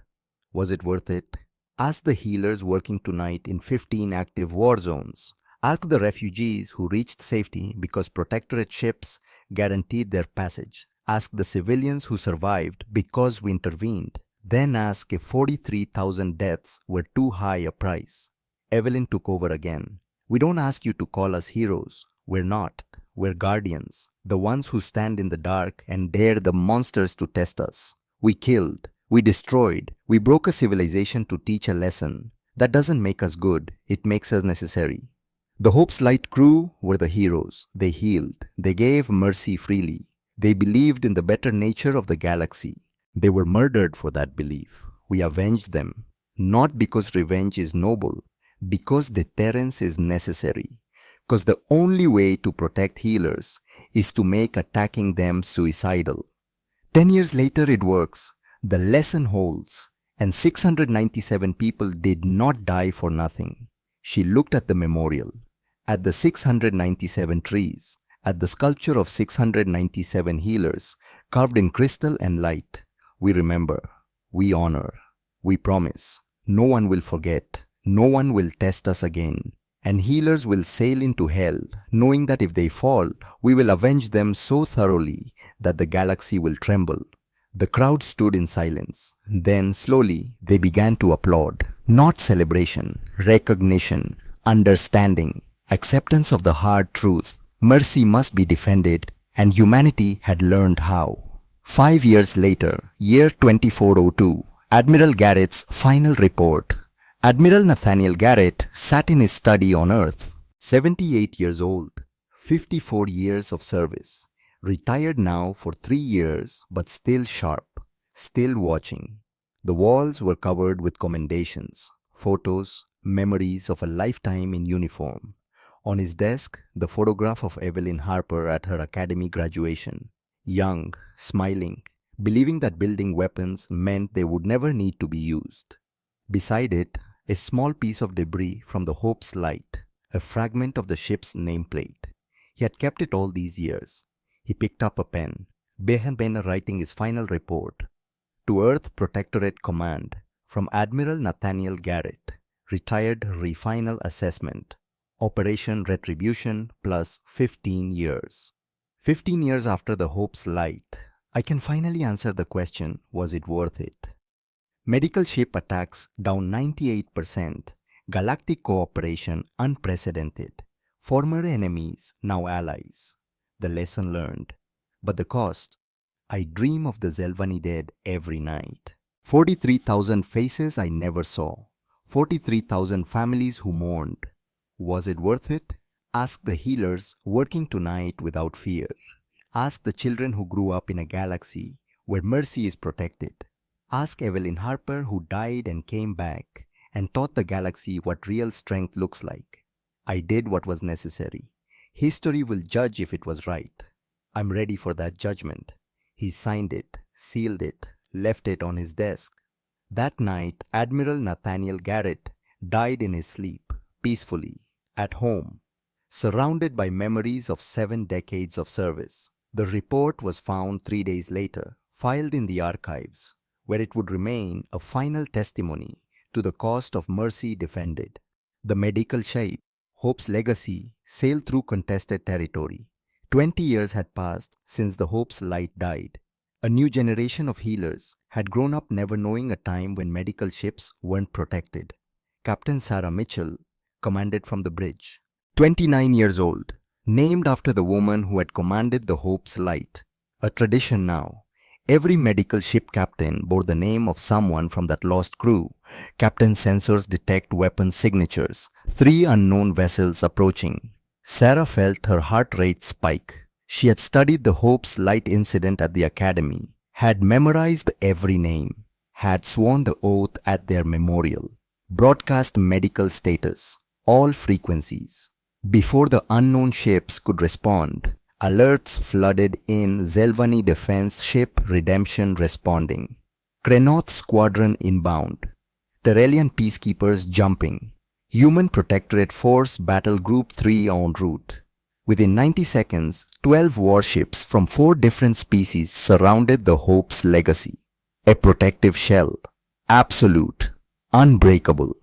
Was it worth it? Ask the healers working tonight in 15 active war zones. Ask the refugees who reached safety because protectorate ships guaranteed their passage. Ask the civilians who survived because we intervened. Then ask if 43,000 deaths were too high a price. Evelyn took over again. "We don't ask you to call us heroes. We're not. We're guardians. The ones who stand in the dark and dare the monsters to test us. We killed. We destroyed. We broke a civilization to teach a lesson. That doesn't make us good. It makes us necessary. The Hope's Light crew were the heroes. They healed. They gave mercy freely. They believed in the better nature of the galaxy. They were murdered for that belief. We avenged them. Not because revenge is noble, because deterrence is necessary. Because the only way to protect healers is to make attacking them suicidal. 10 years later it works. The lesson holds. And 697 people did not die for nothing. She looked at the memorial, at the 697 trees, at the sculpture of 697 healers carved in crystal and light. We remember. We honor. We promise. No one will forget. No one will test us again. And healers will sail into hell, knowing that if they fall, we will avenge them so thoroughly that the galaxy will tremble. The crowd stood in silence. Then, slowly, they began to applaud. Not celebration, recognition, understanding, acceptance of the hard truth. Mercy must be defended, and humanity had learned how. 5 years later, year 2402, Admiral Garrett's final report. Admiral Nathaniel Garrett sat in his study on Earth, 78 years old, 54 years of service, retired now for 3 years but still sharp, still watching. The walls were covered with commendations, photos, memories of a lifetime in uniform. On his desk, the photograph of Evelyn Harper at her academy graduation. Young, smiling, believing that building weapons meant they would never need to be used. Beside it, a small piece of debris from the Hope's light, a fragment of the ship's nameplate. He had kept it all these years. He picked up a pen, began writing his final report. To Earth Protectorate Command, from Admiral Nathaniel Garrett, retired Refinal Assessment, Operation Retribution plus 15 years. 15 years after the Hope's light, I can finally answer the question, was it worth it? Medical ship attacks down 98%, galactic cooperation unprecedented, former enemies now allies. The lesson learned. But the cost? I dream of the Zelvani dead every night. 43,000 faces I never saw. 43,000 families who mourned. Was it worth it? Ask the healers working tonight without fear. Ask the children who grew up in a galaxy where mercy is protected. Ask Evelyn Harper who died and came back and taught the galaxy what real strength looks like. I did what was necessary. History will judge if it was right. I'm ready for that judgment. He signed it, sealed it, left it on his desk. That night, Admiral Nathaniel Garrett died in his sleep, peacefully, at home, surrounded by memories of 7 decades of service. The report was found 3 days later, filed in the archives, where it would remain a final testimony to the cost of mercy defended. The medical shape, Hope's legacy, sailed through contested territory. 20 years had passed since the Hope's light died. A new generation of healers had grown up never knowing a time when medical ships weren't protected. Captain Sarah Mitchell commanded from the bridge. 29 years old, named after the woman who had commanded the Hope's light. A tradition now. Every medical ship captain bore the name of someone from that lost crew. Captain sensors detect weapon signatures. 3 unknown vessels approaching. Sarah felt her heart rate spike. She had studied the Hope's light incident at the academy, had memorized every name, had sworn the oath at their memorial, broadcast medical status, all frequencies. Before the unknown ships could respond, alerts flooded in. Zelvani Defense Ship Redemption responding. Krenoth Squadron inbound. Terrellian peacekeepers jumping. Human Protectorate Force Battle Group 3 en route. Within 90 seconds, 12 warships from 4 different species surrounded the Hope's legacy. A protective shell. Absolute. Unbreakable.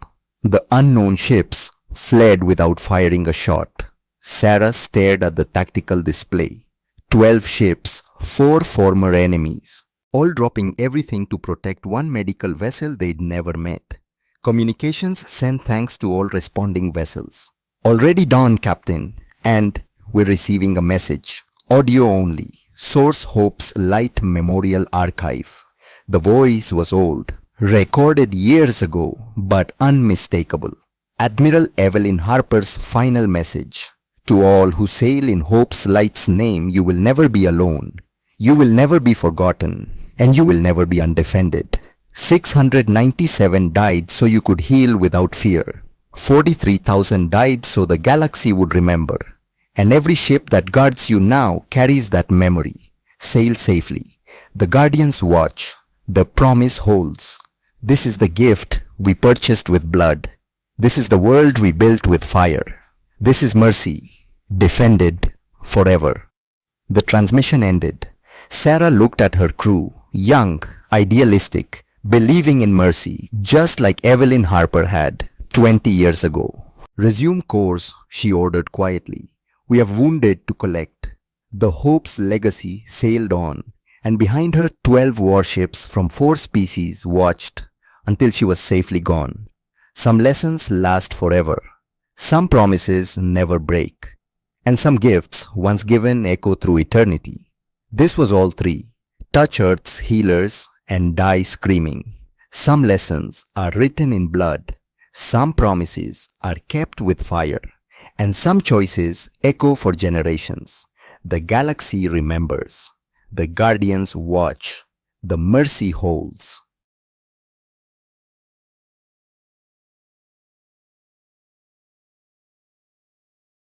The unknown ships fled without firing a shot. Sarah stared at the tactical display. 12 ships, 4 former enemies, all dropping everything to protect one medical vessel they'd never met. Communications sent thanks to all responding vessels. Already dawn, Captain, and we're receiving a message. Audio only. Source Hope's Light Memorial Archive. The voice was old, recorded years ago, but unmistakable. Admiral Evelyn Harper's final message. To all who sail in Hope's Light's name, you will never be alone. You will never be forgotten, and you will never be undefended. 697 died so you could heal without fear. 43,000 died so the galaxy would remember. And every ship that guards you now carries that memory. Sail safely. The Guardians watch. The promise holds. This is the gift we purchased with blood. This is the world we built with fire. This is mercy, defended forever. The transmission ended. Sarah looked at her crew, young, idealistic, believing in mercy, just like Evelyn Harper had 20 years ago. Resume course, she ordered quietly. We have wounded to collect. The Hope's legacy sailed on, and behind her 12 warships from 4 species watched until she was safely gone. Some lessons last forever. Some promises never break. And some gifts, once given, echo through eternity. This was all 3. Touch Earth's healers and die screaming. Some lessons are written in blood. Some promises are kept with fire. And some choices echo for generations. The galaxy remembers. The Guardians watch. The mercy holds.